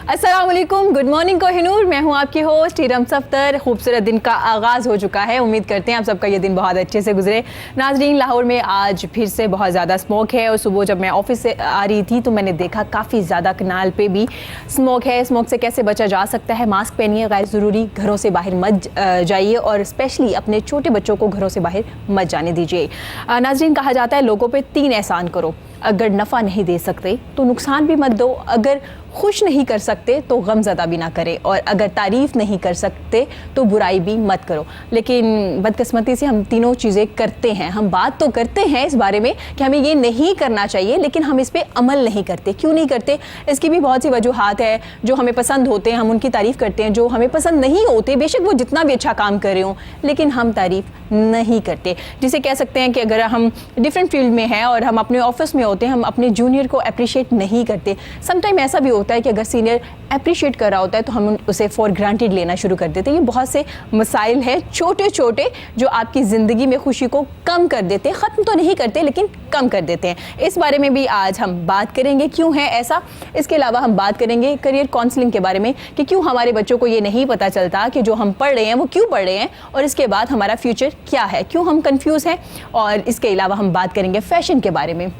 अस्सलाम वालेकुम, good morning Kohinoor. मैं हूं आपकी होस्ट हीरम सफ्तर। खूबसूरत दिन का आगाज़ हो चुका है। उम्मीद करते हैं आप सबका ये दिन बहुत अच्छे से गुजरे। नाजरीन, लाहौर में आज फिर से बहुत ज़्यादा स्मोक है और सुबह जब मैं ऑफिस से आ रही थी तो मैंने देखा काफ़ी ज़्यादा कनाल पे भी स्मोक है। स्मोक से कैसे बचा जा सकता है? मास्क पहनिए, गैर ज़रूरी घरों से बाहर मत जाइए और स्पेशली अपने छोटे बच्चों को घरों से बाहर मत जाने दीजिए। नाजरीन, कहा जाता है लोगों पर 3 एहसान करो। अगर नफ़ा नहीं दे सकते तो नुकसान भी मत दो, अगर खुश नहीं कर सकते तो गमज़दा भी ना करें, और अगर तारीफ़ नहीं कर सकते तो बुराई भी मत करो। लेकिन बदकिस्मती से हम तीनों चीज़ें करते हैं। हम बात तो करते हैं इस बारे में कि हमें ये नहीं करना चाहिए, लेकिन हम इस पर अमल नहीं करते। क्यों नहीं करते? इसकी भी बहुत सी वजूहात है। जो हमें पसंद होते हैं हम उनकी तारीफ़ करते हैं, जो हमें पसंद नहीं होते बेशक वो जितना भी अच्छा काम कर रहे हों लेकिन हम तारीफ़ नहीं करते। जिसे कह सकते हैं कि अगर हम डिफरेंट फील्ड में हैं और हम अपने ऑफिस में होते हैं, हम अपने जूनियर को अप्रिशिएट नहीं करते। समटाइम ऐसा भी होता है कि अगर सीनियर अप्रिशिएट कर रहा होता है तो हम उसे फॉर ग्रांटेड लेना शुरू कर देते हैं। ये बहुत से मसाइल हैं छोटे छोटे जो आपकी ज़िंदगी में खुशी को कम कर देते हैं। ख़त्म तो नहीं करते लेकिन कम कर देते हैं। इस बारे में भी आज हम बात करेंगे, क्यों है ऐसा। इसके अलावा हम बात करेंगे करियर काउंसलिंग के बारे में कि क्यों हमारे बच्चों को ये नहीं पता चलता कि जो हम पढ़ रहे हैं वो क्यों पढ़ रहे हैं और इसके बाद हमारा फ्यूचर क्या है, क्यों हम कंफ्यूज हैं। और इसके अलावा हम बात करेंगे फैशन के बारे में।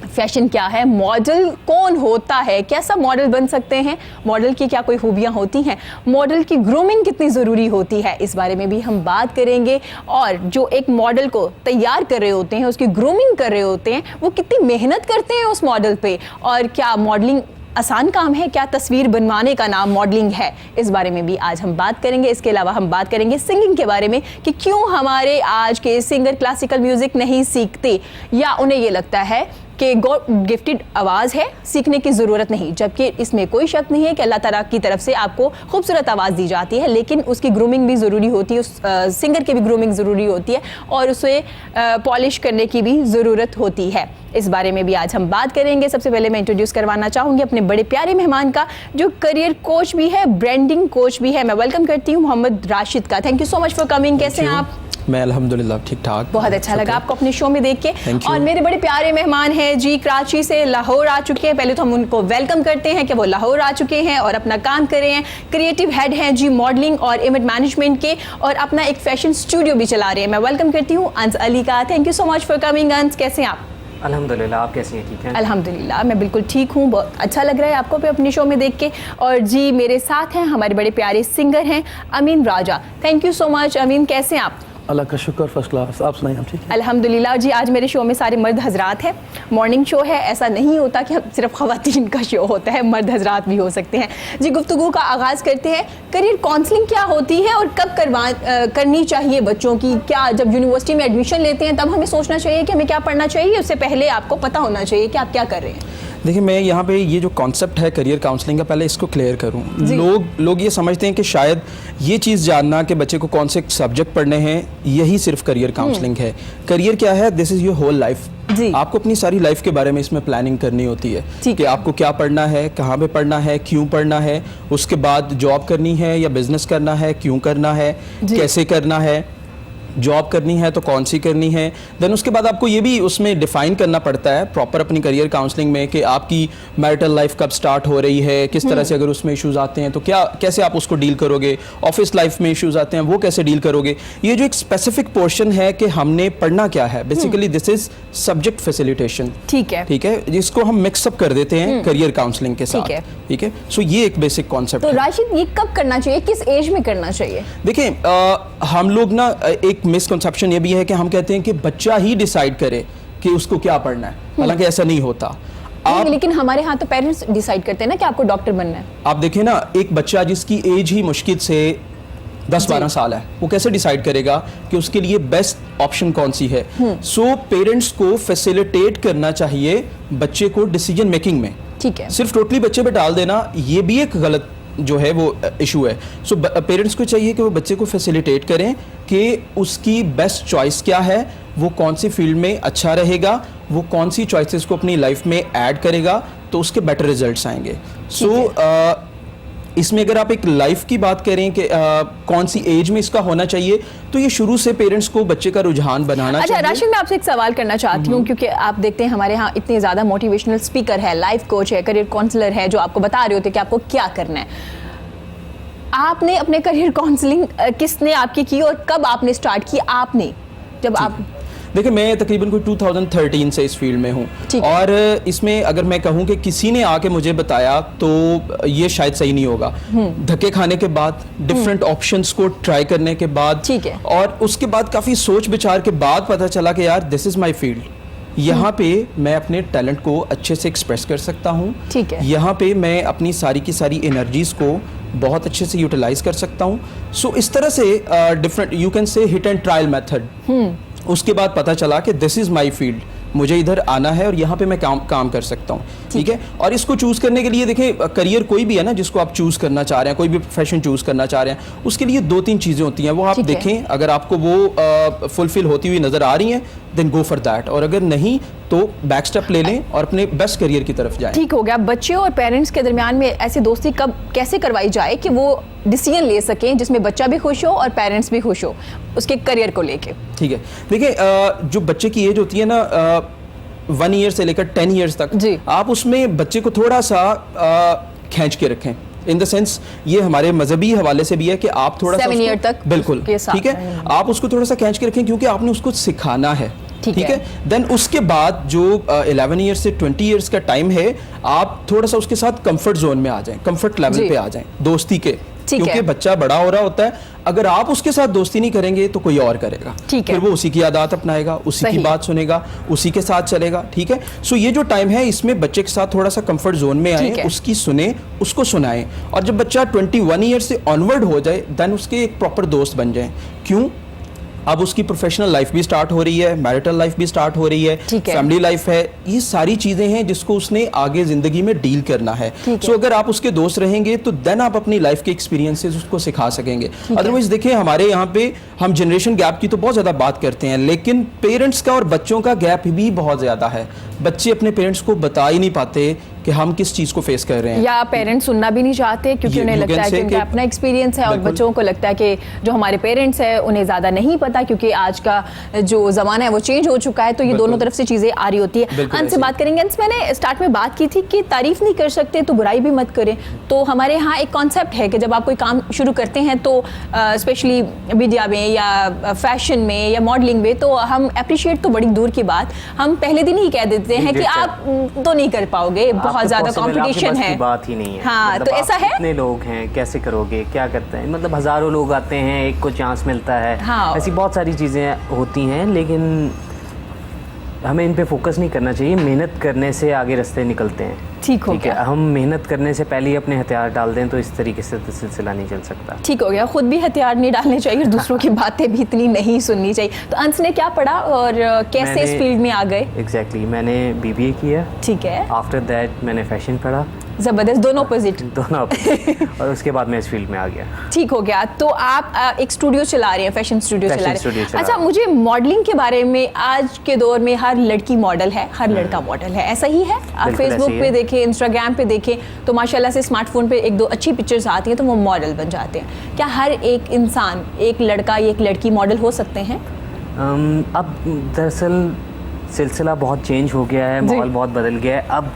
फैशन क्या है, मॉडल कौन होता है, कैसा मॉडल बन सकते हैं, मॉडल की क्या कोई खूबियां होती हैं, मॉडल की ग्रूमिंग कितनी ज़रूरी होती है, इस बारे में भी हम बात करेंगे। और जो एक मॉडल को तैयार कर रहे होते हैं, उसकी ग्रूमिंग कर रहे होते हैं, वो कितनी मेहनत करते हैं उस मॉडल पे, और क्या मॉडलिंग आसान काम है, क्या तस्वीर बनवाने का नाम मॉडलिंग है, इस बारे में भी आज हम बात करेंगे। इसके अलावा हम बात करेंगे सिंगिंग के बारे में कि क्यों हमारे आज के सिंगर क्लासिकल म्यूज़िक नहीं सीखते, या उन्हें ये लगता है कि गॉड गिफ्टेड आवाज़ है, सीखने की ज़रूरत नहीं। जबकि इसमें कोई शक नहीं है कि अल्लाह ताला की तरफ से आपको खूबसूरत आवाज़ दी जाती है, लेकिन उसकी ग्रूमिंग भी ज़रूरी होती है, उस सिंगर की भी ग्रूमिंग ज़रूरी होती है और उसे पॉलिश करने की भी ज़रूरत होती है। इस बारे में भी आज हम बात करेंगे। सबसे पहले मैं इंट्रोड्यूस करवाना चाहूँगी अपने बड़े प्यारे मेहमान का, जो करियर कोच भी है, ब्रांडिंग कोच भी है। मैं वेलकम करती हूँ मोहम्मद राशिद का। Thank you so much for coming. कैसे हैं आप? मैं अल्हम्दुलिल्लाह ठीक ठाक। बहुत अच्छा लगा आपको अपने शो में देख के। और मेरे बड़े प्यारे मेहमान हैं जी, कराची से लाहौर आ चुके हैं। पहले तो हम उनको वेलकम करते हैं कि वो लाहौर आ चुके हैं और अपना काम कर रहे हैं। क्रिएटिव हेड हैं जी मॉडलिंग और इमेज मैनेजमेंट के, और अपना एक फैशन स्टूडियो भी चला रहे हैं। मैं वेलकम करती हूँ अंस अली का। Thank you so much for coming अंस। कैसे हैं आप? अल्हम्दुलिल्लाह, आप कैसी हैं? ठीक है अल्हम्दुलिल्लाह, मैं बिल्कुल ठीक हूँ। बहुत अच्छा लग रहा है आपको भी अपने शो में देख के। और जी मेरे साथ हैं हमारे बड़े प्यारे सिंगर हैं अमीन राजा। थैंक यू सो मच अमीन, कैसे हैं आप? अल्लाह का शुक्र, फर्स्ट क्लास। आप सुनाइए, हम ठीक हैं? अल्हम्दुलिल्लाह जी। आज मेरे शो में सारे मर्द हजरात हैं। मॉर्निंग शो है, ऐसा नहीं होता कि सिर्फ ख़वातीन का शो होता है, मर्द हजरात भी हो सकते हैं जी। गुफ्तगू का आगाज़ करते हैं। करियर काउंसलिंग क्या होती है और कब करनी चाहिए बच्चों की? क्या जब यूनिवर्सिटी में एडमिशन लेते हैं तब हमें सोचना चाहिए कि हमें क्या पढ़ना चाहिए, उससे पहले आपको पता होना चाहिए कि आप क्या कर रहे हैं? देखिए, मैं यहाँ पे ये जो कॉन्सेप्ट है करियर काउंसलिंग का, पहले इसको क्लियर करूँ। लोग ये समझते हैं कि शायद ये चीज़ जानना कि बच्चे को कौन से सब्जेक्ट पढ़ने हैं यही सिर्फ करियर काउंसलिंग है। करियर क्या है? This is your whole life. आपको अपनी सारी लाइफ के बारे में इसमें प्लानिंग करनी होती है कि आपको क्या पढ़ना है, कहाँ पे पढ़ना है, क्यों पढ़ना है, उसके बाद जॉब करनी है या बिजनेस करना है, क्यों करना है, कैसे करना है, जॉब करनी है तो कौन सी करनी है। देन उसके बाद आपको ये भी उसमें डिफाइन करना पड़ता है प्रॉपर अपनी करियर काउंसलिंग में कि आपकी मैरिटल लाइफ कब स्टार्ट हो रही है, किस तरह से अगर उसमें इश्यूज आते हैं तो कैसे आप उसको डील करोगे, ऑफिस लाइफ में इश्यूज आते हैं वो कैसे डील करोगे। ये जो एक स्पेसिफिक पोर्शन है कि हमने पढ़ना क्या है, basically this is subject facilitation. ठीक है, जिसको हम मिक्सअप कर देते हैं करियर काउंसलिंग के साथ। ठीक है, सो ये एक बेसिक कॉन्सेप्ट है। तो राशिद, ये कब करना चाहिए, किस एज में करना चाहिए? देखिए, हम लोग ना एक मिसकंसेप्शन ये भी है कि हम कहते हैं कि बच्चा ही डिसाइड करे कि उसको क्या पढ़ना है, हालांकि ऐसा नहीं होता। लेकिन हमारे यहाँ तो पेरेंट्स डिसाइड करते हैं ना कि आपको डॉक्टर बनना है। आप देखिए ना, एक बच्चा जिसकी एज ही मुश्किल से 10-12 साल है, वो कैसे डिसाइड करेगा कि उसके लिए बेस्ट ऑप्शन कौन सी है। सो पेरेंट्स को फैसिलिटेट करना चाहिए बच्चे को डिसीजन मेकिंग में। ठीक है, सिर्फ टोटली बच्चे पे डाल देना ये भी एक गलत जो है वो इशू है। सो पेरेंट्स को चाहिए कि वो बच्चे को फैसिलिटेट करें कि उसकी बेस्ट चॉइस क्या है, वो कौन सी फील्ड में अच्छा रहेगा, वो कौन सी चॉइसेस को अपनी लाइफ में ऐड करेगा तो उसके बेटर रिजल्ट्स आएंगे। सो इसमें अगर आप एक लाइफ की बात करें कि कौन सी एज में इसका होना चाहिए, तो ये शुरू से पेरेंट्स को बच्चे का रुझान बनाना अच्छा चाहिए। राशिद, मैं आपसे एक सवाल करना चाहती हूँ, क्योंकि आप देखते हैं हमारे यहाँ इतने ज़्यादा मोटिवेशनल स्पीकर है, लाइफ कोच है, करियर काउंसलर है, जो आपको बता रहे होते कि आपको क्या करना है। आपने अपने करियर काउंसलिंग किसने आपकी की और कब आपने स्टार्ट की? आपने जब आप देखिए, मैं तकरीबन कोई 2013 से इस फील्ड में हूँ, ठीक है। और इसमें अगर मैं कहूँ कि किसी ने आके मुझे बताया तो ये शायद सही नहीं होगा। धक्के खाने के बाद, डिफरेंट ऑप्शंस को ट्राई करने के बाद, ठीक है, और उसके बाद काफ़ी सोच विचार के बाद पता चला कि यार दिस इज़ माई फील्ड। यहाँ पे मैं अपने टैलेंट को अच्छे से एक्सप्रेस कर सकता हूँ, ठीक है। यहाँ पे मैं अपनी सारी की सारी एनर्जीज को बहुत अच्छे से यूटिलाइज कर सकता हूँ। सो इस तरह से different, you can say hit and trial method. उसके बाद पता चला कि दिस इज़ माई फील्ड, मुझे इधर आना है और यहाँ पे मैं काम कर सकता हूँ, ठीक है। और इसको चूज़ करने के लिए देखिए, करियर कोई भी है ना जिसको आप चूज़ करना चाह रहे हैं, कोई भी प्रोफेशन चूज़ करना चाह रहे हैं, उसके लिए 2-3 चीज़ें होती हैं, वो आप देखें। अगर आपको वो फुलफिल होती हुई नज़र आ रही हैं, देन गो फॉर दैट, और अगर नहीं तो बैक स्टेप ले लें और अपने बेस्ट करियर की तरफ जाएं। ठीक हो गया। बच्चे और पेरेंट्स के दरमियान में ऐसी दोस्ती कब कैसे करवाई जाए कि वो डिसीजन ले सकें जिसमें बच्चा भी खुश हो और पेरेंट्स भी खुश हो उसके करियर को लेके? ठीक है, देखिए जो बच्चे की एज होती है ना 1 ईयर से लेकर 10 ईयर्स तक, आप उसमें बच्चे को थोड़ा सा खींच के रखें। इन द सेंस ये हमारे मजहबी हवाले से भी है कि आप थोड़ा सा 7 ईयर तक बिल्कुल ठीक है, आप उसको थोड़ा सा खींच के रखें, क्योंकि आपने उसको सिखाना है, ठीक है। देन उसके बाद जो 11 ईयर्स से 20 ईयर्स का टाइम है, आप थोड़ा सा उसके साथ कंफर्ट जोन में आ जाएं, कंफर्ट लेवल पे आ जाएं दोस्ती के, क्योंकि बच्चा बड़ा हो रहा होता है। अगर आप उसके साथ दोस्ती नहीं करेंगे तो कोई और करेगा, फिर वो उसी की आदत अपनाएगा, उसी की बात सुनेगा, उसी के साथ चलेगा, ठीक है। सो ये जो टाइम है, इसमें बच्चे के साथ थोड़ा सा कंफर्ट जोन में आए, उसकी सुने, उसको सुनाएं, और जब बच्चा 21 ईयर्स से ऑनवर्ड हो जाए, देन उसके एक प्रॉपर दोस्त बन जाए। क्यों? अब उसकी प्रोफेशनल लाइफ भी स्टार्ट हो रही है, मैरिटल लाइफ भी स्टार्ट हो रही है, फैमिली लाइफ है, ये सारी चीजें हैं जिसको उसने आगे जिंदगी में डील करना है। सो अगर आप उसके दोस्त रहेंगे तो देन आप अपनी लाइफ के एक्सपीरियंसेस उसको सिखा सकेंगे। अदरवाइज देखिए, हमारे यहाँ पे हम जनरेशन गैप की तो बहुत ज्यादा बात करते हैं, लेकिन पेरेंट्स का और बच्चों का गैप भी बहुत ज्यादा है। बच्चे अपने पेरेंट्स को बता ही नहीं पाते कि हम किस चीज को फेस कर रहे हैं, या पेरेंट्स सुनना भी नहीं चाहते क्योंकि उन्हें लगता है कि उनका अपना एक्सपीरियंस है, और बच्चों को लगता है कि जो हमारे पेरेंट्स हैं उन्हें ज़्यादा नहीं पता, क्योंकि आज का जो ज़माना है वो चेंज हो चुका है। तो ये दोनों तरफ से चीज़ें आ रही होती है। अंत से बात करेंगे। अंत मैंने स्टार्ट में बात की थी कि तारीफ नहीं कर सकते तो बुराई भी मत करें। तो हमारे यहाँ एक कॉन्सेप्ट है कि जब आप कोई काम शुरू करते हैं तो स्पेशली मीडिया में या फैशन में या मॉडलिंग में, तो हम अप्रिशिएट तो बड़ी दूर की बात, हम पहले दिन ही कह देते हैं कि आप तो नहीं कर पाओगे, बहुत ज़्यादा कॉम्पिटिशन है, बात ही नहीं है। हाँ, मतलब तो ऐसा है। कितने लोग हैं, कैसे करोगे, क्या करते हैं, मतलब हजारों लोग आते हैं, एक को चांस मिलता है। हाँ। ऐसी बहुत सारी चीज़ें होती हैं, लेकिन हमें इन पे फोकस नहीं करना चाहिए। मेहनत करने से आगे रास्ते निकलते हैं। ठीक है, हम मेहनत करने से पहले ही अपने हथियार डाल दें तो इस तरीके से तो सिलसिला नहीं चल सकता। ठीक हो गया। खुद भी हथियार नहीं डालने चाहिए, दूसरों की बातें भी इतनी नहीं सुननी चाहिए। तो अंश ने क्या पढ़ा और कैसे इस फील्ड में आ गए? एग्जैक्टली, मैंने BBA किया। ठीक है। आफ्टर दैट मैंने फैशन पढ़ा। जबरदस्त, दोनों अपोजिट। और उसके बाद मैं इस फील्ड में आ गया। ठीक हो गया। तो आप एक स्टूडियो चला रहे हैं, फैशन स्टूडियो चला रहे हैं। अच्छा, मुझे मॉडलिंग के बारे में, आज के दौर में हर लड़की मॉडल है, हर लड़का मॉडल है, ऐसा ही है? आप फेसबुक पे देखें, इंस्टाग्राम पे देखें तो माशाल्लाह से स्मार्टफोन पे 1-2 अच्छी पिक्चर्स आती हैं तो वो मॉडल बन जाते हैं। क्या हर एक इंसान, एक लड़का या एक लड़की मॉडल हो सकते हैं? अब दरअसल सिलसिला बहुत चेंज हो गया है, माहौल बहुत बदल गया है। अब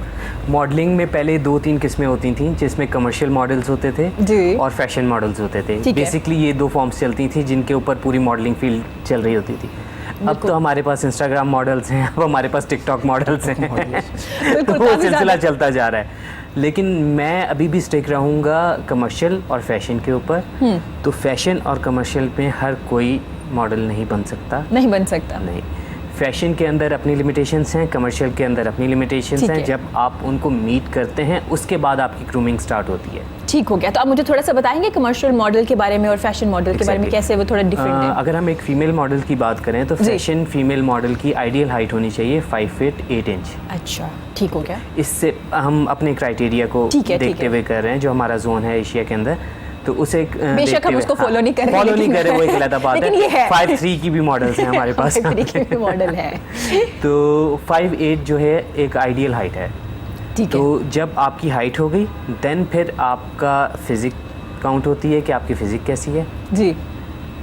मॉडलिंग में पहले 2-3 किस्में होती थी, जिसमें कमर्शियल मॉडल्स होते थे और फैशन मॉडल्स होते थे। बेसिकली ये 2 फॉर्म्स चलती थी जिनके ऊपर पूरी मॉडलिंग फील्ड चल रही होती थी। अब तो हमारे पास इंस्टाग्राम मॉडल्स हैं, अब हमारे पास टिकटॉक मॉडल्स हैं। वो सिलसिला चलता जा रहा है। लेकिन मैं अभी भी स्टिक रहूँगा कमर्शियल और फैशन के ऊपर। तो फैशन और कमर्शियल में हर कोई मॉडल नहीं बन सकता। नहीं, फैशन के अंदर अपनी लिमिटेशंस हैं, कमर्शियल के अंदर अपनी लिमिटेशंस हैं। जब आप उनको मीट करते हैं उसके बाद आपकी ग्रूमिंग स्टार्ट होती है। ठीक हो गया। तो आप मुझे थोड़ा सा बताएंगे कमर्शियल मॉडल के बारे में और फैशन मॉडल के बारे में, कैसे वो थोड़ा डिफरेंट है? अगर हम एक फीमेल मॉडल की बात करें तो फैशन फीमेल मॉडल की आइडियल हाइट होनी चाहिए 5 फीट 8 इंच। अच्छा, ठीक हो गया। इससे हम अपने क्राइटेरिया को देखते हुए कर रहे हैं, जो हमारा जोन है एशिया के अंदर, तो उसे बेशक हम उसको फॉलो नहीं कर रहे, वो एक अलग बात है। 5'3" की भी मॉडल्स हैं हमारे पास। 5'3" की भी मॉडल है। तो 5'8" जो है एक आइडियल हाइट है। ठीक तो जब आपकी हाइट हो गई देन फिर आपका फिजिक काउंट होती है कि आपकी फिजिक कैसी है जी,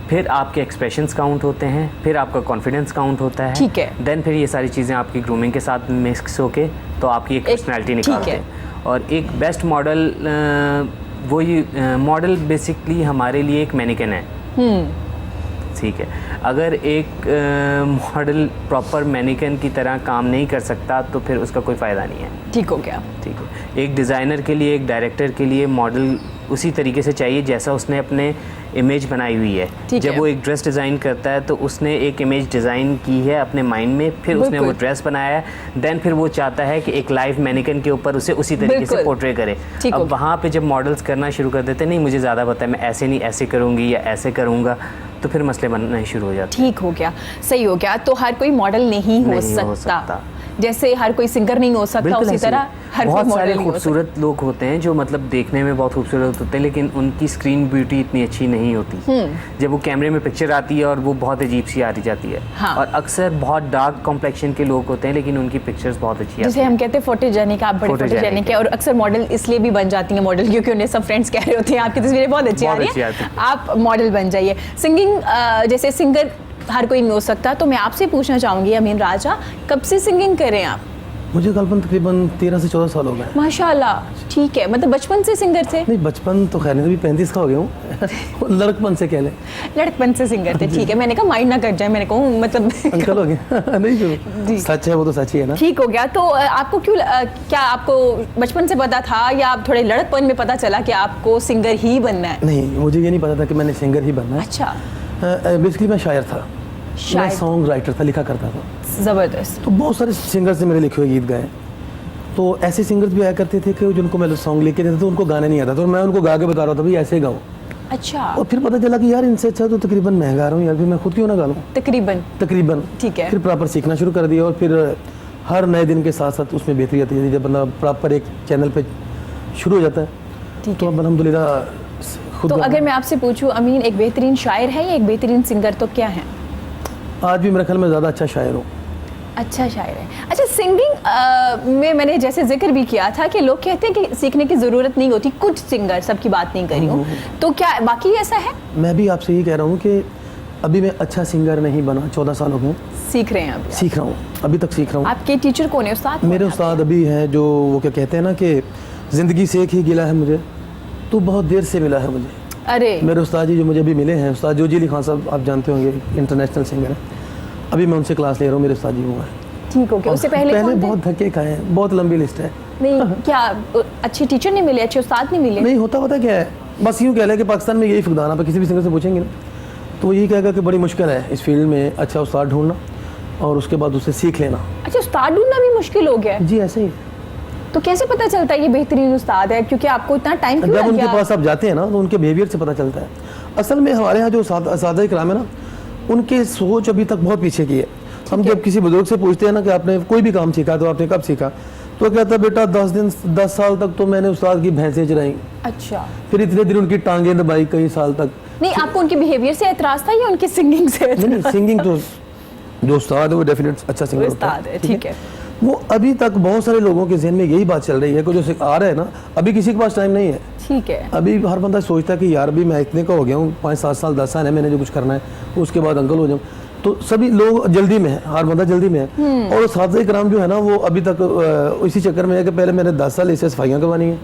फिर आपके एक्सप्रेशंस काउंट होते हैं, फिर आपका कॉन्फिडेंस काउंट होता है, ठीक है। देन फिर ये सारी चीज़ें आपकी ग्रूमिंग के साथ मिक्स होके तो आपकी एक पर्सनैलिटी निकालते ठीक हैं। और एक बेस्ट मॉडल वही मॉडल बेसिकली हमारे लिए एक मैनिकन है, ठीक है। अगर एक मॉडल प्रॉपर मैनिकन की तरह काम नहीं कर सकता तो फिर उसका कोई फ़ायदा नहीं है। ठीक हो गया। ठीक है, एक डिज़ाइनर के लिए, एक डायरेक्टर के लिए मॉडल उसी तरीके से चाहिए जैसा उसने अपने इमेज बनाई हुई है। ठीक जब है। वो एक ड्रेस डिज़ाइन करता है तो उसने एक इमेज डिज़ाइन की है अपने माइंड में, फिर उसने वो बिल्कुल। ड्रेस बनाया है, देन फिर वो चाहता है कि एक लाइव मैनिकन के ऊपर उसे उसी तरीके से बिल्कुल। पोर्ट्रे करे। ठीक हो अब गया। वहाँ पे जब मॉडल्स करना शुरू कर देते हैं, नहीं मुझे ज़्यादा पता है, मैं ऐसे नहीं ऐसे करूँगी या ऐसे करूँगा, तो फिर मसले बनने शुरू हो जाते हैं। ठीक हो गया, सही हो गया। तो हर कोई मॉडल नहीं हो सकता, जैसे हर कोई सिंगर नहीं हो सकता, बिल्कुल उसी ऐसे तरह ही। हर कोई बहुत मॉडल सारे नहीं हो सकता। खूबसूरत लोग होते हैं जो मतलब देखने में बहुत खूबसूरत होते हैं लेकिन उनकी स्क्रीन ब्यूटी इतनी अच्छी नहीं होती। जब वो कैमरे में पिक्चर आती है और वो बहुत अजीब सी आ रही जाती है। हाँ। और अक्सर बहुत डार्क कॉम्प्लेक्शन के लोग होते हैं लेकिन उनकी पिक्चर्स बहुत अच्छी आती जिसे हैं। हम कहते हैं फोटोजेनिक, आप बड़े फोटोजेनिक फोटोजेनिक है। और अक्सर मॉडल इसलिए भी बन जाती हैं मॉडल क्योंकि उन्हें सब फ्रेंड्स कह रहे होते हैं आपकी तस्वीरें बहुत अच्छी आ बहुत रही अच्छी हैं, आती हैं। आप मॉडल बन जाइए। सिंगिंग, जैसे सिंगर हर कोई नहीं हो सकता, तो मैं आपसे पूछना चाहूंगी अमीन राजा, कब से सिंगिंग कर रहे हैं आप? मुझे कल्पना तकरीबन 13 से 14 साल हो गए। माशाल्लाह, ठीक है। मतलब बचपन से सिंगर थे? नहीं, बचपन तो खैर नहीं, अभी 35 का हो गया हूँ। लड़कपन से कह लें। लड़कपन से सिंगर थे, ठीक है। मैंने कहा माइंड ना कर जाए, मैंने कहूँ मतलब अंकल हो गए। नहीं जी। जो सच है वो तो सच ही है ना। ठीक हो गया। तो आपको क्यों क्या आपको बचपन से पता था या आप थोड़े लड़कपन में पता चला कि आपको सिंगर ही बनना है? नहीं, मुझे ये नहीं पता था कि मैंने सिंगर ही बनना है। अच्छा, बेसिकली मैं शायर था, मैं शायर, सॉन्ग राइटर था, लिखा करता था। जबरदस्त। तो बहुत सारे सिंगर्स ने मेरे लिखे हुए गीत गाए। तो ऐसे सिंगर्स भी आया करते थे कि जिनको मैं सॉन्ग लिख के देता था, उनको गाने नहीं आता, तो मैं उनको गा के बता रहा था भाई ऐसे गाओ। अच्छा, और फिर पता चला कि यार इनसे अच्छा तो तकरीबन मैं गा रहा हूँ यार, फिर मैं खुद क्यों ना गा लूँ तकरीबन। ठीक है। फिर प्रॉपर सीखना शुरू कर दिया और फिर हर नए दिन के साथ साथ उसमें बेहतरी आती है। जब बंदा प्रॉपर एक चैनल पे शुरू हो जाता है ठीक तो है। अब अल्हम्दुलिल्लाह खुद तो अगर मैं आपसे पूछूं अमीन एक बेहतरीन शायर है या एक बेहतरीन सिंगर, तो क्या है? आज भी मेरे ख्याल में ज़्यादा अच्छा शायर हूँ। अच्छा शायर है। अच्छा, सिंगिंग में मैंने जैसे जिक्र भी किया था कि लोग कहते हैं कि सीखने की ज़रूरत नहीं होती, कुछ सिंगर, सबकी बात नहीं करी हूँ, तो क्या बाकी ऐसा है? मैं भी आपसे ये कह रहा हूँ कि अभी मैं अच्छा सिंगर नहीं बना, 14 साल हो गए सीख रहे हैं अभी? सीख रहा हूँ, अभी तक सीख रहा हूँ। आपके टीचर कौन है, उस्ताद कौन मेरे है उस्ताद अभी हैं जो वो क्या कहते हैं ना कि ज़िंदगी से एक ही गिला है मुझे, तो बहुत देर से मिला है मुझे। आपके? अरे मेरे उस्ताद जी जो मुझे अभी मिले हैं, उस्ताद जोजी अली खान साहब, आप जानते होंगे, इंटरनेशनल सिंगर है। अभी मैं उनसे क्लास ले रहा हूँ, मेरे उस्ताद जी वो हैं। ठीक हो गया। उससे पहले कौन थे? बहुत धक्के खाए हैं, बहुत लंबी लिस्ट है। नहीं, क्या अच्छे टीचर नहीं मिले, अच्छे उस्ताद नहीं मिले? नहीं होता क्या है, बस यूँ कह लें कि पाकिस्तान में यही फुकदान, आप किसी भी सिंगर से पूछेंगे ना तो वो यही कहेगा कि बड़ी मुश्किल है इस फील्ड में अच्छा उस्ताद ढूंढना और उसके बाद उसे सीख लेना। अच्छा, उस्ताद ढूंढना भी मुश्किल हो गया है? जी ऐसे ही। तो कैसे पता चलता है ये बेहतरीन उस्ताद है? क्योंकि आपको इतना टाइम क्यों जब लग उनके गया? पास आप जाते हैं ना तो उनके बिहेवियर से पता चलता है। असल में हमारे यहाँ जो सादा कराम है ना, उनके सोच अभी तक बहुत पीछे की है। हम जब किसी बुजुर्ग से पूछते हैं ना कि आपने कोई भी काम सीखा तो आपने कब सीखा, तो कहता है बेटा 10 साल तक तो मैंने उस्ताद की भैंसें चराई, अच्छा, फिर इतने दिन उनकी टांगें दबाई कई साल तक। नहीं, आपको उनके बिहेवियर से एतराज था या उनकी सिंगिंग से? नहीं, सिंगिंग तो जो उस्ताद है वो डेफिनेट अच्छा सिंगर होता उस्ताद है, ठीक है। वो अभी तक बहुत सारे लोगों के जहन में यही बात चल रही है कि जो आ रहा है ना, अभी किसी के पास टाइम नहीं है। ठीक है। अभी हर बंदा सोचता है कि यार अभी मैं इतने का हो गया हूँ, 5-7 साल 10 साल है, मैंने जो कुछ करना है उसके बाद अंकल हो जाऊँ, तो सभी लोग जल्दी में है, हर बंदा जल्दी में है। और सादा कराम जो है ना वो अभी तक इसी चक्कर में है कि पहले मैंने 10 साल इससे सफाइयाँ करवानी है,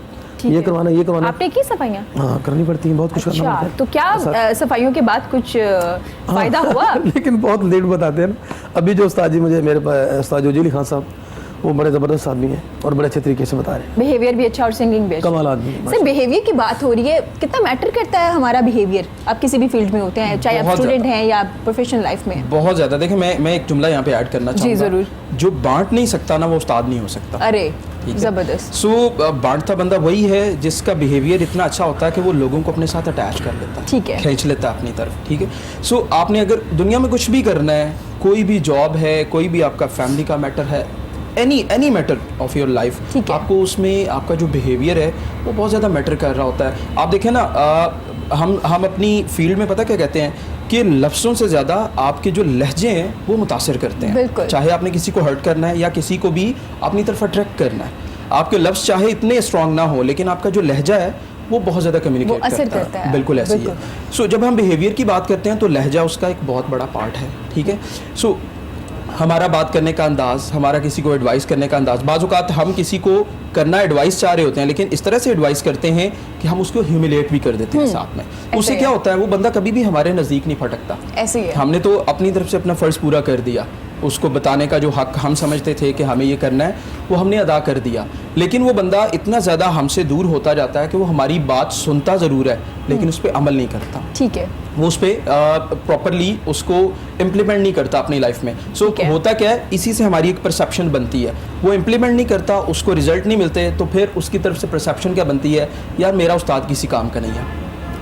ये करवाना ये करवाना। आपने की सफाइयाँ? हाँ, करनी पड़ती है, बहुत कुछ करना अच्छा, पड़ता है। तो क्या सफाइयों के बाद कुछ फायदा हुआ? लेकिन बहुत लेट बताते हैं ना। अभी जो उस्ताद जी मुझे मेरे पास उस्ताद जोजी अली खान साहब, वो बड़े ज़बरदस्त आदमी हैं और बड़े अच्छे तरीके से बता रहे हैं। बिहेवियर भी अच्छा और सिंगिंग भी अच्छा। कमाल आदमी। सर, बिहेवियर की बात हो रही है, कितना मैटर करता है हमारा बिहेवियर? आप किसी भी फील्ड में होते हैं, चाहे आप बहुत स्टूडेंट हैं या प्रोफेशनल लाइफ में? बहुत ज़्यादा। देखिए मैं एक जुमला यहाँ पे ऐड करना जी, चाहूँगा। ज़रूर। जो बांट नहीं सकता ना वो उस्ताद नहीं हो सकता। अरे ठीक है। जबरदस्त। सो बांटता बंदा वही है जिसका बिहेवियर इतना अच्छा होता है कि वो लोगों को अपने साथ अटैच कर लेता है, ठीक है, खींच लेता है अपनी तरफ। ठीक है। सो आपने अगर दुनिया में कुछ भी करना है, कोई भी जॉब है, कोई भी आपका फैमिली का मैटर है, any matter of your life, आपको उसमें आपका जो बिहेवियर है वो बहुत ज़्यादा मैटर कर रहा होता है। आप देखें ना, हम अपनी फील्ड में पता क्या कहते हैं कि लफ्ज़ों से ज़्यादा आपके जो लहजे हैं वो मुतासर करते हैं। चाहे आपने किसी को हर्ट करना है या किसी को भी अपनी तरफ अट्रैक्ट करना है। आपके लफ्ज़ चाहे इतने स्ट्रांग ना हो, लेकिन आपका जो लहजा है वो बहुत ज़्यादा कम्युनिकेट असर करता है। बिल्कुल ऐसे ही है। सो जब हम बिहेवियर की बात करते हैं तो लहजा उसका एक बहुत बड़ा पार्ट है, ठीक है। सो हमारा बात करने का अंदाज़, हमारा किसी को एडवाइस करने का अंदाज़, बाज़ औक़ात हम किसी को करना एडवाइस चाह रहे होते हैं लेकिन इस तरह से एडवाइस करते हैं कि हम उसको ह्यूमिलेट भी कर देते हैं साथ में। उससे क्या होता है, वो बंदा कभी भी हमारे नज़दीक नहीं फटकता। ऐसे ही है। हमने तो अपनी तरफ से अपना फ़र्ज़ पूरा कर दिया, उसको बताने का जो हक हम समझते थे कि हमें ये करना है वो हमने अदा कर दिया, लेकिन वो बंदा इतना ज़्यादा हमसे दूर होता जाता है कि वो हमारी बात सुनता ज़रूर है लेकिन उस पर अमल नहीं करता। ठीक है। वो उस पर प्रॉपरली उसको इम्प्लीमेंट नहीं करता अपनी लाइफ में। सो होता क्या है, इसी से हमारी एक परसेप्शन बनती है, वो इम्प्लीमेंट नहीं करता, उसको रिजल्ट नहीं मिलते, तो फिर उसकी तरफ से परसेप्शन क्या बनती है, यार मेरा उस्ताद किसी काम का नहीं है,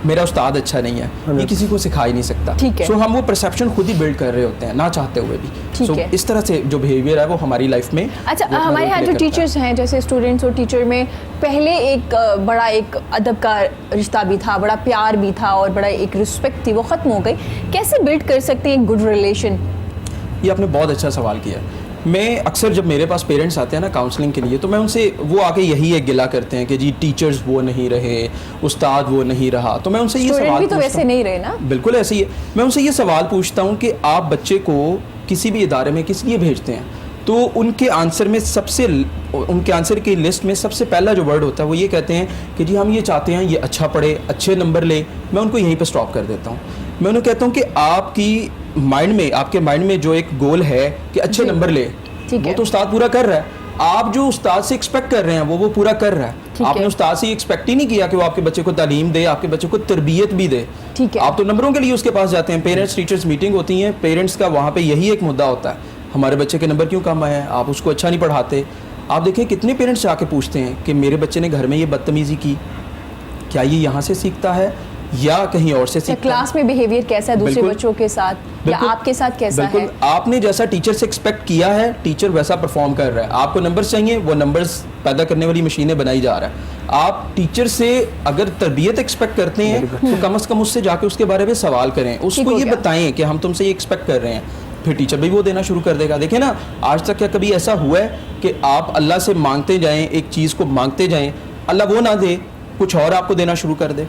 मेरा उस्ताद अच्छा नहीं है, ये किसी को सिखा ही नहीं सकता। सो हम वो परसेप्शन खुद ही बिल्ड कर रहे होते हैं ना चाहते हुए भी। सो इस तरह से जो बिहेवियर है वो हमारी लाइफ में। अच्छा, हमारे यहाँ जो टीचर्स हैं, जैसे स्टूडेंट्स और टीचर में पहले एक बड़ा एक अदब का रिश्ता भी था, बड़ा प्यार भी था और बड़ा एक रिस्पेक्ट थी, वो ख़त्म हो गई। कैसे बिल्ड कर सकते हैं एक गुड रिलेशन? ये आपने बहुत अच्छा सवाल किया। मैं अक्सर जब मेरे पास पेरेंट्स आते हैं ना काउंसलिंग के लिए, तो मैं उनसे, वो आके यही एक गिला करते हैं कि जी टीचर्स वो नहीं रहे, उस्ताद वो नहीं रहा। तो मैं उनसे ये सवाल, भी तो वैसे नहीं रहे ना। बिल्कुल ऐसे ही है। मैं उनसे ये सवाल पूछता हूँ कि आप बच्चे को किसी भी इदारे में किस लिए भेजते हैं, तो उनके आंसर में उनके आंसर की लिस्ट में सबसे पहला जो वर्ड होता है वो ये कहते हैं कि जी हम ये चाहते हैं ये अच्छा पढ़े, अच्छे नंबर ले। मैं उनको यहीं पर स्टॉप कर देता हूँ। मैं उन्हें कहता हूँ कि आपके माइंड में जो एक गोल है कि अच्छे नंबर ले, वो तो उस्ताद पूरा कर रहा है। आप जो उस्ताद से एक्सपेक्ट कर रहे हैं वो पूरा कर रहा है। आपने उस्ताद से एक्सपेक्ट ही नहीं किया कि वो आपके बच्चे को तालीम दे, आपके बच्चे को तरबियत भी दे। आप तो नंबरों के लिए उसके पास जाते हैं। पेरेंट्स टीचर्स मीटिंग होती है, पेरेंट्स का वहाँ पे यही एक मुद्दा होता है, हमारे बच्चे के नंबर क्यों कम आए हैं, आप उसको अच्छा नहीं पढ़ाते। आप देखें कितने पेरेंट्स जाके पूछते हैं कि मेरे बच्चे ने घर में ये बदतमीजी की, क्या ये यहाँ से सीखता है या कहीं और से सीखता क्लास में बिहेवियर कैसा है दूसरे बच्चों के साथ या आपके साथ कैसा है? आपने जैसा टीचर से एक्सपेक्ट किया है, टीचर वैसा परफॉर्म कर रहा है। आपको नंबर्स चाहिए, वो नंबर्स पैदा करने वाली मशीनें बनाई जा रहा है। आप टीचर से अगर तरबियत एक्सपेक्ट करते हैं तो कम से कम उससे जाके उसके बारे में सवाल करें, उसको ये बताएं कि हम तुमसे ये एक्सपेक्ट कर रहे हैं, फिर टीचर भी वो देना शुरू कर देगा। देखिए ना, आज तक क्या कभी ऐसा हुआ है कि आप अल्लाह से मांगते जाएं, एक चीज़ को मांगते जाएं, अल्लाह वो ना दे, कुछ और आपको देना शुरू कर दे?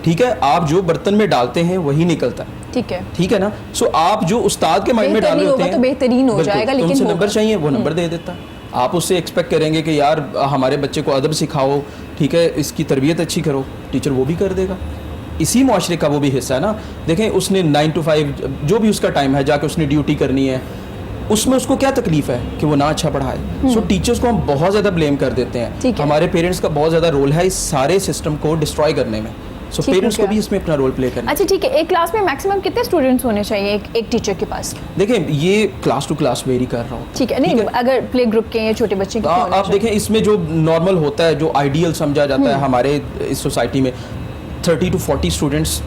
ठीक है, आप जो बर्तन में डालते हैं वही निकलता है। ठीक है ना। सो आप जो उस्ताद के माइंड में डाल रहे होते हैं तो बेहतरीन हो जाएगा, लेकिन तुमसे नंबर चाहिए, वो नंबर दे देता है। आप उससे एक्सपेक्ट करेंगे कि यार हमारे बच्चे को अदब सिखाओ, ठीक है, इसकी तरबियत अच्छी करो, टीचर वो भी कर देगा। इसी मुआशरे का वो भी हिस्सा है ना। देखें, उसने 9 to 5 जो भी उसका टाइम है, जाके उसने ड्यूटी करनी है, उसमें उसको क्या तकलीफ है कि वो ना अच्छा पढ़ाए। सो टीचर्स को हम बहुत ज़्यादा ब्लेम कर देते हैं। हमारे पेरेंट्स का बहुत ज़्यादा रोल है इस सारे सिस्टम को डिस्ट्रॉय करने में। सो पेरेंट्स को भी इसमें अपना रोल प्ले करना। अच्छा ठीक है, एक क्लास में मैक्सिमम कितने स्टूडेंट्स होने चाहिए एक टीचर के पास? देखें, ये क्लास टू क्लास वेरी कर रहा हूँ। ठीक है, नहीं अगर प्ले ग्रुप के या छोटे बच्चे के आप देखें, इसमें जो नॉर्मल होता है, जो आइडियल समझा जाता है हमारे इस सोसाइटी में, 30 to 40 स्टूडेंट्स।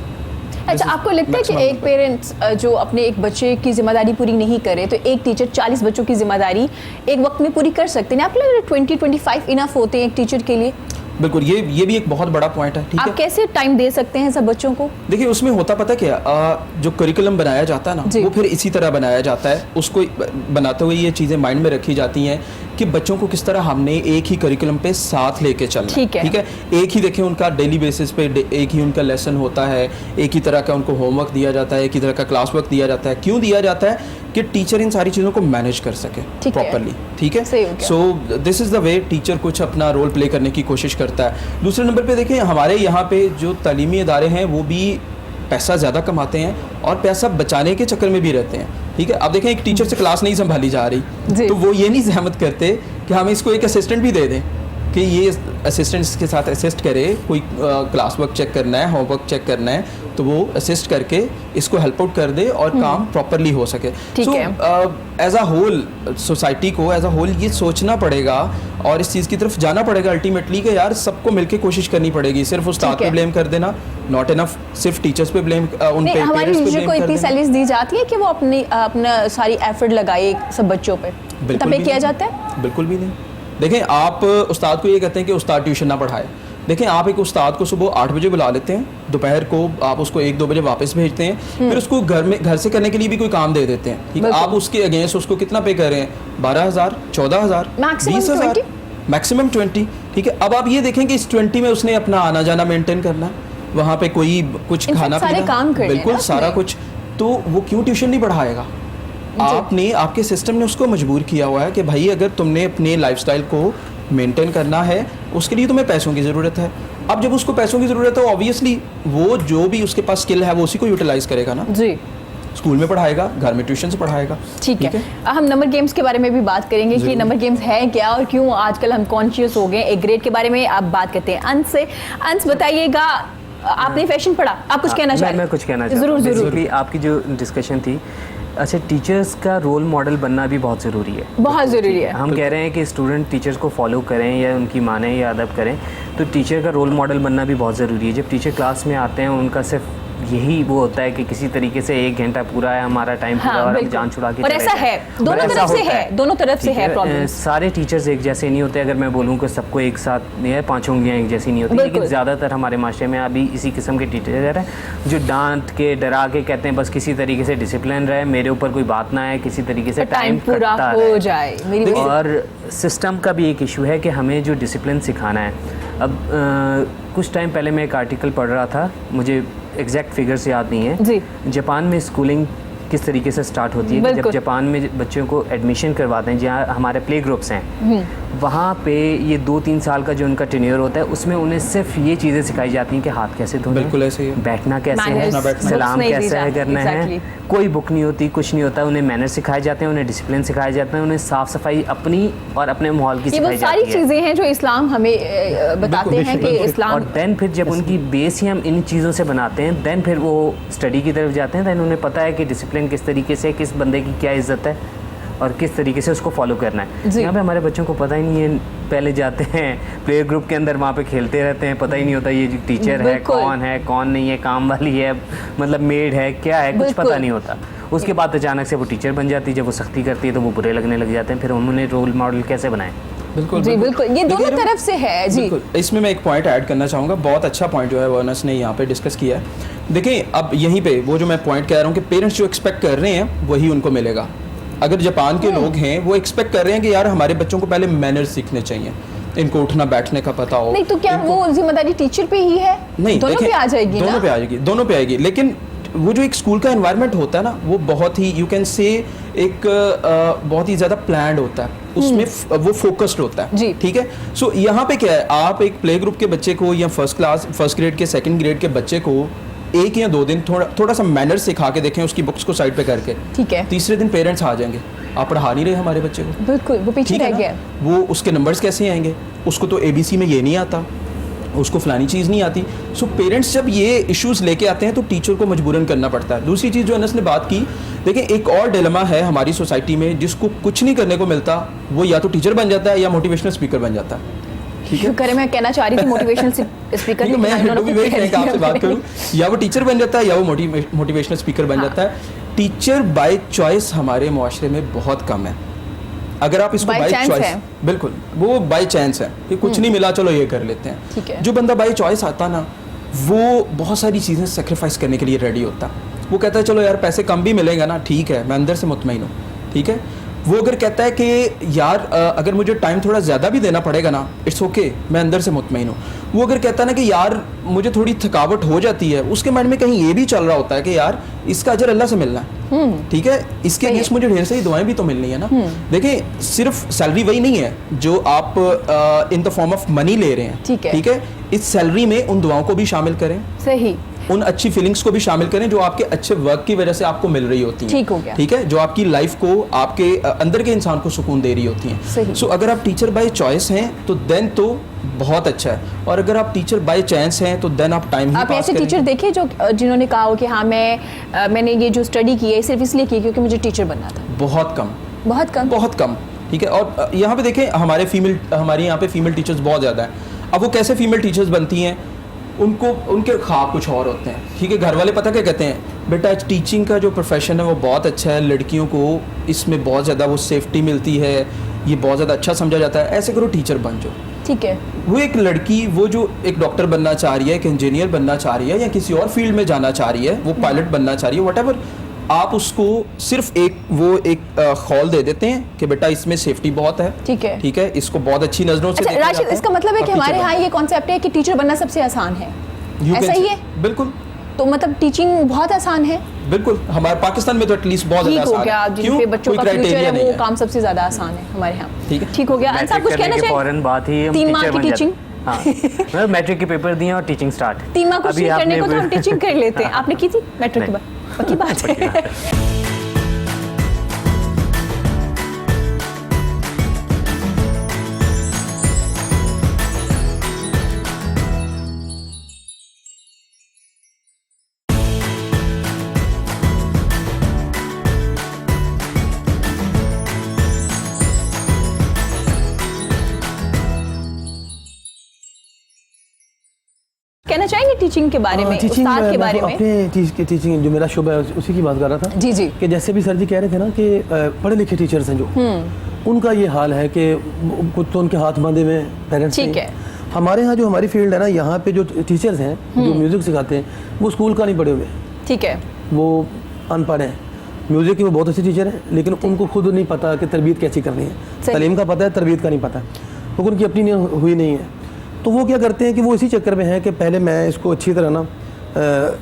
अच्छा, आपको लगता है कि एक पेरेंट्स जो अपने एक बच्चे की जिम्मेदारी पूरी नहीं करे तो एक टीचर 40 बच्चों की जिम्मेदारी एक वक्त में पूरी कर सकते हैं? आपको लग रहा है 20-25 इनफ होते हैं एक टीचर के लिए? बिल्कुल, ये भी एक बहुत बड़ा पॉइंट है। ठीक है, आप कैसे टाइम दे सकते हैं सब बच्चों को? देखिए, उसमें होता पता क्या, जो करिकुलम बनाया जाता है ना, वो फिर इसी तरह बनाया जाता है। उसको बनाते हुए ये चीज़ें माइंड में रखी जाती हैं कि बच्चों को किस तरह हमने एक ही करिकुलम पे साथ लेके चलना। ठीक है, एक ही देखें उनका डेली बेसिस पे एक ही उनका लेसन होता है, एक ही तरह का उनको होमवर्क दिया जाता है, एक ही तरह का क्लास वर्क दिया जाता है। क्यों दिया जाता है? कि टीचर इन सारी चीज़ों को मैनेज कर सके प्रॉपरली। ठीक है, so this is the way teacher कुछ अपना रोल प्ले करने की कोशिश करता है। दूसरे नंबर पे देखें, हमारे यहाँ पे जो तालीमी इदारे हैं वो भी पैसा ज़्यादा कमाते हैं और पैसा बचाने के चक्कर में भी रहते हैं। ठीक है, अब देखें, एक टीचर से क्लास नहीं संभाली जा रही तो वो ये नहीं सहमत करते कि हम इसको एक असिस्टेंट भी दे दें कि ये असिस्टेंट के साथ असिस्ट करे, कोई क्लास वर्क चेक करना है, होमवर्क चेक करना है, तो वो असिस्ट करके इसको हेल्प आउट कर दे और काम प्रॉपरली हो सके। So as a whole society को एज अ होल ये सोचना पड़ेगा और इस चीज़ की तरफ जाना पड़ेगा अल्टीमेटली कि यार सबको मिलके कोशिश करनी पड़ेगी। सिर्फ उस्ताद पे ब्लेम कर देना नॉट इनफ, सिर्फ टीचर्स पे ब्लेम, उन पे हमारी टीचर को इतनी सैलरी दी जाती है कि वो अपना सारी एफर्ट लगाए सब बच्चों पे, तब ये किया जाता है? बिल्कुल भी नहीं। देखें, आप उस्ताद को ये कहते हैं कि उस्ताद ट्यूशन ना पढ़ाए। देखें, आप एक उस्ताद को सुबह 8 बजे बुला लेते हैं, दोपहर को आप उसको 1-2 बजे वापस भेजते हैं, फिर उसको घर से करने के लिए भी कोई काम दे देते हैं। ठीक है, आप उसके अगेंस्ट उसको कितना पे कर रहे हैं? 12,000, 14,000, 20,000, मैक्सिमम 20, ठीक है। अब आप ये देखें कि इस 20 में उसने अपना आना जाना मेंटेन करना है, वहाँ पे कोई कुछ In fact, खाना सारे पीना, काम करने हैं बिल्कुल ना सारा उसमें। कुछ, तो वो क्यों ट्यूशन नहीं पढ़ाएगा? आपने, आपके सिस्टम ने उसको मजबूर किया हुआ है कि भाई अगर तुमने अपने लाइफस्टाइल को मेंटेन करना है, उसके लिए तुम्हें पैसों की ज़रूरत है। अब जब उसको पैसों की ज़रूरत है, ऑब्वियसली वो जो भी उसके पास स्किल है वो उसी को यूटिलाइज करेगा ना, जी स्कूल में पढ़ाएगा, घर में ट्यूशन से पढ़ाएगा। ठीक है। हम नंबर गेम्स के बारे में भी बात करेंगे कि नंबर गेम्स है क्या और क्यों आजकल हम कॉन्शियस हो गए। एक ग्रेड के बारे में आप बात करते हैं अंश से। अंश बताइएगा, आपने फैशन पढ़ा, आप कुछ कहना चाहें? मैं कुछ कहना चाहता जरूर हूँ। जरूर। Basically, आपकी जो डिस्कशन थी, अच्छा, टीचर्स का रोल मॉडल बनना भी बहुत ज़रूरी है। बहुत ज़रूरी है। हम कह रहे हैं कि स्टूडेंट टीचर्स को फॉलो करें या उनकी माने या अदब करें, तो टीचर का रोल मॉडल बनना भी बहुत ज़रूरी है। जब टीचर क्लास में आते हैं, उनका सिर्फ यही वो होता है कि किसी तरीके से 1 घंटा पूरा है, हमारा टाइम पूरा, हाँ, और हम बिल्कुल। जान छुड़ा के और चले ऐसा जाएं। है, और दोनों ऐसा तरफ से होता है, दोनों तरफ से ठीक है प्रॉब्लम। सारे टीचर्स एक जैसे नहीं होते। अगर मैं बोलूँ कि सबको एक साथ नहीं है, 5 उंगलियाँ एक जैसी नहीं होती, बिल्कुल। लेकिन ज़्यादातर हमारे मास्टर में अभी इसी किस्म के टीचर हैं जो डांट के, डरा के कहते हैं बस किसी तरीके से डिसिप्लिन रहे, मेरे ऊपर कोई बात ना आए, किसी तरीके से टाइम टाइम पूरा कटता हो रहे। जाए। मेरी और सिस्टम का भी एक इशू है कि हमें जो डिसिप्लिन सिखाना है। अब कुछ टाइम पहले मैं एक आर्टिकल पढ़ रहा था, मुझे एग्जैक्ट फिगर्स याद नहीं है। जी। जापान में स्कूलिंग किस तरीके से स्टार्ट होती है कि जब बिल्कुल। जापान में बच्चों को एडमिशन करवाते हैं, जहाँ हमारे प्ले ग्रुप्स हैं, वहाँ पे ये 2-3 साल का जो उनका टेन्योर होता है, उसमें उन्हें सिर्फ ये चीज़ें सिखाई जाती हैं कि हाथ कैसे धोने हैं, बिल्कुल ऐसे ही है। बैठना कैसे Manners, है, बैठना। सलाम books नहीं दी कैसे है जाती, करना exactly। है। कोई बुक नहीं होती, कुछ नहीं होता। उन्हें मैनर सिखाए जाते हैं, उन्हें डिसिप्लिन सिखाए जाते हैं, उन्हें साफ़ सफाई अपनी और अपने माहौल की ये वो सिखाई सारी जाती है। चीजें हैं जो इस्लाम हमें बताते हैं कि और इस्लाम। देन फिर जब उनकी बेस ही हम इन चीज़ों से बनाते हैं, देन फिर वो स्टडी की तरफ जाते हैं। देन उन्हें पता है कि डिसिप्लिन किस तरीके से, किस बंदे की क्या इज्जत है और किस तरीके से उसको फॉलो करना है। जी। यहाँ पे हमारे बच्चों को पता ही नहीं है, पहले जाते हैं प्ले ग्रुप के अंदर, वहाँ पे खेलते रहते हैं, पता ही नहीं होता ये टीचर है बिल्कुल। कौन नहीं है, काम वाली है, मतलब मेड है, क्या है, कुछ बिल्कुल। पता नहीं होता। उसके बाद अचानक से वो टीचर बन जाती है। जब वो सख्ती करती है तो वो बुरे लगने लग जाते हैं। फिर उन्होंने रोल मॉडल कैसे बनाए? बिल्कुल जी बिल्कुल, ये दोनों देखिए, तरफ से है जी। बिल्कुल। इसमें मैं एक पॉइंट ऐड करना चाहूँगा, बहुत अच्छा पॉइंट जो है वर्नस ने यहाँ पे डिस्कस किया है। देखिए अब यहीं पे वो जो मैं पॉइंट कह रहा हूँ कि पेरेंट्स जो एक्सपेक्ट कर रहे हैं वही उनको मिलेगा। अगर जापान के लोग हैं वो एक्सपेक्ट कर रहे हैं कि यार हमारे बच्चों को पहले मैनर्स सीखने चाहिए, इनको उठना बैठने का पता हो। नहीं तो क्या वो जिम्मेदारी टीचर पे ही है? नहीं, दोनों देखें, पे आ जाएगी ना? दोनों पे आएगी। लेकिन वो जो एक स्कूल का एनवायरनमेंट होता है ना, वो बहुत ही यू कैन से एक बहुत ही ज़्यादा प्लान्ड होता है, उसमें वो फोकस्ड होता है जी। ठीक है। सो यहाँ पे क्या है, आप एक प्ले ग्रुप के बच्चे को या फर्स्ट ग्रेड के, सेकंड ग्रेड के बच्चे को 1 या 2 दिन थोड़ा सा मैनर सिखा के देखें, उसकी बुक्स को साइड पे करके, ठीक है। तीसरे दिन पेरेंट्स आ जाएंगे, आप पढ़ा नहीं रहे हमारे बच्चे को, बिल्कुल, वो पीछे ठीक है रह ना? गया। वो उसके नंबर्स कैसे आएंगे, उसको तो ABC में ये नहीं आता, उसको फलानी चीज़ नहीं आती। सो पेरेंट्स जब ये इश्यूज लेके आते हैं तो टीचर को मजबूरन करना पड़ता है। दूसरी चीज़ जो अनस ने बात की, देखिए एक और डिलेमा है हमारी सोसाइटी में, जिसको कुछ नहीं करने को मिलता, वो या तो टीचर बन जाता है या मोटिवेशनल स्पीकर बन जाता है। ठीक है, शुक्र है, मैं कहना चाह रही थी मोटिवेशनल स्पीकर, ठीक है, मैं तो भी वही कहने का आपसे बात करूं, या वो टीचर बन जाता है या वो मोटिवेशनल स्पीकर बन जाता है। टीचर बाय चॉइस हमारे मुआशरे में बहुत कम है। अगर आप इसको By बाय chance चॉइस, है। बिल्कुल वो बाय चांस है कि कुछ नहीं मिला, चलो ये कर लेते हैं। ठीक है। जो बंदा बाय चॉइस आता ना, वो बहुत सारी चीज़ें सेक्रीफाइस करने के लिए रेडी होता है। वो कहता है चलो यार पैसे कम भी मिलेगा ना, ठीक है, मैं अंदर से मुतमईन हूँ, ठीक है। वो अगर कहता है कि यार अगर मुझे टाइम थोड़ा ज़्यादा भी देना पड़ेगा ना, इट्स ओके, मैं अंदर से मुतमईन हूँ। वो अगर कहता है ना कि यार मुझे थोड़ी थकावट हो जाती है, उसके माइंड में कहीं ये भी चल रहा होता है कि यार इसका अजर अल्लाह से मिलना है, ठीक है, इसके अगेंस्ट मुझे ढेर सारी दुआएं भी तो मिलनी है ना। देखिए सिर्फ सैलरी वही नहीं है जो आप in the form of money ले रहे हैं, ठीक है। इस सैलरी में उन दुआओं को भी शामिल करें, सही, उन अच्छी फीलिंग्स को भी शामिल करें जो आपके अच्छे वर्क की वजह से आपको मिल रही होती हैं। ठीक हो गया। ठीक है, जो आपकी लाइफ को, आपके अंदर के इंसान को सुकून दे रही होती हैं। सही। सो अगर आप टीचर बाय चॉइस हैं तो देन तो बहुत अच्छा है, और अगर आप टीचर बाय चांस हैं तो देन आप टाइम ही आप पास ऐसे करें। टीचर देखे जो जिन्होंने कहा हो कि हाँ मैंने ये जो स्टडी की है सिर्फ इसलिए की क्योंकि मुझे टीचर बनना था? बहुत कम, बहुत कम। बहुत कम, ठीक है। और यहाँ पे देखें हमारे यहाँ पे फीमेल टीचर्स बहुत ज़्यादा हैं। अब वो कैसे फीमेल टीचर्स बनती हैं, उनके ख्वाब कुछ और होते हैं, ठीक है। घर वाले पता क्या कहते हैं, बेटा टीचिंग का जो प्रोफेशन है वो बहुत अच्छा है, लड़कियों को इसमें बहुत ज़्यादा वो सेफ्टी मिलती है, ये बहुत ज़्यादा अच्छा समझा जाता है, ऐसे करो टीचर बन जाओ। ठीक है। वो एक लड़की, वो जो एक डॉक्टर बनना चाह रही है, एक इंजीनियर बनना चाह रही है, या किसी और फील्ड में जाना चाह रही है, वो पायलट बनना चाह रही है, व्हाटएवर, आप उसको सिर्फ एक हॉल दे देते हैं कि बेटा इसमें सेफ्टी बहुत है, ठीक है, इसको बहुत अच्छी नजरों से अच्छा देखा राशिद, जाता है। इसका मतलब है कि आप हमारे टीचर यहाँ ये कॉन्सेप्ट है कि टीचर बनना सबसे आसान है, You can ऐसा ही say- है? बिल्कुल तो मतलब टीचिंग बहुत आसान है, बिल्कुल, हमारे पाकिस्तान में तो एटलीस्ट बहुत ठीक ज्यादा हो गया, आसान है। जिन पे बच्चों कोई का फ्यूचर criteria है नहीं वो काम सबसे ज्यादा आसान है हमारे यहाँ, ठीक है। ठीक हो गया। अंसार कुछ कहना चाहिए? फौरन बात ही हम 3 माह टीचर की बन जाते टीचिंग, हैं। हाँ, मैट्रिक के पेपर दिए और टीचिंग स्टार्ट। 3 माह कुछ अभी नहीं करने आपने को तो हम टीचिंग कर लेते हैं। आपने की थी मैट्रिक के नहीं। बाद? पक्की बात है। कहना चाहेंगे टीचिंग के बारे में, टीचिंग उस्ताद के बारे में? अपने टीचिंग जो मेरा शुभ है उसी की बात कर रहा था जी जी, कि जैसे भी सर जी कह रहे थे ना कि पढ़े लिखे टीचर्स हैं जो, उनका ये हाल है कि कुछ तो उनके हाथ बांधे हुए पेरेंट्स ठीक है। हमारे यहाँ जो हमारी फील्ड है ना, यहाँ पे जो टीचर्स हैं जो म्यूजिक सिखाते हैं वो स्कूल का नहीं पढ़े हुए, ठीक है, वो अनपढ़ हैं। म्यूजिक के वो बहुत अच्छे टीचर हैं लेकिन उनको खुद नहीं पता कि तरबियत कैसी करनी है। सही। तालीम का पता है, तरबियत का नहीं पता, क्योंकि उनकी अपनी हुई नहीं है। तो वो क्या करते हैं कि वो इसी चक्कर में है कि पहले मैं इसको अच्छी तरह ना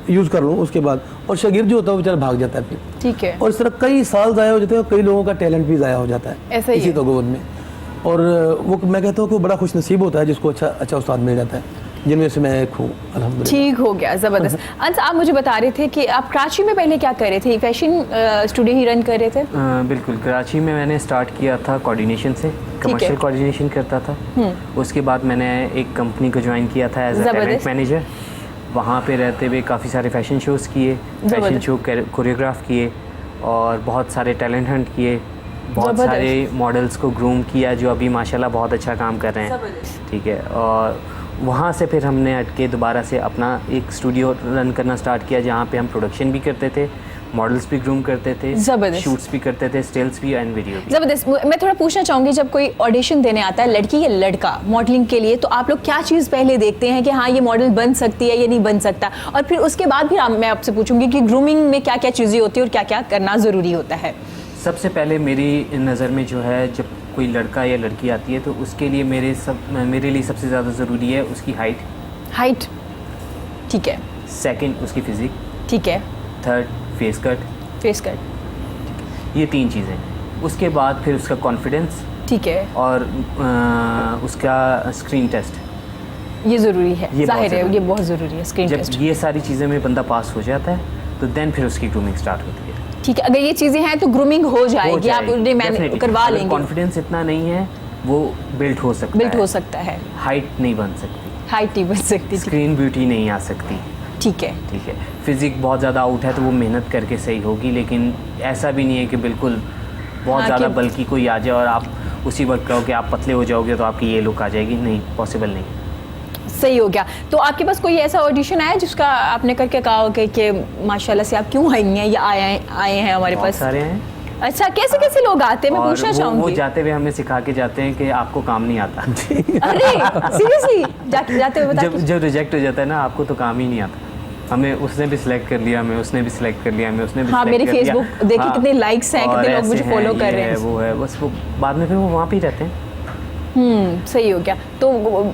यूज़ कर लूँ, उसके बाद और शागिर्द जो होता है वो बेचारा भाग जाता है फिर, ठीक है। और इस तरह कई साल ज़ाया हो जाते हैं और कई लोगों का टैलेंट भी ज़ाया हो जाता है ऐसा ही इसी है। तो गोद में। और वो मैं कहता हूँ कि वो बड़ा खुश नसीब होता है जिसको अच्छा उस्ताद मिल जाता है, जिनमें से मैं एक हूँ अल्हम्दुलिल्लाह। ठीक हो गया, जबरदस्त। अंस, आप मुझे बता रहे थे कि आप कराची में पहले क्या कर रहे थे? फैशन स्टूडियो ही रन कर रहे थे? बिल्कुल, कराची में मैंने स्टार्ट किया था कोऑर्डिनेशन से, कमर्शियल कोऑर्डिनेशन करता था। उसके बाद मैंने एक कंपनी को ज्वाइन किया था एज अ टैलेंट मैनेजर। वहाँ पे रहते हुए काफ़ी सारे फैशन शोज़ किए, फैशन शो कोरियोग्राफ किए और बहुत सारे टैलेंट हंट किए, बहुत सारे मॉडल्स को ग्रूम किया जो अभी माशाल्लाह बहुत अच्छा काम कर रहे हैं, ठीक है। और वहाँ से फिर हमने हट के दोबारा से अपना एक स्टूडियो रन करना स्टार्ट किया जहाँ पे हम प्रोडक्शन भी करते थे, मॉडल्स भी ग्रूम करते थे, शूट्स भी करते थे, स्टिल्स भी एंड वीडियो भी। जबरदस्त। मैं थोड़ा पूछना चाहूँगी, जब कोई ऑडिशन देने आता है लड़की या लड़का मॉडलिंग के लिए, तो आप लोग क्या चीज़ पहले देखते हैं कि हाँ ये मॉडल बन सकती है या नहीं बन सकता? और फिर उसके बाद भी मैं आपसे पूछूंगी कि ग्रूमिंग में क्या क्या चीज़ें होती है और क्या क्या करना ज़रूरी होता है? सबसे पहले मेरी नज़र में जो है, जब कोई लड़का या लड़की आती है तो उसके लिए मेरे लिए सबसे ज़्यादा ज़रूरी है उसकी हाइट, ठीक है। सेकंड उसकी फिज़िक, ठीक है। थर्ड फेस कट, ये 3 चीज़ें। उसके बाद फिर उसका कॉन्फिडेंस, ठीक है। और उसका स्क्रीन टेस्ट, ये ज़रूरी है, ये जाहिर है ये बहुत ज़रूरी है स्क्रीन टेस्ट। जब ये सारी चीज़ें में बंदा पास हो जाता है तो देन फिर उसकी ग्रूमिंग स्टार्ट होती है, ठीक है। अगर ये चीज़ें हैं तो ग्रूमिंग हो जाएगी, आप उन्हें करवा लेंगे। कॉन्फिडेंस इतना नहीं है वो बिल्ड हो सकता है, हाइट नहीं बन सकती, स्क्रीन ब्यूटी नहीं आ सकती, ठीक है। फिजिक बहुत ज़्यादा आउट है तो वो मेहनत करके सही होगी, लेकिन ऐसा भी नहीं है कि बिल्कुल बहुत ज़्यादा बल्कि कोई आ जाए और आप उसी वक्त कहो कि आप पतले हो जाओगे तो आपकी ये लुक आ जाएगी, नहीं, पॉसिबल नहीं। सही हो गया। तो आपके पास कोई ऐसा ऑडिशन आया जिसका आपने करके कहा हो कि माशाल्लाह से आप क्यों आई हैं या आए हैं हमारे पास? सारे हैं। अच्छा, कैसे लोग आते हैं, मैं पूछना चाहूँगी। वो जाते हुए हमें सिखा के जाते हैं कि आपको काम नहीं आता। अरे सीरियसली, जाते हुए बताते? जब रिजेक्ट हो जाता है ना, आपको तो काम ही नहीं आता। हमें उसने भी सिलेक्ट कर लिया, हमें उसने भी सिलेक्ट कर लिया, हमें उसने भी मेरी फेसबुक देखिए कितने लाइक्स हैं, कितने लोग मुझे फॉलो कर रहे हैं, वो है, बस वो बाद में फिर वो वहाँ पे ही रहते हैं। सही हो गया। तो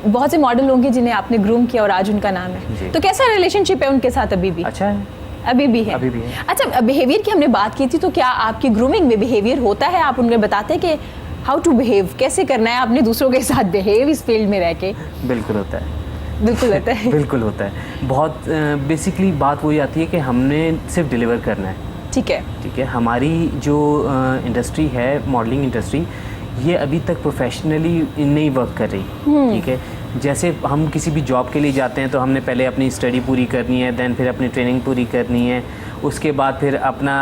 बहुत से मॉडल होंगे जिन्हें आपने ग्रूम किया और आज उनका नाम है, तो कैसा रिलेशनशिप है उनके साथ? अभी भी अच्छा है, अभी भी है। अच्छा, बिहेवियर की हमने बात की थी, तो क्या आपकी ग्रूमिंग में बिहेवियर होता है? आप उन्हें बताते हैं कि हाउ टू बिहेव, कैसे करना है आपने दूसरों के साथ बिहेव इस फील्ड में रह के? बिल्कुल होता है, बिल्कुल होता है। बहुत बेसिकली बात वही आती है कि हमने सिर्फ डिलीवर करना है, ठीक है। हमारी जो इंडस्ट्री है, मॉडलिंग इंडस्ट्री, ये अभी तक प्रोफेशनली नहीं वर्क कर रही, ठीक है। जैसे हम किसी भी जॉब के लिए जाते हैं तो हमने पहले अपनी स्टडी पूरी करनी है, देन फिर अपनी ट्रेनिंग पूरी करनी है, उसके बाद फिर अपना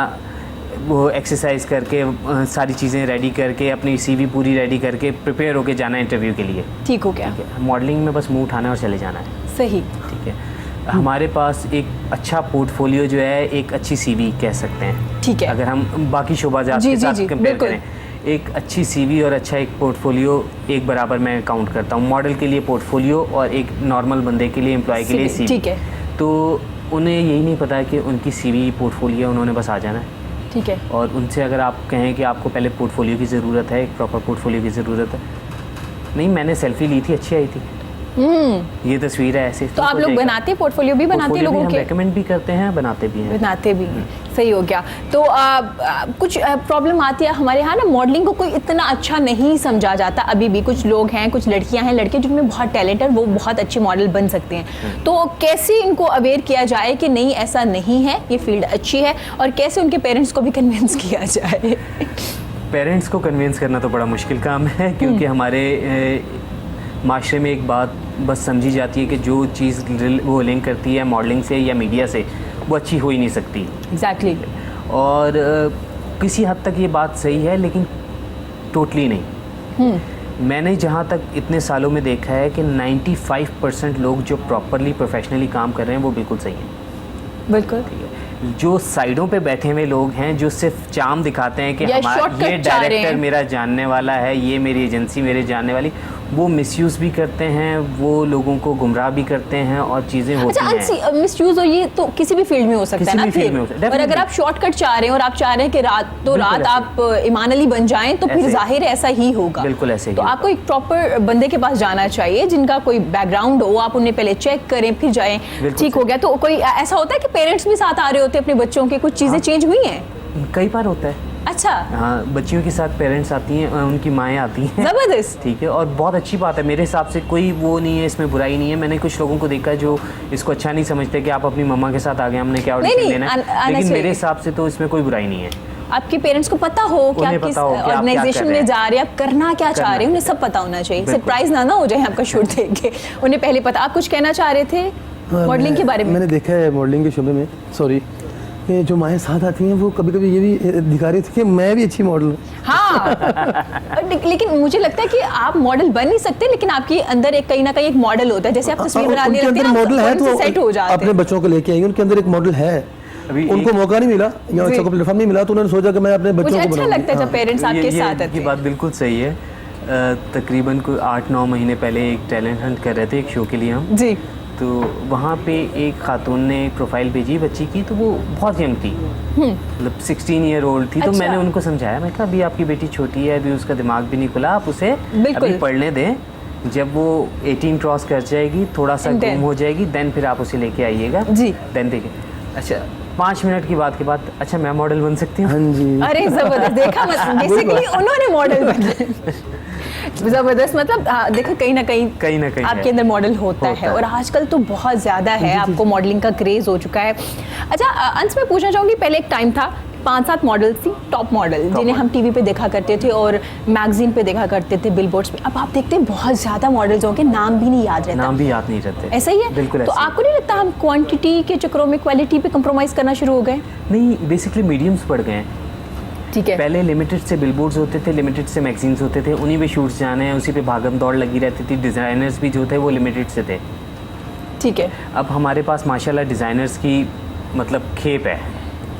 वो एक्सरसाइज करके सारी चीज़ें रेडी करके अपनी सीवी पूरी रेडी करके प्रिपेयर होके जाना है इंटरव्यू के लिए, ठीक हो गया। मॉडलिंग में बस मुंह उठाना और चले जाना है, सही, ठीक है। हमारे पास एक अच्छा पोर्टफोलियो जो है, एक अच्छी सीवी कह सकते हैं, ठीक है। अगर हम बाकी शोबाजात के साथ कंपेयर करें, एक अच्छी सीवी और अच्छा एक पोर्टफोलियो एक बराबर मैं काउंट करता हूँ। मॉडल के लिए पोर्टफोलियो और एक नॉर्मल बंदे के लिए, एम्प्लॉय के लिए सीवी, ठीक है। तो उन्हें यही नहीं पता है कि उनकी सीवी पोर्टफोलियो उन्होंने बस आ जाना है, ठीक है। और उनसे अगर आप कहें कि आपको पहले पोर्टफोलियो की ज़रूरत है, एक प्रॉपर पोर्टफोलियो की ज़रूरत है, नहीं मैंने सेल्फी ली थी, अच्छी आई थी, ये तस्वीर है ऐसे। तो आप लोग बनाते हैं, पोर्टफोलियो भी बनाते हैं लोगों के? रेकमेंड भी करते हैं, बनाते भी हैं। बनाते भी हैं, सही हो गया। तो कुछ प्रॉब्लम आती है हमारे यहाँ ना, मॉडलिंग को कोई इतना अच्छा नहीं समझा जाता अभी भी। कुछ लोग हैं, कुछ लड़कियां हैं, लड़के जिनमें बहुत टैलेंट है, वो बहुत अच्छे मॉडल बन सकते हैं। तो कैसे इनको अवेयर किया जाए कि नहीं ऐसा नहीं है, ये फील्ड अच्छी है, और कैसे उनके पेरेंट्स को भी कन्विंस किया जाए? पेरेंट्स को कन्विंस करना तो बड़ा मुश्किल काम है, क्योंकि हमारे माशरे में एक बात बस समझी जाती है कि जो चीज़ वो लिंक करती है मॉडलिंग से या मीडिया से, वो अच्छी हो ही नहीं सकती। एग्जैक्टली। और किसी हद तक ये बात सही है, लेकिन टोटली नहीं। मैंने जहाँ तक इतने सालों में देखा है कि 95% लोग जो प्रॉपरली प्रोफेशनली काम कर रहे हैं वो बिल्कुल सही हैं। बिल्कुल। जो साइडों पे बैठे हुए लोग हैं, जो सिर्फ चाम दिखाते हैं कि हमारा ये डायरेक्टर मेरा जानने वाला है, ये मेरी एजेंसी मेरे जानने वाली, वो मिसयूज़ भी करते हैं, वो लोगों को गुमराह भी करते हैं और चीज़ें होती हैं। अच्छा, मिसयूज़ हो ये तो किसी भी फील्ड में हो सकता है ना फिर। और अगर आप शॉर्टकट चाह रहे हैं और आप चाह रहे हैं कि रात आप ईमान अली बन जाएं, तो फिर जाहिर ऐसा ही होगा। बिल्कुल ऐसे ही। तो आपको एक प्रॉपर बंदे के पास जाना चाहिए जिनका कोई बैकग्राउंड हो, आप उन्हें पहले चेक करें फिर जाएं। ठीक हो गया। तो कोई ऐसा होता है कि पेरेंट्स भी साथ आ रहे होते हैं अपने बच्चों के, कुछ चीज़ें चेंज हुई हैं? कई बार होता है। अच्छा। हाँ, बच्चियों के साथ पेरेंट्स आती हैं, उनकी माएँ आती हैं। ज़बरदस्त। ठीक है, और बहुत अच्छी बात है मेरे हिसाब से, कोई वो नहीं है इसमें, बुराई नहीं है। मैंने कुछ लोगों को देखा जो इसको अच्छा नहीं समझते कि आप अपनी मम्मा के साथ आ गए, हमने क्या ऑडिशन लेना है, लेकिन मेरे हिसाब से तो इसमें कोई बुराई नहीं है। आपके पेरेंट्स को पता हो कि आप किस ऑर्गेनाइजेशन में जा रहे हैं, आप करना क्या चाह रहे हैं, उन्हें सब पता होना चाहिए। सरप्राइज ना हो जाए आपका शूट देख के, उन्हें पहले पता। आप कुछ कहना चाह रहे थे मॉडलिंग के बारे में? मैंने देखा है मॉडलिंग के शोबे में, सॉरी, ये जो माएँ साथ आती हैं वो कभी कभी ये भी दिखा रही थी कि मैं भी अच्छी मॉडल हूँ। हाँ। लेकिन मुझे लगता है कि आप मॉडल बन नहीं सकते, लेकिन आपके अंदर एक कहीं ना कहीं एक मॉडल होता है। जैसे आप तस्वीर बनाने लगते हैं, मॉडल है तो सेट हो जाते हैं। अपने बच्चों को लेके आएंगे, उनके अंदर एक मॉडल है। उनको मौका नहीं मिला या अच्छा प्लेटफॉर्म नहीं मिला, तो उन्होंने सोचा कि मैं अपने बच्चों को अच्छा लगता है जब पेरेंट्स आपके साथ आते हैं। ये बात बिल्कुल सही है। तकरीबन कोई 8-9 महीने पहले एक टैलेंट हंट कर रहे थे एक शो के लिए हम जी। तो वहाँ पे एक खातून ने प्रोफाइल भेजी बच्ची की, तो वो बहुत यंग थी, मतलब 16 ईयर ओल्ड थी। तो मैंने उनको समझाया, मैं कहा अभी आपकी बेटी छोटी है, अभी उसका दिमाग भी नहीं खुला, आप उसे अभी पढ़ने दें, जब वो 18 क्रॉस कर जाएगी, थोड़ा सा गुम हो जाएगी, देन फिर आप उसे लेके आइएगा। देन देखिए, अच्छा 5 मिनट की बात के बाद, अच्छा मैं मॉडल बन सकती हूँ? हाँ जी। अरे जबरदस्त, देखा बेसिकली उन्होंने मॉडल बना। जबरदस्त, मतलब देखो कहीं ना कहीं आपके अंदर मॉडल होता है, और आजकल तो बहुत ज़्यादा है, आपको मॉडलिंग का क्रेज़ हो चुका है। अच्छा, अंश में पूछना चाहूँगी, पहले एक टाइम था 5-7 मॉडल थी, टॉप मॉडल, जिन्हें हम टीवी पे देखा करते थे और मैगजीन पे देखा करते थे, बिलबोर्ड्स पे। अब आप देखते हैं बहुत ज़्यादा मॉडल्स होंगे, नाम भी नहीं याद रहता। नाम भी याद नहीं रहते। ऐसा ही है? बिल्कुल। तो आपको नहीं लगता हम क्वांटिटी के चक्करों में क्वालिटी पे कंप्रोमाइज़ करना शुरू हो गए? नहीं, बेसिकली मीडियम्स बढ़ गए हैं। ठीक है। पहले लिमिटेड से बिलबोर्ड्स होते थे, लिमिटेड से मैगजीन्स होते थे, उन्हीं पे शूट्स जाने हैं, उसी पे भागम दौड़ लगी रहती थी। डिज़ाइनर्स भी जो थे वो लिमिटेड से थे। ठीक है। अब हमारे पास माशाल्लाह डिज़ाइनर्स की मतलब खेप है,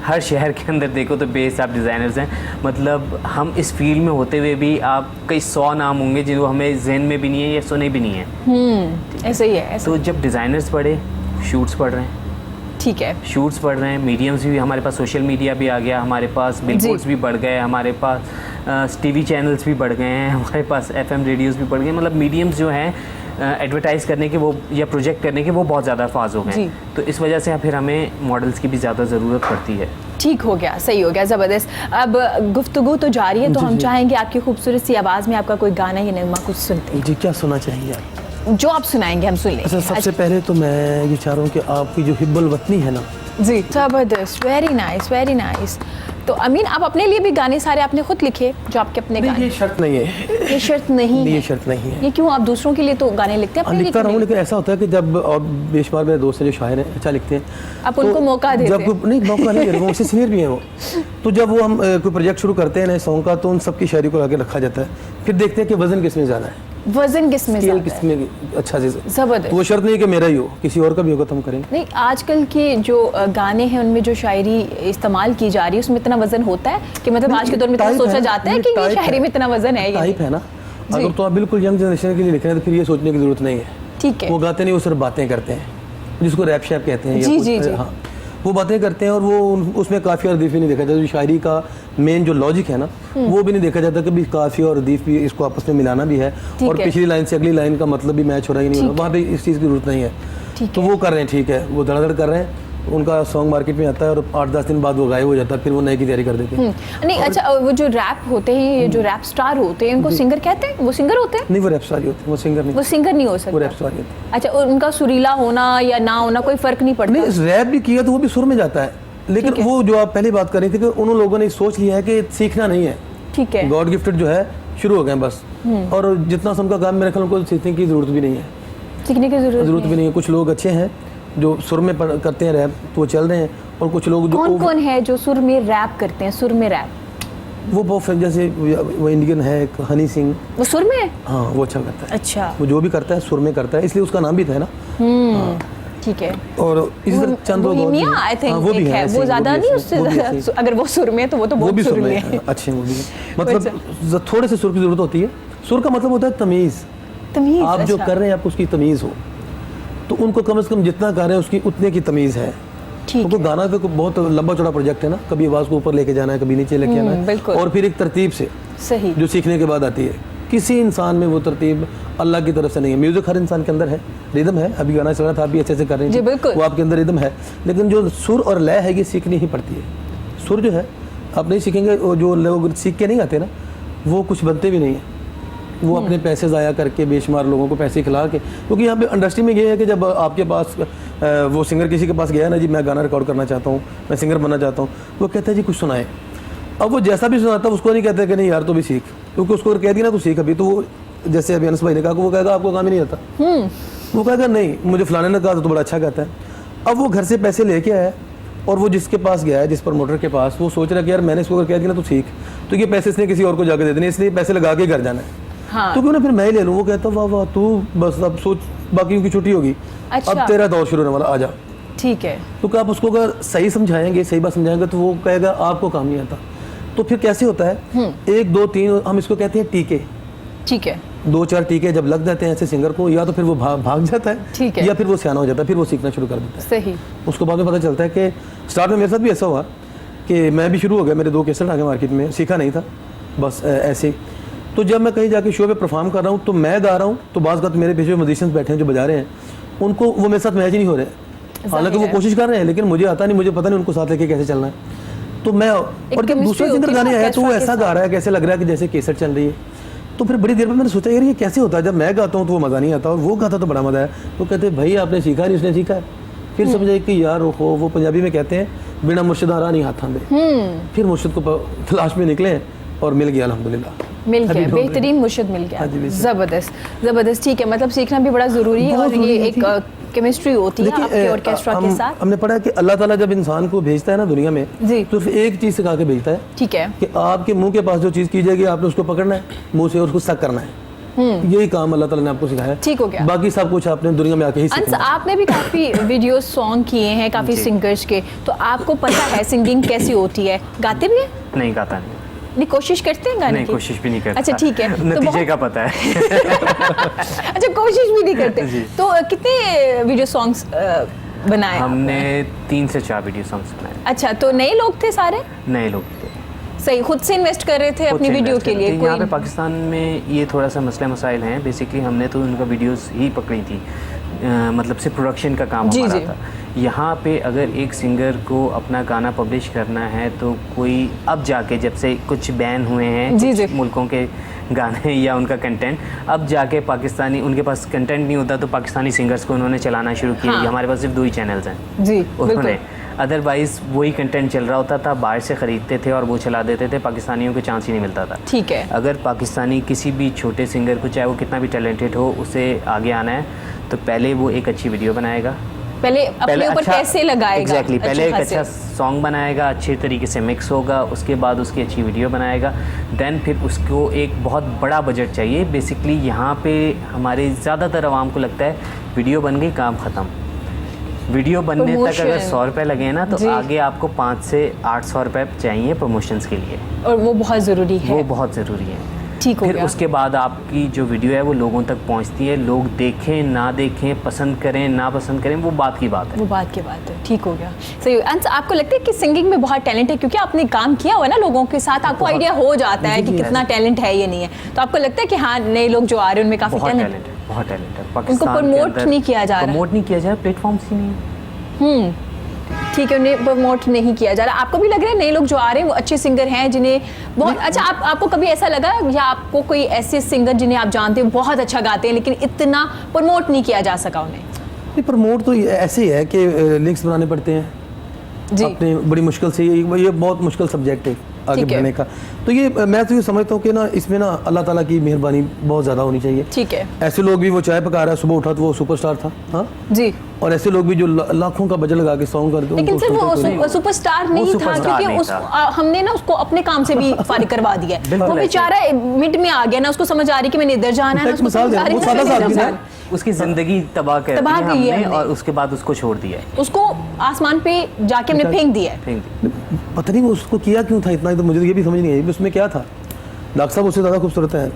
हर शहर के अंदर देखो तो बेहिसाब डिज़ाइनर्स हैं। मतलब हम इस फील्ड में होते हुए भी आप कई 100 नाम होंगे जो हमें जहन में भी नहीं है या सुने भी नहीं है। ऐसा ही है। तो जब डिज़ाइनर्स बढ़े, शूट्स बढ़ रहे हैं। ठीक है। शूट्स बढ़ रहे हैं, मीडियम्स भी, हमारे पास सोशल मीडिया भी आ गया, हमारे पास बिलबोर्ड्स भी बढ़ गए, हमारे पास टीवी चैनल्स भी बढ़ गए हैं, हमारे पास FM रेडियोज़ भी बढ़ गए। मतलब मीडियम्स जो हैं एडवर्टाइज़ करने के वो या प्रोजेक्ट करने के वो बहुत ज़्यादा फास्ट हो गए। तो इस वजह से फिर हमें मॉडल्स की भी ज़्यादा ज़रूरत पड़ती है। ठीक हो गया, सही हो गया, ज़बरदस्त। अब गुफ्तगू तो जारी है, तो हम चाहेंगे आपकी खूबसूरत सी आवाज़ में आपका कोई गाना या नगमा कुछ सुनते हैं। जी, क्या सुनना चाहेंगे आप? जो आप सुनाएंगे हम सुन लेंगे। अच्छा, सबसे पहले तो मैं ये चाह रहा हूँ कि आपकी जो हिब्बुल वतनी है ना। जी, ज़बरदस्त, वेरी नाइस, वेरी नाइस। तो अमीन, आप अपने लिए भी गाने सारे आपने खुद लिखे, जो आपके अपने गाने? ये शर्त नहीं है। ये शर्त नहीं है? ये शर्त नहीं है। ये क्यों? आप दूसरों के लिए तो गाने लिखते हैं, अपने लिए लिखता रहूँ, लेकिन ऐसा होता है कि जब, और बेशुमार मेरे दोस्त हैं जो शायर हैं, अच्छा लिखते हैं, आप उनको मौका देते हैं? जब नहीं मौका नहीं देते, वो उससे सीनियर भी हैं वो। तो जब वो हम कोई प्रोजेक्ट शुरू करते हैं नए सॉन्ग का, तो उन सबकी शायरी को आगे रखा जाता है, फिर देखते हैं कि वजन किसमें ज़्यादा है, वजन किसमें किसमें अच्छा से ज़बरदस्त। तो वो शर्त नहीं कि मेरा ही हो, किसी और का भी होगा तो हम करेंगे। नहीं, आजकल के जो गाने हैं उनमें जो शायरी इस्तेमाल की जा रही है उसमें इतना वजन होता है कि मतलब आज के दौर में इतना सोचा जाता है कि ये शायरी में इतना वजन है। टाइप है ना, अगर तो आप बिल्कुल यंग जनरेशन के लिए लिख रहे हैं तो फिर ये सोचने की जरूरत नहीं है। ठीक है। वो गाते नहीं, वो सिर्फ बातें करते हैं, जिसको रैप शैप कहते हैं। जी जी जी। हाँ, वो बातें करते हैं और वो उसमें काफ़ी और अदीफ भी नहीं देखा जाता। जो शायरी का मेन जो लॉजिक है ना, वो भी नहीं देखा जाता कि काफ़ी और अदीफ भी इसको आपस में मिलाना भी है, और पिछली लाइन से अगली लाइन का मतलब भी मैच हो रहा ही नहीं हो रहा, वहाँ पे इस चीज़ की जरूरत नहीं है। तो वो कर रहे हैं, ठीक है, वो धड़ाधड़ कर रहे हैं, उनका सॉन्ग मार्केट में आता है और 8-10 दिन बाद वो गायब हो जाता है, फिर वो नए की तैयारी कर देते हैं। नहीं अच्छा, वो जो रैप होते हैं, ये जो रैप स्टार होते हैं, उनको सिंगर कहते हैं? वो सिंगर होते हैं? नहीं, वो रैप स्टार ही होते हैं, वो सिंगर नहीं, वो सिंगर नहीं हो सकता, वो रैप स्टार ही होते हैं। अच्छा, उनका सुरीला होना या ना होना कोई फर्क नहीं पड़ता? नहीं, रैप भी किया तो वो भी सुर में जाता है, लेकिन वो जो आप पहले बात कर रही थी कि उन लोगों ने सोच लिया है कि सीखना नहीं है, ठीक है, गॉड गिफ्टेड जो है शुरू हो गए बस, और जितना सबका काम मेरे ख्याल उनको सीखने की जरूरत भी नहीं है, सीखने की जरूरत भी नहीं है। कुछ लोग अच्छे हैं जो सुर में करते हैं रैप, तो वो चल रहे हैं, और कुछ लोग जो कौन है जो सुर में रैप करते हैं? सुर में रैप वो बहुत जैसे वो इंडियन है एक हनी सिंह, वो सुर में है? हाँ, वो अच्छा करता है। अच्छा, वो जो भी करता है सुर में करता है, इसलिए उसका नाम भी था ना। ठीक है। और इसी तरह चंद लोग बोहेमिया, I think, वो भी एक है, वो ज्यादा नहीं, उससे ज्यादा अगर वो सुर में है तो वो तो वो बहुत भी सुर सुर में में है। अच्छे हैं, वो भी मतलब थोड़े से सुर की जरूरत होती है। सुर का मतलब होता है तमीज, आप जो कर रहे हैं आप उसकी तमीज हो, तो उनको कम से कम जितना कर रहे हैं उसकी उतने की तमीज है। तो गाना तो बहुत लंबा चौड़ा प्रोजेक्ट है ना, कभी आवाज को ऊपर लेके जाना है, कभी नीचे लेके आना है, और फिर एक तरतीब से सही जो सीखने के बाद आती है। किसी इंसान में वो तरतीब अल्लाह की तरफ से नहीं है। म्यूजिक हर इंसान के अंदर है, रिदम है, अभी गाना चल रहा था, आप भी अच्छे से कर रहे हैं, वो आपके अंदर रिदम है, लेकिन जो सुर और लय है ये सीखनी ही पड़ती है। सुर जो है आप नहीं सीखेंगे, जो लोग सीख के नहीं आते ना, वो कुछ बनते भी नहीं है, वो अपने पैसे ज़ाया करके बेशुमार लोगों को पैसे खिला के, क्योंकि यहाँ पे इंडस्ट्री में ये है कि जब आपके पास वो सिंगर किसी के पास गया ना, जी मैं गाना रिकॉर्ड करना चाहता हूँ, मैं सिंगर बनना चाहता हूँ, वो कहता है जी कुछ सुनाए। अब वो जैसा भी सुनाता है उसको नहीं कहते कि नहीं यार तो भी सीख, क्योंकि उसको अगर कह दिया ना तू सीख अभी, तो वो जैसे अभी अनस भाई ने कहा, वो कहेगा आपको काम ही नहीं आता, वो कहेगा नहीं मुझे फलाने ने कहा तो बड़ा अच्छा कहता है। अब वो घर से पैसे लेके आया और वो जिसके पास गया है, जिस प्रमोटर के पास, वो सोच रहा है कि यार मैंने इसको अगर कह दिया ना तू सीख, तो ये पैसे इसने किसी और को जाकर दे देने, इसलिए पैसे लगा के घर जाना है। हाँ। तो क्यों ना फिर मैं ही ले लूँ। वो कहता वाह वाह तू बस अब सोच, बाकियों की छुट्टी होगी, अच्छा। अब तेरा दौर शुरू होने वाला, आ जा, ठीक है। तो आप उसको अगर सही समझाएंगे, सही बात समझाएंगे, तो वो कहेगा आपको काम नहीं आता। तो फिर कैसे होता है, 1 2 3 हम इसको कहते हैं टीके, ठीक है, 2-4 टीके जब लग जाते हैं ऐसे सिंगर को, या तो फिर वो भाग जाता है, ठीक है, या फिर वो सियाना हो जाता है, फिर वो सीखना शुरू कर देता है। सही। उसको बाद में पता चलता है कि स्टार्ट में मेरे साथ भी ऐसा हुआ कि मैं भी शुरू हो गया, मेरे 2 कैसेट आ गए मार्केट में, सीखा नहीं था, बस ऐसे ही। तो जब मैं कहीं जाके शो पे परफॉर्म कर रहा हूँ तो मैं गा रहा हूँ, तो बाज़ बात मेरे पीछे म्यूजिशियंस बैठे हैं जो बजा रहे हैं, उनको वो मेरे साथ मैच ही नहीं हो रहे, हालांकि वो कोशिश कर रहे हैं, लेकिन मुझे आता नहीं, मुझे पता नहीं उनको साथ लेके कैसे चलना है। तो मैं, और जब दूसरा सिंगर गाने आया तो वो ऐसा गा रहा है, कैसे लग रहा है कि जैसे कैसेट चल रही है। तो फिर बड़ी देर में मैंने सोचा यार ये कैसे होता है, जब मैं गाता हूँ तो वो मज़ा नहीं आता और वो गाता तो बड़ा मज़ा है। तो कहते भाई आपने सीखा नहीं, उसने सीखा है। फिर समझे कि यार वो पंजाबी में कहते हैं बिना मुर्शिदारा नहीं हाथ थांदे। फिर मुर्शिद को तलाश में निकले और मिल गया, अल्हम्दुलिल्लाह मिल गया, बेहतरीन मुर्शिद मिल गया। जबरदस्त, ठीक है, मतलब सीखना भी बड़ा ज़रूरी है, और ये एक केमिस्ट्री होती है आपके ऑर्केस्ट्रा के साथ। हमने पढ़ा कि अल्लाह ताला जब इंसान को भेजता है ना दुनिया में, तो सिर्फ एक चीज़ सिखा के भेजता है, ठीक है, कि आपके मुंह के पास जो चीज़ की जाएगी आपने उसको पकड़ना है मुंह से और उसको सक करना है। यही काम अल्लाह ताला ने आपको सिखाया, ठीक हो गया। बाकी सब कुछ आपने दुनिया में आके ही सीखना है। आपने भी काफ़ी वीडियो सॉन्ग किए हैं काफ़ी सिंगर्स के, तो आपको पता है सिंगिंग कैसी होती है? गाते भी हैं? नहीं, गाता नहीं। नहीं, कोशिश करते हैं गाने की? कोशिश भी नहीं करते। अच्छा, ठीक है, नतीजे का पता है। अच्छा, कोशिश भी नहीं करते। तो कितने वीडियो सॉन्ग्स बनाए हमने? 3 से 4 वीडियो सॉन्ग्स बनाए। अच्छा, तो नए लोग थे सारे? नए लोग थे, सही, खुद से इन्वेस्ट कर रहे थे अपनी वीडियो के लिए? यहाँ पे पाकिस्तान में ये थोड़ा सा मसला मसाइल हैं। बेसिकली हमने तो उनका वीडियोस ही पकड़ी थी, मतलब सिर्फ प्रोडक्शन का काम हमारा था। यहाँ पे अगर एक सिंगर को अपना गाना पब्लिश करना है तो कोई, अब जाके जब से कुछ बैन हुए हैं कुछ मुल्कों के गाने या उनका कंटेंट, अब जाके पाकिस्तानी, उनके पास कंटेंट नहीं होता तो पाकिस्तानी सिंगर्स को उन्होंने चलाना शुरू किया। हमारे पास सिर्फ 2 ही चैनल्स हैं जी, उन्होंने, अदरवाइज वही कंटेंट चल रहा होता था, बाहर से ख़रीदते थे और वो चला देते थे, पाकिस्तानियों को चांस ही नहीं मिलता था। ठीक है, अगर पाकिस्तानी किसी भी छोटे सिंगर को, चाहे वो कितना भी टैलेंटेड हो, उसे आगे आना है तो पहले वो एक अच्छी वीडियो बनाएगा, पहले अपने ऊपर पैसे लगाएगा, एग्जैक्टली, पहले एक अच्छा सॉन्ग बनाएगा, अच्छे तरीके से मिक्स होगा, उसके बाद उसकी अच्छी वीडियो बनाएगा, देन फिर उसको एक बहुत बड़ा बजट चाहिए। बेसिकली यहाँ पे हमारे ज़्यादातर आवाम को लगता है वीडियो बन गई काम ख़त्म। वीडियो बनने तक अगर 100 रुपये लगे ना तो आगे आपको 500 से 800 रुपये चाहिए प्रमोशंस के लिए, और वो बहुत ज़रूरी है, वो बहुत ज़रूरी है। ठीक हो फिर गया। उसके बाद आपकी जो वीडियो है वो लोगों तक पहुंचती है, लोग देखें ना देखें, पसंद करें ना पसंद करें, वो बात की बात है। वो बात की बात है, ठीक हो गया। सही। अंश, आपको लगता है कि सिंगिंग में बहुत टैलेंट है, क्योंकि आपने काम किया हुआ है ना लोगों के साथ, आपको आइडिया हो जाता है कि कितना टैलेंट है ये नहीं है, तो आपको लगता है कि हाँ नए लोग जो आ रहे हैं उनमें काफी बहुत टैलेंट टैलेंट है, बहुत टैलेंट है। उनको पाकिस्तान के प्रमोट अंदर नहीं किया जा रहा। प्रमोट नहीं किया जा रहा, प्लेटफॉर्म्स ही नहीं है। ठीक है, उन्हें प्रमोट नहीं किया जा रहा। आपको भी लग रहा है नए लोग जो आ रहे हैं वो अच्छे सिंगर हैं जिन्हें बहुत अच्छा, आपको कभी ऐसा लगा या आपको कोई ऐसे सिंगर जिन्हें आप जानते हो बहुत अच्छा गाते हैं लेकिन इतना प्रमोट नहीं किया जा सका उन्हें? नहीं, प्रमोट तो ऐसे ही है कि लिंक्स बनाने पड़ते हैं जी। अपने, बड़ी मुश्किल से। ये बहुत मुश्किल सब्जेक्ट है आगे ठीक है। बढ़ने का। तो ये मैं तो ये समझता हूँ कि ना इसमें ना अल्लाह ताला की मेहरबानी बहुत ज़्यादा होनी चाहिए। ठीक है। ऐसे लोग भी, वो चाय पका रहा है, सुबह उठा तो वो सुपरस्टार था, हाँ जी। और ऐसे लोग भी जो लाखों का बजट लगा के सॉन्ग करते हैं, लेकिन उनको सिर्फ वो उसको कोई- सुपरस्टार नहीं था, सुपरस्टार क्योंकि नहीं उस था। हमने ना उसको अपने काम से भी फारिग करवा दिया है। बिल्कुल वो ऐसे। बेचारा मिनट में आ गया ना, उसको समझ आ रही कि मैंने इधर जाना है ना, एक उसको मिसाल समझ आ दे, रही वो कि सादा मैंने सा इधर आदमी जाना है। है। उसकी ज़िंदगी तबाह कर दी तबाह है की है हमने, हमने। और उसके बाद उसको छोड़ दिया है, उसको आसमान पे जाके हमने फेंक दिया है। फेंक दी। पता नहीं वो उसको किया क्यों था इतना, तो मुझे तो ये भी समझ नहीं आई उसमें क्या था। डॉक्टर साहब उससे ज़्यादा खूबसूरत है।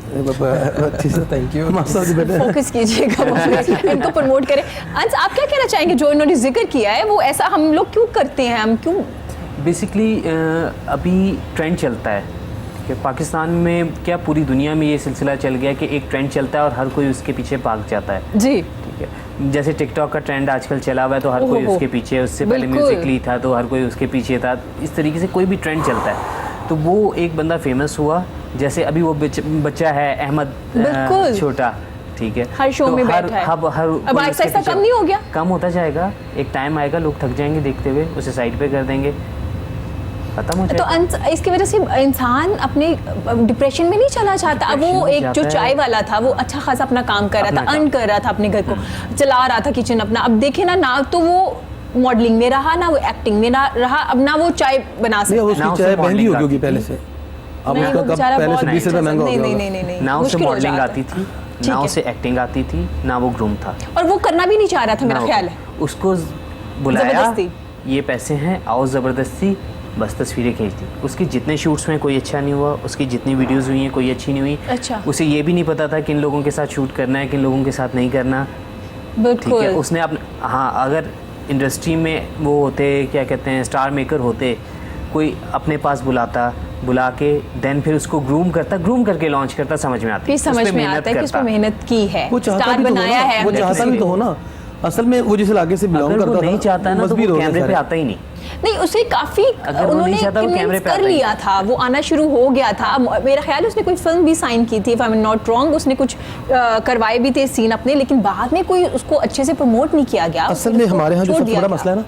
अच्छी से थैंक यू। मास्टर जी बैठे हैं। फोकस कीजिएगा, इनको प्रमोट करें। अंश, आप क्या कहना चाहेंगे जो इन्होंने जिक्र किया है वो ऐसा हम लोग क्यों करते हैं, हम क्यों? बेसिकली अभी ट्रेंड चलता है कि पाकिस्तान में क्या पूरी दुनिया में ये सिलसिला चल गया कि एक ट्रेंड चलता है और हर कोई उसके पीछे भाग जाता है। जी। ठीक है, जैसे टिकटॉक का ट्रेंड आजकल चला हुआ है तो हर कोई ओहो। उसके पीछे, उससे पहले बिल्कुल। म्यूजिकली था तो हर कोई उसके पीछे था। इस तरीके से कोई भी ट्रेंड चलता है तो वो एक बंदा फेमस हुआ, जैसे अभी वो बच्चा है अहमद बिल्कुल। छोटा, ठीक है, हर शो तो में बैठा है। अब अब कोई आहिस्ता उसके आहिस्ता पीछे- कम नहीं हो गया? कम होता जाएगा, एक टाइम आएगा लोग थक जाएंगे देखते हुए, उसे साइड पे कर देंगे, खत्म हो तो जाएगा। इसकी वजह से इंसान अपने डिप्रेशन में नहीं चला जाता। अब वो डिप्रेशन में एक जो जाता है। चाय वाला था वो अच्छा खासा अपना काम कर रहा था, अपना अर्न कर रहा था, अपने घर को चला रहा था, किचन अपना। अब देखे ना तो वो मॉडलिंग में रहा, ना वो एक्टिंग में रहा, अब ना वो चाय बना नहीं, अब सकता। ना उसकी उसे चाय महंगी modeling हो गई आती पहले थी। से। अब नहीं, उसका वो कब बेचारा पहले बहुत से 20 रुपये महंगा हो नहीं, गया नहीं, होगा। नहीं, नहीं, ना उसे मुश्किल हो मॉडलिंग जाता आती है। थी, ठीक ना है। उसे एक्टिंग आती थी, ना वो ग्रूम था, और वो करना भी नहीं चाह रहा था, मेरा ना वो- ख्याल है। उसको बुलाया, जबरदस्ती। ये पैसे हैं, आओ ज़बरदस्ती, बस तस्वीरें खींच दी। उसके जितने शूट्स में कोई अच्छा नहीं हुआ, उसकी जितनी वीडियोस हुई हैं कोई अच्छी नहीं हुई। अच्छा। उसे ये भी नहीं पता था किन लोगों के साथ शूट करना है, किन लोगों के साथ नहीं करना। ठीक है, बिल्कुल। उसने अपने, हाँ, अगर इंडस्ट्री में वो होते, क्या कहते हैं, स्टार मेकर होते, कोई अपने पास बुला के देन फिर उसको ग्रूम करके लॉन्च करता, समझ में आती, फिर उस पे समझ में मेहनत आता है कि करता। उसमें मेहनत की है, वो चाहता स्टार भी तो हो बनाया ना, है वो हमने चाहता किसी भी तो को। हो ना। असल में वो जिस इलाके से बिलोंग अगर करता वो था, नहीं चाहता ना तो मजबूर वो हो गए कैमरे पे सारे। आता ही नहीं। नहीं, उसे काफी अगर वो उन्होंने नहीं चाहता, वो convince कैमरे पे कर आता ही लिया था, वो आना शुरू हो गया था। मेरा ख्याल है उसने कोई फिल्म भी साइन की थी, if I am not wrong, उसने कुछ करवाए भी थे सीन अपने, लेकिन बाद में कोई उसको अच्छे से प्रमोट नहीं किया गया। असल में हमारे यहाँ जो छोड़ सबसे दिया बड़ा गया। मसला है ना,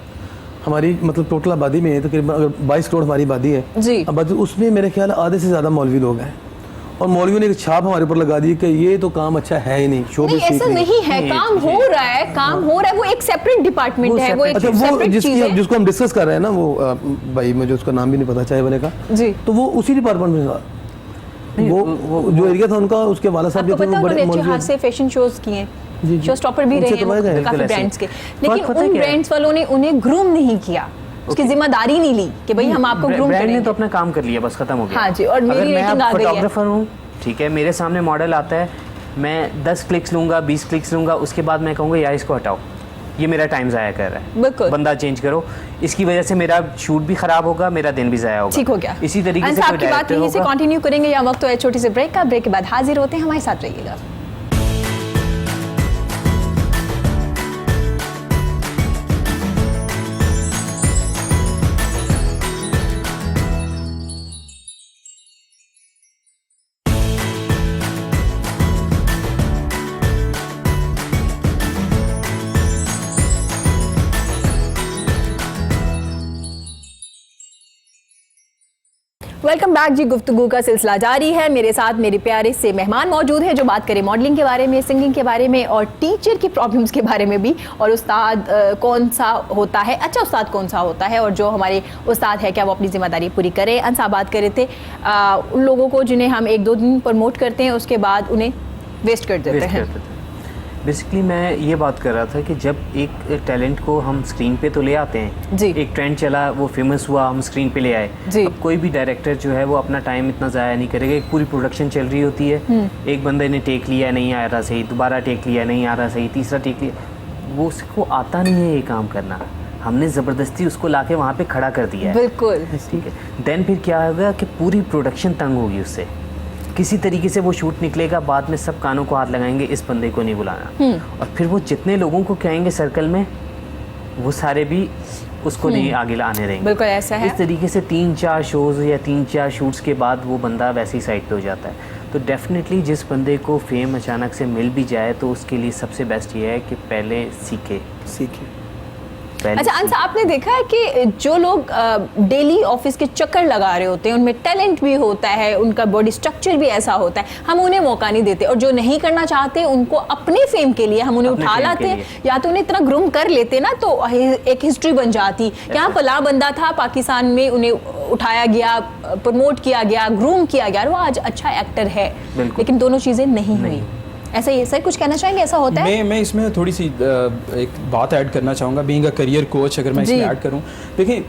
हमारी मतलब टोटल आबादी में तकरीबन अगर 22 करोड़ हमारी आबादी है जी। आबादी, उसमें मेरे ख्याल आधे से ज़्यादा मौलवी लोग हैं, और मौलवियों ने एक छाप हमारे ऊपर लगा दी कि ये तो काम अच्छा है ही नहीं, शो नहीं, भी सीख ऐसा नहीं है, काम हो रहा है, काम हो रहा है, वो एक सेपरेट डिपार्टमेंट है, वो एक अच्छा, वो सेपरेट चीज है। जिसको हम डिस्कस कर रहे हैं ना, वो भाई मुझे उसका नाम भी नहीं पता चाय बने का, जी। तो वो उसी डिपार्टमेंट में था। वो जो एरिया था उनका, उसके वाला साहब आपको जो थे पता है वो बड़े उन्होंने अच्छे मौलवी हाथ से फैशन शोज किए जी, हैं, जी। शो स्टॉपर भी उनसे रहे हैं करवाए गए वो हैं। काफी बिल्कुल ब्रांड्स के, ऐसे। लेकिन पता है उन क्या है? ब्रांड्स वालों ने उन्हें ग्रूम नहीं किया, उसकी जिम्मेदारी नहीं ली कि भाई हम आपको ग्रूम ब्रांड ने करेंगे। तो अपना काम कर लिया, बस खत्म हो गया। हाँ जी, और मेरी अगर मैं रेटिंग आ अब गई है। फोटोग्राफर हूँ, ठीक है, मेरे सामने मॉडल आता है, मैं 10 क्लिक्स लूंगा, 20 क्लिक्स लूंगा, उसके बाद मैं कहूँगा यार इसको हटाओ, ये मेरा टाइम ज़ाया कर रहा है, बिल्कुल। बंदा चेंज करो, इसकी वजह से मेरा शूट भी खराब होगा, मेरा दिन भी ज़ाया होगा। ठीक हो गया। इसी तरीके से अंश, कोई आपकी बात डायरेक्टर यहीं से होगा। कंटिन्यू करेंगे या वक्त तो है छोटी सी ब्रेक का? ब्रेक के बाद हाजिर होते हैं, हमारे साथ रहिएगा। वेलकम बैक जी, गुफ्तगू का सिलसिला जारी है। मेरे साथ मेरे प्यारे से मेहमान मौजूद हैं जो बात करें मॉडलिंग के बारे में, सिंगिंग के बारे में और टीचर की प्रॉब्लम्स के बारे में भी, और उस्ताद कौन सा होता है, अच्छा उस्ताद कौन सा होता है, और जो हमारे उस्ताद है क्या वो अपनी जिम्मेदारी पूरी करें। अंसा बात कर रहे थे उन लोगों को जिन्हें हम 1-2 दिन प्रमोट करते हैं, उसके बाद उन्हें वेस्ट कर देते हैं। बेसिकली मैं ये बात कर रहा था कि जब एक टैलेंट को हम स्क्रीन पे तो ले आते हैं जी, एक ट्रेंड चला, वो फेमस हुआ, हम स्क्रीन पे ले आए। जी। अब कोई भी डायरेक्टर जो है वो अपना टाइम इतना ज़ाया नहीं करेगा। एक पूरी प्रोडक्शन चल रही होती है, एक बंदे ने टेक लिया, नहीं आ रहा सही, दोबारा टेक लिया, नहीं आ रहा सही, तीसरा टेक लिया, वो उसको आता नहीं है ये काम करना। हमने ज़बरदस्ती उसको लाके वहाँ पे खड़ा कर दिया है। बिल्कुल, ठीक है, देन फिर क्या होगा कि पूरी प्रोडक्शन तंग होगी उससे, किसी तरीके से वो शूट निकलेगा, बाद में सब कानों को हाथ लगाएंगे, इस बंदे को नहीं बुलाना, और फिर वो जितने लोगों को कहेंगे सर्कल में, वो सारे भी उसको नहीं आगे आने देंगे। बिल्कुल ऐसा है। इस तरीके से 3-4 शोज़ या 3-4 शूट्स के बाद वो बंदा वैसे ही साइड पे हो जाता है। तो डेफिनेटली जिस बंदे को फेम अचानक से मिल भी जाए तो उसके लिए सबसे बेस्ट ये है कि पहले सीखे। अच्छा अंश, आपने देखा है कि जो लोग डेली ऑफिस के चक्कर लगा रहे होते हैं, उनमें टैलेंट भी होता है, उनका बॉडी स्ट्रक्चर भी ऐसा होता है, हम उन्हें मौका नहीं देते, और जो नहीं करना चाहते उनको अपने फेम के लिए हम उन्हें उठा लाते हैं, या तो उन्हें इतना ग्रूम कर लेते ना तो एक हिस्ट्री बन जाती। यहाँ फला बंदा था पाकिस्तान में, उन्हें उठाया गया, प्रमोट किया गया, ग्रूम किया गया, वो आज अच्छा एक्टर है, लेकिन दोनों चीजें नहीं हुई। ऐसा ही सर कुछ कहना चाहेंगे, ऐसा होता है? मैं इसमें थोड़ी सी एक बात ऐड करना चाहूँगा, बीइंग अ करियर कोच, अगर मैं इसमें ऐड करूँ। देखिए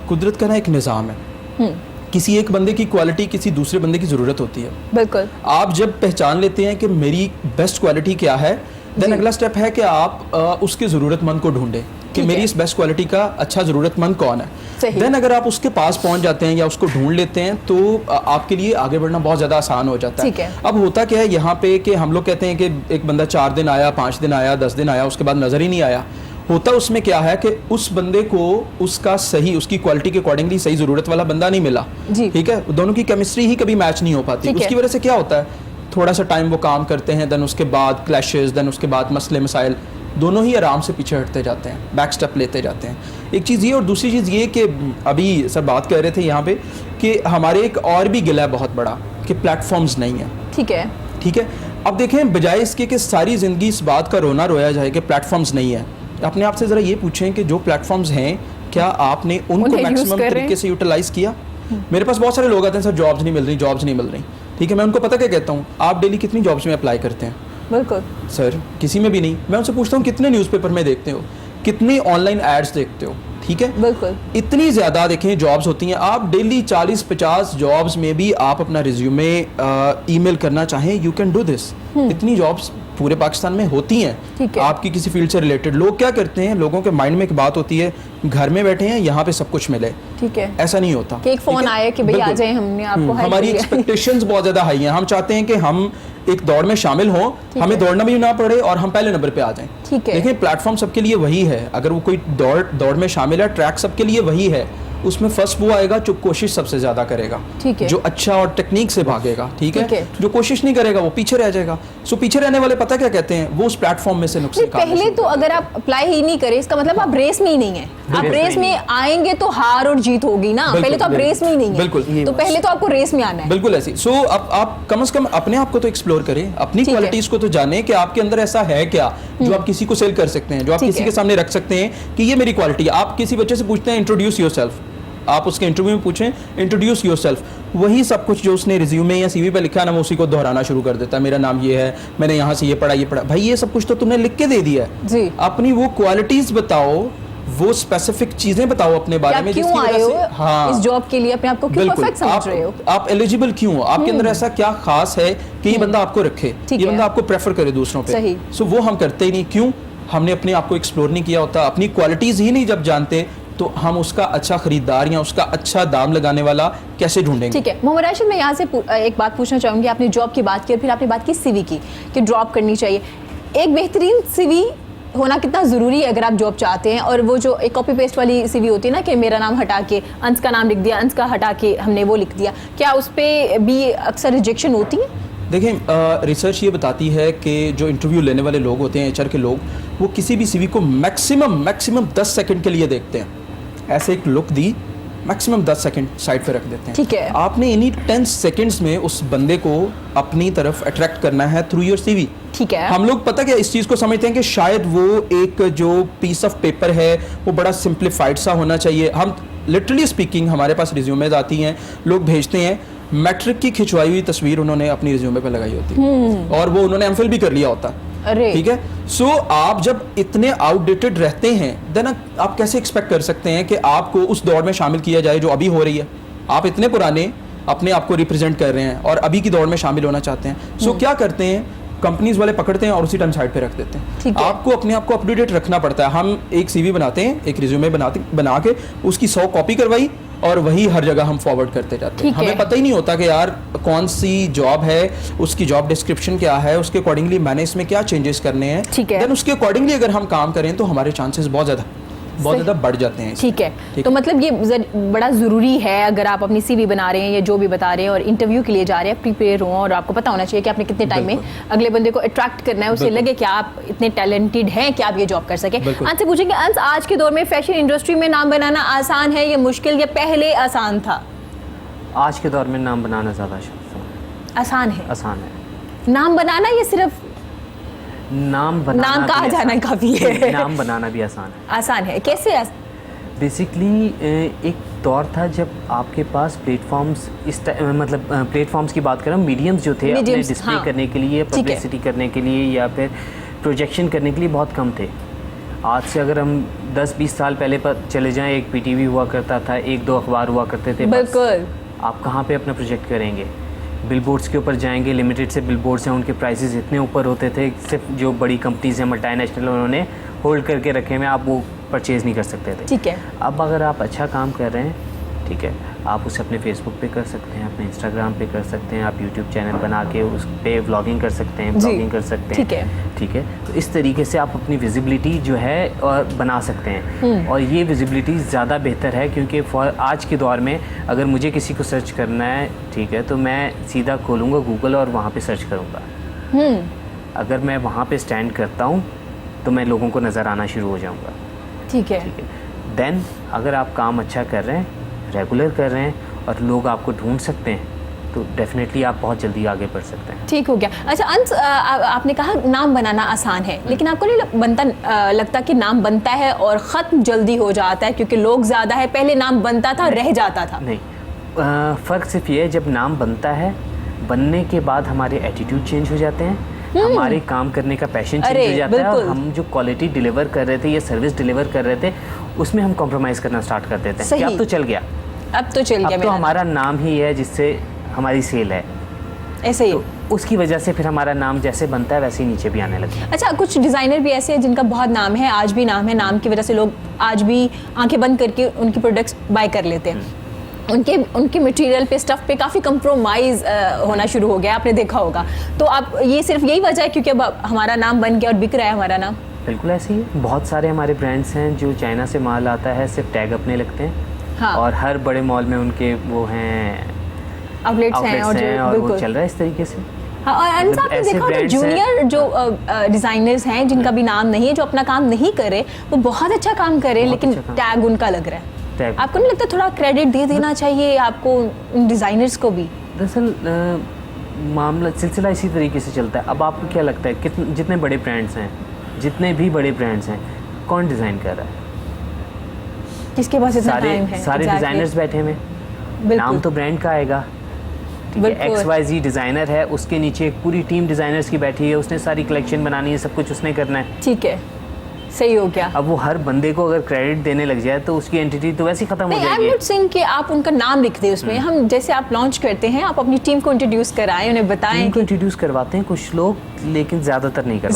कुदरत का ना एक निज़ाम है, किसी एक बंदे की क्वालिटी किसी दूसरे बंदे की ज़रूरत होती है। बिल्कुल। आप जब पहचान लेते हैं कि मेरी बेस्ट क्वालिटी क्या है, देन अगला स्टेप है कि आप उसके ज़रूरतमंद को ढूंढें कि मेरी इस बेस्ट क्वालिटी का अच्छा ज़रूरतमंद कौन है। देन अगर आप उसके पास पहुंच जाते हैं या उसको ढूंढ लेते हैं तो आपके लिए आगे बढ़ना बहुत ज़्यादा आसान हो जाता है। अब होता क्या है यहाँ पे कि हम लोग कहते हैं कि एक बंदा 4 दिन आया, 5 दिन आया, 10 दिन आया, उसके बाद नज़र ही नहीं आया। होता उसमें क्या है कि उस बंदे को उसका सही, उसकी क्वालिटी के अकॉर्डिंगली सही ज़रूरत वाला बंदा नहीं मिला। ठीक है, दोनों की केमिस्ट्री ही कभी मैच नहीं हो पाती। उसकी वजह से क्या होता है, थोड़ा सा टाइम वो काम करते हैं, देन उसके बाद क्लैशेस, देन उसके बाद मसले मसाइल, दोनों ही आराम से पीछे हटते जाते हैं, बैक स्टेप लेते जाते हैं। एक चीज़ ये, और दूसरी चीज़ ये कि अभी सर बात कर रहे थे यहाँ पे कि हमारे एक और भी गिला है बहुत बड़ा कि प्लेटफॉर्म्स नहीं है। ठीक है, अब देखें, बजाय इसके कि सारी ज़िंदगी इस बात का रोना रोया जाए कि प्लेटफॉर्म्स नहीं है, अपने आप से ज़रा ये पूछें कि जो प्लेटफॉर्म्स हैं क्या आपने उनको मैक्सिमम तरीके से यूटिलाइज़ किया? मेरे पास बहुत सारे लोग आते हैं, सर जॉब्स नहीं मिल रही। ठीक है, मैं उनको पता क्या कहता हूँ, आप डेली कितनी जॉब्स में अप्लाई करते हैं? बिल्कुल सर, किसी में भी नहीं। मैं उनसे पूछता हूँ कितने न्यूज़पेपर में देखते हो, कितनी ऑनलाइन एड्स देखते हो? ठीक है, बिल्कुल, इतनी ज़्यादा देखें जॉब्स होती हैं। आप डेली 40-50 जॉब्स में भी आप अपना रिज्यूमे ईमेल करना चाहें, यू कैन डू दिस। इतनी जॉब्स पूरे पाकिस्तान में होती हैं आपकी किसी फील्ड से रिलेटेड। लोग क्या करते हैं, लोगों के माइंड में एक बात होती है, घर में बैठे हैं, यहाँ पे सब कुछ मिले। ठीक है, ऐसा नहीं होता कि एक फोन आए कि भाई आ जाए, हमने आपको हमारी एक्सपेक्टेशंस बहुत ज़्यादा हाई हैं। हम चाहते हैं कि हम एक दौड़ में शामिल हों, हमें दौड़ना भी ना पड़े और हम पहले नंबर पे आ जाएं। ठीक है, देखिए प्लेटफॉर्म सबके लिए वही है। अगर वो कोई दौड़ में शामिल है, ट्रैक सबके लिए वही है। उसमें फर्स्ट वो आएगा जो कोशिश सबसे ज्यादा करेगा, ठीक है, जो अच्छा और टेक्निक से भागेगा। ठीक है, जो कोशिश नहीं करेगा वो पीछे रह जाएगा। सो पीछे रहने वाले पता क्या कहते हैं, वो उस प्लेटफॉर्म में से नुकसान। पहले तो अगर आप अप्लाई ही नहीं करें, इसका मतलब आप रेस में ही नहीं है। आप रेस में आएंगे तो हार और जीत होगी ना, पहले तो आप रेस में ही नहीं है। बिल्कुल, तो पहले तो आपको रेस में आना है। बिल्कुल ऐसी। सो अब आप कम से कम अपने आप को तो एक्सप्लोर करें, अपनी क्वालिटीज को तो जाने कि आपके अंदर ऐसा है क्या जो आप किसी को सेल कर सकते हैं, जो आप किसी के सामने रख सकते हैं कि ये मेरी क्वालिटी है। आप किसी बच्चे से पूछते हैं इंट्रोड्यूस योरसेल्फ, आप उसके इंटरव्यू में पूछें इंट्रोड्यूस योरसेल्फ, वही सब कुछ जो उसने रिज्यूमे या सीवी पे लिखा है ना, वो उसी को दोहराना शुरू कर देता है। मेरा नाम ये है, मैंने यहाँ से ये पढ़ा। भाई ये सब कुछ तो तुमने लिख के दे दिया है जी। अपनी वो क्वालिटीज बताओ, वो स्पेसिफिक चीजें बताओ अपने बारे में, जिसकी वजह से हाँ इस जॉब के लिए अपने आप को क्यों परफेक्ट समझ रहे हो, आप एलिजिबल क्यों हो, आपके अंदर ऐसा क्या खास है कि ये बंदा आपको रखे, ये बंदा आपको प्रेफर करे दूसरों पे। सो वो हम करते ही नहीं। क्यों? हमने अपने आप को एक्सप्लोर नहीं किया होता, अपनी क्वालिटीज ही नहीं जब जानते तो हम उसका अच्छा खरीदार या उसका अच्छा दाम लगाने वाला कैसे ढूंढेंगे। ठीक है मोहम्मद राशिद, मैं यहाँ से एक बात पूछना चाहूँगी। आपने जॉब की बात की और फिर आपने बात की सीवी की कि ड्रॉप करनी चाहिए। एक बेहतरीन सीवी होना कितना ज़रूरी है अगर आप जॉब चाहते हैं, और वो जो एक कॉपी पेस्ट वाली सीवी होती है ना कि मेरा नाम हटा के अंश का नाम लिख दिया, अंश का हटा के हमने वो लिख दिया, क्या उस पर भी अक्सर रिजेक्शन होती है? देखें, रिसर्च ये बताती है कि जो इंटरव्यू लेने वाले लोग होते हैं, एचआर के लोग, वो किसी भी सीवी को मैक्सिमम 10 सेकंड के लिए देखते हैं। ऐसे एक लुक दी, मैक्सिमम 10 सेकंड साइड पे रख देते हैं। ठीक है, आपने इन्हीं 10 सेकंड्स में उस बंदे को अपनी तरफ अट्रैक्ट करना है थ्रू योर सीवी। ठीक है, हम लोग पता क्या इस चीज़ को समझते हैं कि शायद वो एक जो पीस ऑफ पेपर है वो बड़ा सिंप्लीफाइड सा होना चाहिए। हम लिटरली स्पीकिंग, हमारे पास रिज्यूमेज आती हैं, लोग भेजते हैं, मैट्रिक की खिंचवाई हुई तस्वीर उन्होंने अपनी रिज्यूमे पे लगाई होती है और वो उन्होंने एमफिल भी कर लिया होता है। अरे। ठीक है, सो आप जब इतने आउटडेटेड रहते हैं देन आप कैसे एक्सपेक्ट कर सकते हैं कि आपको उस दौड़ में शामिल किया जाए जो अभी हो रही है। आप इतने पुराने अपने आप को रिप्रेजेंट कर रहे हैं और अभी की दौड़ में शामिल होना चाहते हैं। सो क्या करते हैं, कंपनीज वाले पकड़ते हैं और उसी टाइम साइड पे रख देते हैं। ठीक है। आपको अपने आप को अप टू डेट रखना पड़ता है। हम एक सीवी बनाते हैं, एक रिज्यूमे बना के उसकी 100 कॉपी करवाई और वही हर जगह हम फॉरवर्ड करते जाते हैं। ठीक है। हमें पता ही नहीं होता कि यार कौन सी जॉब है, उसकी जॉब डिस्क्रिप्शन क्या है, उसके अकॉर्डिंगली मैंने इसमें क्या चेंजेस करने हैं। ठीक है। देन उसके अकॉर्डिंगली अगर हम काम करें तो हमारे चांसेस बहुत ज़्यादा बढ़ जाते हैं। ठीक है, तो मतलब ये बड़ा ज़रूरी है अगर आप अपनी सीवी बना रहे हैं या जो भी बता रहे हैं और इंटरव्यू के लिए जा रहे हैं, प्रिपेयर हों और आपको पता होना चाहिए कि आपने कितने टाइम में अगले बंदे को अट्रैक्ट करना है, उसे लगे कि आप इतने टैलेंटेड हैं कि आप ये जॉब कर सकें। अंत से पूछेंगे, अंत आज के दौर में फैशन इंडस्ट्री में नाम बनाना आसान है या मुश्किल, या पहले आसान था? आज के दौर में नाम बनाना ज़्यादा आसान है। आसान है। नाम बनाना या सिर्फ नाम बनाना नाम कहा भी जाना आसान काफ़ी है? नाम बनाना भी आसान है। आसान है कैसे? बेसिकली एक दौर था जब आपके पास प्लेटफॉर्म्स मतलब प्लेटफॉर्म्स की बात करें, मीडियम्स जो थे अपने डिस्प्ले करने के लिए, पब्लिसिटी करने के लिए या फिर प्रोजेक्शन करने के लिए बहुत कम थे। आज से अगर हम 10-20 साल पहले पर चले जाएं, एक पीटीवी हुआ करता था, 1-2 अखबार हुआ करते थे। बिल्कुल। आप कहाँ पे अपना प्रोजेक्ट करेंगे? बिलबोर्ड्स के ऊपर जाएंगे, लिमिटेड से बिलबोर्ड्स हैं, उनके प्राइसेस इतने ऊपर होते थे, सिर्फ जो बड़ी कंपनीज हैं मल्टीनेशनल उन्होंने होल्ड करके रखे हुए, आप वो परचेज़ नहीं कर सकते थे। ठीक है। अब अगर आप अच्छा काम कर रहे हैं, ठीक है, आप उसे अपने फेसबुक पे कर सकते हैं, अपने इंस्टाग्राम पे कर सकते हैं, आप यूट्यूब चैनल बना के उस पे व्लॉगिंग कर सकते हैं, ब्लॉगिंग कर सकते हैं। ठीक है। ठीक है, तो इस तरीके से आप अपनी विजिबिलिटी जो है और बना सकते हैं। और ये विजिबिलिटी ज़्यादा बेहतर है क्योंकि आज के दौर में अगर मुझे किसी को सर्च करना है, ठीक है, तो मैं सीधा खोलूँगा गूगल और वहाँ पे सर्च करूँगा। अगर मैं वहाँ पे स्टैंड करता हूँ तो मैं लोगों को नज़र आना शुरू हो जाऊँगा। ठीक है। ठीक है, देन अगर आप काम अच्छा कर रहे हैं, रेगुलर कर रहे हैं और लोग आपको ढूंढ सकते हैं, तो डेफिनेटली आप बहुत जल्दी आगे बढ़ सकते हैं। ठीक हो गया। अच्छा अंश, आपने कहा नाम बनाना आसान है, लेकिन आपको नहीं लगता कि नाम बनता है और ख़त्म जल्दी हो जाता है क्योंकि लोग ज़्यादा है? पहले नाम बनता था, रह जाता था। नहीं, फ़र्क सिर्फ ये है, जब नाम बनता है, बनने के बाद हमारे एटीट्यूड चेंज हो जाते हैं, हमारे काम करने का पैशन चेंज हो जाता है और हम जो क्वालिटी डिलीवर कर रहे थे या सर्विस डिलीवर कर रहे थे उसमें हम कॉम्प्रोमाइज़ करना स्टार्ट कर देते हैं कि अब तो चल गया, अब तो चल गया, अब तो हमारा नाम ही है जिससे हमारी सेल है। ऐसे ही तो उसकी वजह से फिर हमारा नाम जैसे बनता है वैसे ही नीचे भी आने लगता है। अच्छा, कुछ डिज़ाइनर भी ऐसे हैं जिनका बहुत नाम है, आज भी नाम है, नाम की वजह से लोग आज भी आंखें बंद करके उनकी प्रोडक्ट्स बाय कर लेते हैं। उनके मटेरियल पे, स्टफ पे काफ़ी कंप्रोमाइज़ होना शुरू हो गया, आपने देखा होगा। तो आप ये सिर्फ यही वजह है क्योंकि अब हमारा नाम बन गया और बिक रहा है हमारा नाम? बिल्कुल ऐसे ही है। बहुत सारे हमारे ब्रांड्स हैं जो चाइना से माल आता है, सिर्फ टैग अपने लगते हैं। हाँ। और हर बड़े मॉल में उनके वो हैं आउटलेट्स हैं और वो चल रहा है इस तरीके से। हाँ, और अंश आपने देखा तो जूनियर जो डिज़ाइनर्स हैं जिनका भी नाम नहीं है, जो अपना काम नहीं करे, वो बहुत अच्छा काम करे लेकिन टैग उनका लग रहा है। आपको नहीं लगता थोड़ा क्रेडिट दे देना चाहिए आपको उन डिज़ाइनर्स को भी? दरअसल मामला सिलसिला इसी तरीके से चलता है। अब आपको क्या लगता है जितने बड़े ब्रांड्स हैं, जितने भी बड़े ब्रांड्स हैं, कौन डिज़ाइन कर रहा है? किसके पास इतना टाइम है? सारे डिज़ाइनर्स बैठे हुए, नाम तो ब्रांड का आएगा। XYZ डिज़ाइनर है, उसके नीचे एक पूरी टीम डिज़ाइनर्स की बैठी है, उसने सारी कलेक्शन बनानी है, सब कुछ उसने करना है। ठीक है, सही हो गया। अब वो हर बंदे को अगर क्रेडिट देने लग जाए तो उसकी एंटिटी तो वैसे ही खत्म हो जाएगी। आई एम नॉट सेइंग कि आप उनका नाम लिख दें उसमें। हम जैसे आप लॉन्च करते हैं, आप अपनी टीम को इंट्रोड्यूस कराएं, उन्हें बताएं। टीम को इंट्रोड्यूस करवाते हैं कुछ लोग, लेकिन ज़्यादातर नहीं करवाते।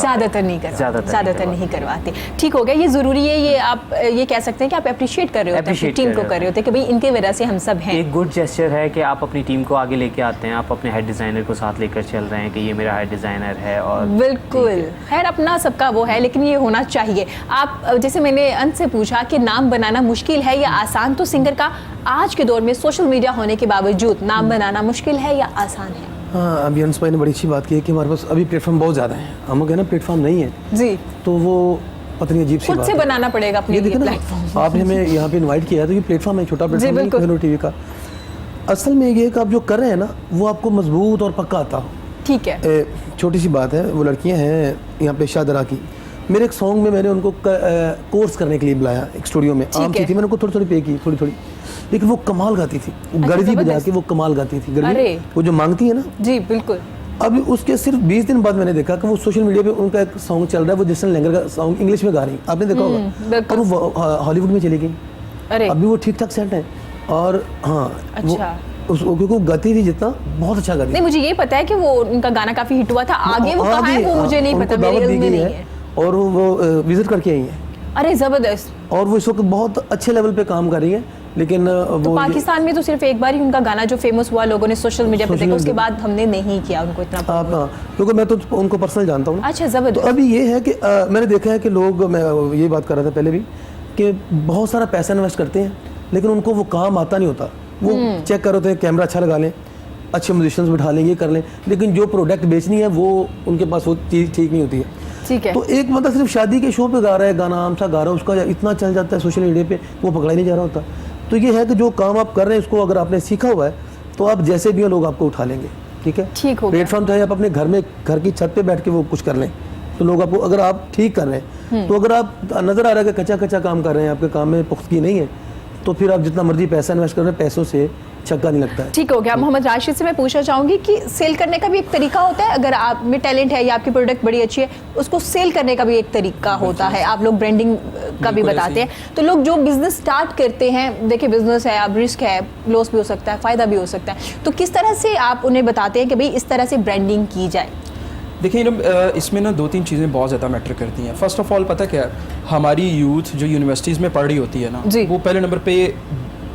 ज़्यादातर नहीं करवाते। ठीक हो गया, ये ज़रूरी है। ये आप ये कह सकते हैं कि आप अप्रिशिएट कर रहे होते हैं, टीम को कर रहे होते हैं कि भाई इनके वजह से हम सब हैं। एक गुड जेस्चर है कि आप अपनी टीम को आगे लेके आते हैं, आप अपने हेड डिज़ाइनर को साथ लेकर चल रहे हैं कि ये मेरा हेड डिज़ाइनर है। और बिल्कुल, खैर अपना सबका वो है, लेकिन ये होना चाहिए। आप जैसे मैंने अंत से पूछा कि नाम बनाना मुश्किल है या आसान, तो सिंगर का आज के दौर में सोशल मीडिया होने के बावजूद नाम बनाना मुश्किल है या आसान है? हाँ, अभी अंश भाई ने बड़ी अच्छी बात की है कि हमारे पास अभी प्लेटफॉर्म बहुत ज़्यादा है। हम लोग है ना, प्लेटफॉर्म नहीं है जी, तो वो पतनी अजीब सी खुद बात से है। बनाना पड़ेगा अपने लिए प्लेटफॉर्म। आपने हमें यहाँ पे इनवाइट किया है तो ये प्लेटफॉर्म है, छोटा प्लेटफॉर्म है कोहिनूर टीवी का। असल में ये कि आप जो कर रहे हैं ना, वो आपको मजबूत और पक्का आता हो। ठीक है, छोटी सी बात है, वो लड़कियाँ हैं यहाँ पे शाहदरा की, मेरे एक सॉन्ग में मैंने उनको कोर्स करने के लिए बुलाया एक स्टूडियो में। आम की थी, मैंने उनको थोड़ी थोड़ी पे की, थोड़ी, लेकिन वो कमाल गाती थी। वो गड़वी बजा के वो कमाल गाती थी। गड़वी वो जो मांगती है ना जी बिल्कुल, अभी उसके सिर्फ 20 दिन बाद मैंने देखा कि वो सोशल मीडिया पे उनका एक सॉन्ग चल रहा है, वो जैसन लैंगर का सॉन्ग इंग्लिश में गा रही, आपने देखा होगा, और वो हॉलीवुड में चली गई। अरे अभी वो ठीक ठाक सेट है, और हाँ अच्छा, क्योंकि वो गाती थी जितना, बहुत अच्छा गाती। नहीं मुझे ये पता है कि वो उनका गाना काफी हिट हुआ था, आगे वो कहाँ है वो मुझे नहीं पता, मेरे इल्म में नहीं है। और वो विजिट करके आई है। अरे जबरदस्त। और वो इस वक्त बहुत अच्छे लेवल पे काम कर रही है, लेकिन तो वो पाकिस्तान में तो सिर्फ एक बार ही उनका गाना जो फेमस हुआ, लोगों ने सोशल मीडिया पे देखा, उसके बाद हमने नहीं किया उनको इतना। क्योंकि मैं तो उनको पर्सनल जानता हूँ। अच्छा जबरदस्त। तो अभी ये है कि मैंने देखा है कि लोग, मैं ये बात कर रहा था पहले भी, कि बहुत सारा पैसा इन्वेस्ट करते हैं लेकिन उनको वो काम आता नहीं होता। वो चेक कर रहे थे, कैमरा अच्छा लगा लें, अच्छे म्यूजिशियंस बिठा लें, ये कर लें, लेकिन जो प्रोडक्ट बेचनी है वो उनके पास वो चीज़ ठीक नहीं होती है। ठीक है। तो एक बंदा सिर्फ शादी के शो पे गा रहा है, गाना आम सा गा रहा है, उसका इतना चल जाता है सोशल मीडिया पे, वो पकड़ा ही नहीं जा रहा होता। तो ये है कि जो काम आप कर रहे हैं उसको अगर आपने सीखा हुआ है तो आप जैसे भी हो लोग आपको उठा लेंगे। ठीक है, ठीक हो गया। प्लेटफॉर्म चाहे आप अपने घर में, घर की छत पे बैठ के वो कुछ कर लें तो लोग आपको, अगर आप ठीक कर रहे हैं तो, अगर आप नजर आ रहा है कि कच्चा कच्चा काम कर रहे हैं, आपके काम में पुख्तगी नहीं है, तो फिर आप जितना मर्जी पैसा इन्वेस्ट कर रहे हैं, पैसों से छक्का नहीं लगता है। ठीक हो गया। मोहम्मद राशिद से मैं पूछना चाहूंगी कि सेल करने का भी एक तरीका होता है, अगर आप में टैलेंट है या आपकी प्रोडक्ट बड़ी अच्छी है, उसको सेल करने का भी एक तरीका होता है। आप लोग ब्रांडिंग का भी बताते हैं, तो लोग जो बिजनेस स्टार्ट करते हैं, देखिए बिजनेस है, अब रिस्क है, लॉस भी हो सकता है, फायदा भी हो सकता है, तो किस तरह से आप उन्हें बताते हैं कि भाई इस तरह से ब्रांडिंग की जाए? देखिए इसमें ना 2-3 चीज़ें बहुत ज़्यादा मैटर करती हैं। फर्स्ट ऑफ ऑल पता क्या है, हमारी यूथ जो यूनिवर्सिटीज़ में पढ़ रही होती है ना, वो पहले नंबर पे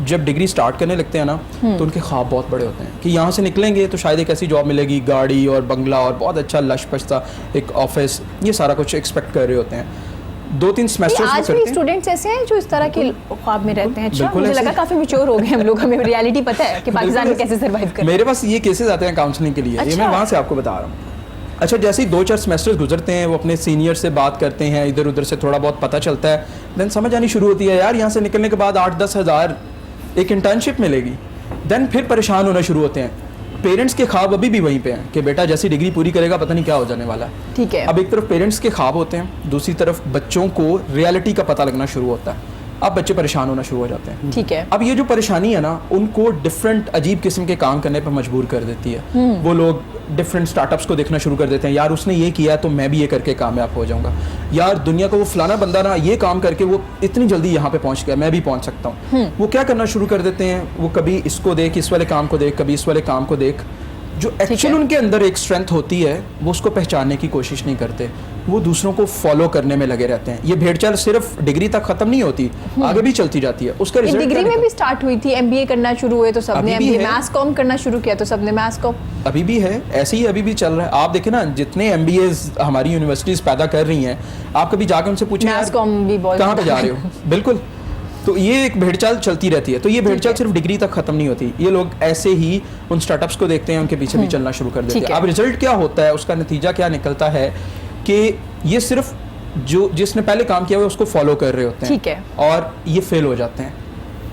जब डिग्री स्टार्ट करने लगते हैं ना, तो उनके ख्वाब बहुत बड़े होते हैं कि यहाँ से निकलेंगे तो शायद एक ऐसी जॉब मिलेगी, गाड़ी और बंगला और बहुत अच्छा लश पशता एक ऑफिस, ये सारा कुछ एक्सपेक्ट कर रहे होते हैं। 2-3 सेमेस्टर्स आज भी स्टूडेंट्स ऐसे हैं जो इस तरह के ख्वाब में रहते हैं? अच्छा, मुझे लगा काफी मैच्योर हो गए हम लोग, हमें रियलिटी पता है कि पाकिस्तान में कैसे सर्वाइव करना है। मेरे पास ये केसेस आते हैं काउंसलिंग के लिए, ये मैं वहाँ से आपको बता रहा हूँ। अच्छा, जैसे ही 2-4 सेमेस्टर्स गुजरते हैं, वो अपने सीनियर से बात करते हैं, इधर उधर से थोड़ा बहुत पता चलता है, देन समझ आनी शुरू होती है यार यहाँ से निकलने के बाद 8-10 हज़ार एक इंटर्नशिप मिलेगी। देन फिर परेशान होना शुरू होते हैं। पेरेंट्स के ख्वाब अभी भी वहीं पे हैं कि बेटा जैसी डिग्री पूरी करेगा पता नहीं क्या हो जाने वाला है। ठीक है। अब एक तरफ पेरेंट्स के ख्वाब होते हैं, दूसरी तरफ बच्चों को रियलिटी का पता लगना शुरू होता है। अब बच्चे परेशान होना शुरू हो जाते हैं। ठीक है। अब ये जो परेशानी है ना, उनको डिफरेंट अजीब किस्म के काम करने पर मजबूर कर देती है। वो लोग डिफरेंट स्टार्टअप्स को देखना शुरू कर देते हैं, यार उसने ये किया तो मैं भी ये करके कामयाब हो जाऊंगा, यार दुनिया को वो फलाना बंदा ना ये काम करके वो इतनी जल्दी यहाँ पे पहुंच गया, मैं भी पहुंच सकता हूँ। वो क्या करना शुरू कर देते हैं, वो कभी इसको देख, इस वाले काम को देख, कभी इस वाले काम को देख, जो एक्चुअल उनके अंदर एक स्ट्रेंथ होती है वो उसको पहचानने की कोशिश नहीं करते, वो दूसरों को फॉलो करने में लगे रहते हैं। ये भेड़चाल सिर्फ डिग्री तक खत्म नहीं होती, आगे भी चलती जाती है। उसका रिजल्ट डिग्री में भी स्टार्ट हुई थी, एमबीए करना शुरू हुए तो सबने एमबीए, मैथ्स कॉम करना शुरू किया तो सबने मैथ्स कॉम। अभी भी है, ऐसे ही अभी भी चल रहा है। आप देखें ना, जितने एमबीएस हमारी यूनिवर्सिटीज पैदा कर रही हैं, आप कभी जाकर उनसे पूछें मैथ्स कॉम भी बहुत कहाँ पे जा रहे हो। बिल्कुल, तो ये एक भेड़चाल चलती रहती है। तो ये भेड़चाल सिर्फ डिग्री तक खत्म नहीं होती, ये लोग ऐसे ही उन स्टार्टअप्स को देखते हैं, उनके पीछे भी चलना शुरू कर देते हैं। अब रिजल्ट क्या होता है, उसका नतीजा क्या निकलता है कि ये सिर्फ जो जिसने पहले काम किया हुआ उसको फॉलो कर रहे होते हैं। ठीक है। और ये फेल हो जाते हैं।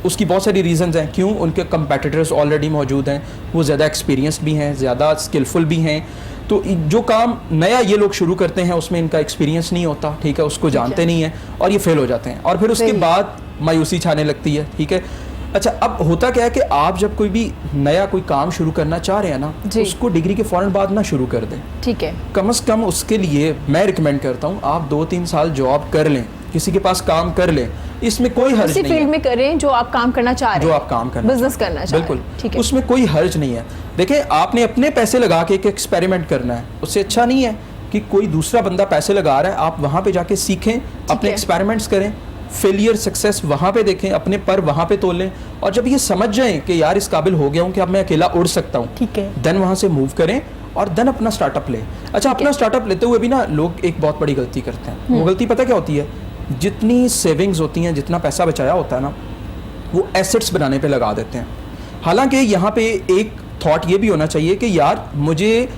उसकी बहुत सारी रीजंस हैं क्यों, उनके कंपेटिटर्स ऑलरेडी मौजूद हैं, वो ज़्यादा एक्सपीरियंस्ड भी हैं, ज़्यादा स्किलफुल भी हैं। तो जो काम नया ये लोग शुरू करते हैं उसमें इनका एक्सपीरियंस नहीं होता, ठीक है, उसको जानते नहीं है और ये फेल हो जाते हैं। और फिर उसके बाद मायूसी छाने लगती है। ठीक है। अच्छा, अब होता क्या है कि आप जब कोई भी नया कोई काम शुरू करना चाह रहे हैं ना, उसको डिग्री के फौरन बाद ना शुरू कर दें। ठीक है। कम से कम उसके लिए मैं रिकमेंड करता हूँ आप 2-3 साल जॉब कर लें, किसी के पास काम कर लें, इसमें कोई हर्ज नहीं है। फील्ड में करें जो आप काम करना चाह रहे हैं, जो आप काम करना, बिजनेस करना चाह रहे हैं। बिल्कुल, ठीक है, उसमें कोई हर्ज नहीं है। देखिए, आपने अपने पैसे लगा के एक एक्सपेरिमेंट करना है, उससे अच्छा नहीं है कि कोई दूसरा बंदा पैसे लगा रहा है, आप वहाँ पे जाके सीखें, अपने एक्सपेरिमेंट्स करें, फेलियर सक्सेस वहाँ पे देखें, अपने पर वहाँ पे तोलें, और जब ये समझ जाएं कि यार इस काबिल हो गया हूँ कि अब मैं अकेला उड़ सकता हूँ, ठीक है, देन वहाँ से मूव करें और देन अपना स्टार्टअप लें। अच्छा, अपना स्टार्टअप लेते हुए भी ना लोग एक बहुत बड़ी गलती करते हैं। वो गलती पता क्या होती है, जितनी सेविंग्स होती हैं, जितना पैसा बचाया होता है ना, वो एसेट्स बनाने पे लगा देते हैं। हालांकि यहाँ पे एक थॉट ये भी होना चाहिए कि यार मुझे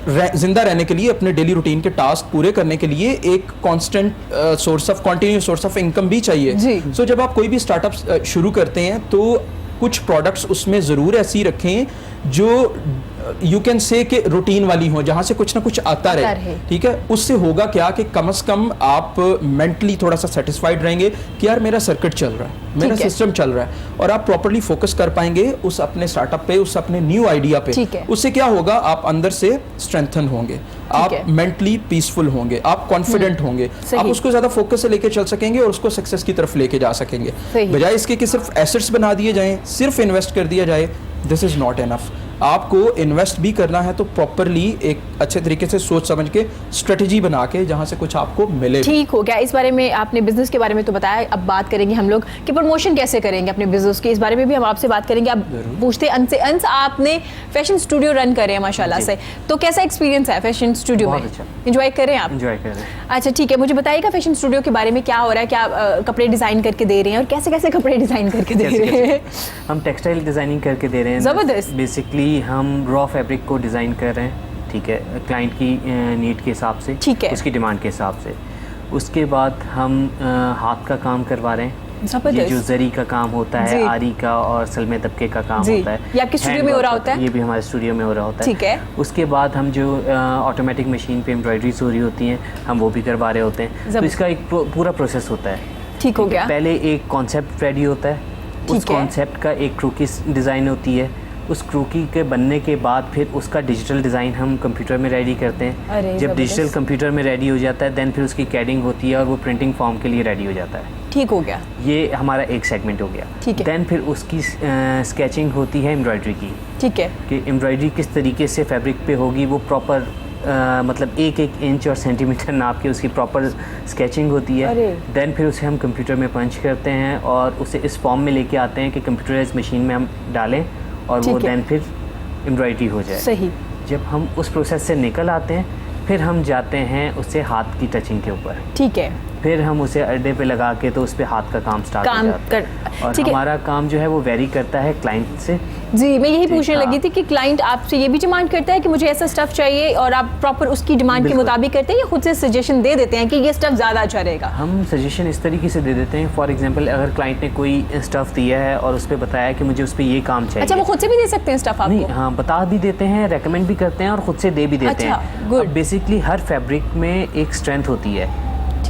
जिंदा रहने के लिए, अपने डेली रूटीन के टास्क पूरे करने के लिए एक constant source of continuous source of income भी चाहिए। सो जब आप कोई भी स्टार्टअप शुरू करते हैं तो कुछ प्रोडक्ट्स उसमें ज़रूर ऐसी रखें जो यू कैन से कि रूटीन वाली हो, जहां से कुछ ना कुछ आता रहे, ठीक है। उससे होगा क्या कि कम से कम आप मेंटली थोड़ा सा सेटिस्फाइड रहेंगे कि यार मेरा सर्किट चल रहा है, मेरा सिस्टम चल रहा है, और आप प्रॉपर्ली फोकस कर पाएंगे उस अपने स्टार्टअप पे, उस अपने न्यू आइडिया पे। उससे क्या होगा, आप अंदर से स्ट्रेंथन होंगे, आप मेंटली पीसफुल होंगे, आप कॉन्फिडेंट होंगे, आप उसको ज्यादा फोकस से लेके चल सकेंगे और उसको सक्सेस की तरफ लेके जा सकेंगे। बजाय इसके कि सिर्फ एसेट्स बना दिए जाएं, सिर्फ इन्वेस्ट कर दिया जाए, दिस इज नॉट इनफ। आपको इन्वेस्ट भी करना है तो प्रॉपरली एक अच्छे तरीके से सोच समझ के स्ट्रेटजी बना के जहां से कुछ आपको मिले। ठीक हो गया, इस बारे में आपने बिजनेस के बारे में तो बताया, अब बात करेंगे हम लोग कि प्रमोशन कैसे करेंगे अपने बिजनेस की, इस बारे में भी हम आपसे बात करेंगे। अब पूछते अंश से, अंश आपने फैशन स्टूडियो रन करे हैं माशाल्लाह से, तो कैसा एक्सपीरियंस है फैशन स्टूडियो में? एंजॉय करें आप? एंजॉय कर रहे हैं। अच्छा ठीक है, मुझे बताइएगा फैशन स्टूडियो के बारे में क्या हो रहा है, क्या कपड़े डिजाइन करके दे रहे हैं और कैसे कैसे कपड़े डिजाइन करके दे रहे हैं? हम टेक्सटाइल डिजाइनिंग करके दे रहे हैं। जबरदस्त। बेसिकली हम रॉ फैब्रिक को डिज़ाइन कर रहे हैं, ठीक है, क्लाइंट की नीड के हिसाब से, ठीक है, उसकी डिमांड के हिसाब से। उसके बाद हम हाथ का काम करवा रहे हैं, ये जो जरी का काम होता है, आरी का और सलमे दबके का काम होता है, ये आपके स्टूडियो में हो रहा होता है? ये भी हमारे स्टूडियो में हो रहा होता है, ठीक है। उसके बाद हम जो ऑटोमेटिक मशीन पे एम्ब्रॉयडरीज हो रही होती हैं, हम वो भी करवा रहे होते हैं। तो इसका एक पूरा प्रोसेस होता है। ठीक हो गया। पहले एक कॉन्सेप्ट रेडी होता है, उस कॉन्सेप्ट का एक क्रूकी डिज़ाइन होती है, उस क्रूकी के बनने के बाद फिर उसका डिजिटल डिज़ाइन हम कंप्यूटर में रेडी करते हैं। जब डिजिटल कंप्यूटर में रेडी हो जाता है, देन फिर उसकी कैडिंग होती है और वो प्रिंटिंग फॉर्म के लिए रेडी हो जाता है। ठीक हो गया, ये हमारा एक सेगमेंट हो गया। ठीक है। देन फिर उसकी स्केचिंग होती है एम्ब्रॉयडरी की, ठीक है, कि एम्ब्रॉयडरी किस तरीके से फैब्रिक पे होगी, वो प्रॉपर मतलब एक एक इंच और सेंटीमीटर नाप के उसकी प्रॉपर स्केचिंग होती है। देन फिर उसे हम कंप्यूटर में पंच करते हैं और उसे इस फॉर्म में लेके आते हैं कि कंप्यूटराइज मशीन में हम डालें और वो देन फिर एम्ब्रॉयडरी हो जाए। सही। जब हम उस प्रोसेस से निकल आते हैं, फिर हम जाते हैं उससे हाथ की टचिंग के ऊपर, ठीक है, फिर हम उसे अड्डे पे लगा के तो उस पे हाथ का काम स्टार्ट हो जाता है। और हमारा काम जो है वो वेरी करता है क्लाइंट से। जी, मैं यही पूछने लगी थी कि क्लाइंट आपसे ये भी डिमांड करता है कि मुझे ऐसा स्टफ चाहिए और आप प्रॉपर उसकी डिमांड के मुताबिक करते हैं या खुद से सजेशन दे देते हैं कि ये स्टफ ज़्यादा अच्छा रहेगा? हम सजेशन इस तरीके से दे देते हैं, फॉर एग्जांपल अगर क्लाइंट ने कोई स्टफ दिया है और उस पर बताया कि मुझे उस पर ये काम चाहिए। अच्छा, वो खुद से भी दे सकते हैं स्टफ आपको? नहीं, हाँ, बता भी देते हैं, रेकमेंड भी करते हैं और खुद से दे भी देते हैं। बेसिकली हर फैब्रिक में एक स्ट्रेंथ होती है।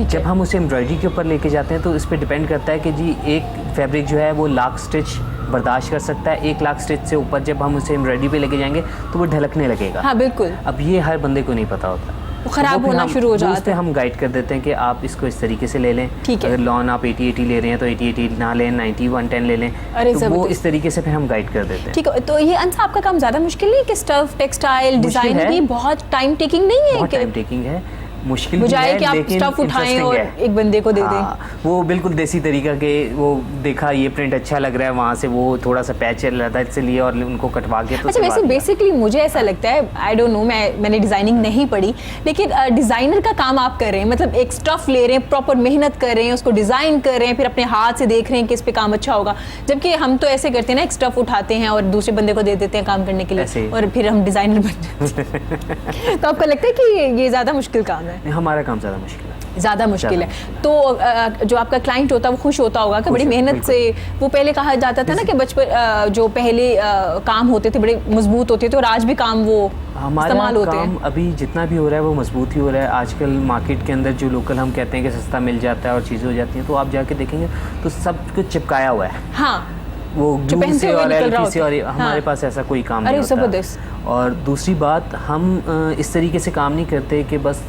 जब हम उसे एम्ब्रॉयडरी के ऊपर लेके जाते हैं तो इस पर डिपेंड करता है कि जी एक फैब्रिक जो है वो लाख स्टिच बर्दाश्त कर सकता है, 1 लाख स्टिच से ऊपर जब हम उसे एम्ब्रॉयडरी पे लेके जाएंगे तो वो ढलकने लगेगा। हाँ, बिल्कुल। अब ये हर बंदे को नहीं पता होता, वो खराब होना शुरू हो जाता है। हम गाइड कर देते हैं कि आप इसको इस तरीके से ले लें। अगर लॉन आप 80-80 ले रहे हैं तो 80-80 ना लें, 90-110 ले लें, तो वो इस तरीके से फिर हम गाइड कर देते हैं। ठीक है, तो ये अंश आपका काम ज़्यादा मुश्किल नहीं है कि स्टफ टेक्सटाइल डिजाइन भी बहुत टाइम टेकिंग नहीं है? बहुत टाइम टेकिंग है, मुश्किल भी है कि आप स्टफ उठाएं और एक बंदे को दे दें। वो बिल्कुल देसी तरीका के, वो देखा ये प्रिंट अच्छा लग रहा है, वहाँ से वो थोड़ा सा पैच लेदर से लिए और उनको कटवा के तो अच्छा, वैसे बेसिकली मुझे ऐसा लगता है, आई डोंट नो, मैंने डिज़ाइनिंग नहीं पढ़ी, लेकिन डिज़ाइनर का काम आप कर रहे हैं, मतलब एक स्टफ ले रहे हैं, प्रॉपर मेहनत कर रहे हैं, उसको डिज़ाइन कर रहे हैं, फिर अपने हाथ से देख रहे हैं कि इस पे काम अच्छा होगा। जबकि हम तो ऐसे करते हैं ना, एक स्टफ उठाते हैं और दूसरे बंदे को दे देते हैं काम करने के लिए और फिर हम डिज़ाइनर बन जाते हैं। तो आपको लगता है कि ये ज़्यादा मुश्किल काम है? हमारा काम ज़्यादा मुश्किल है। तो जो आपका क्लाइंट होता है वो खुश होता होगा कि बड़ी मेहनत से, वो पहले कहा जाता था ना कि बचपन जो पहले काम होते थे बड़े मजबूत होते थे और आज भी काम वो इस्तेमाल होते हैं। अभी जितना भी हो रहा है वो मजबूत ही हो रहा है। आजकल मार्केट के अंदर जो लोकल हम कहते हैं कि सस्ता मिल जाता है और चीज़ें हो जाती हैं, तो आप जाके देखेंगे तो सब कुछ चिपकाया हुआ है। हाँ, वो ग्लू से और एलपी से, और हमारे पास ऐसा कोई काम नहीं होता। और दूसरी बात, हम इस तरीके से काम नहीं करते कि बस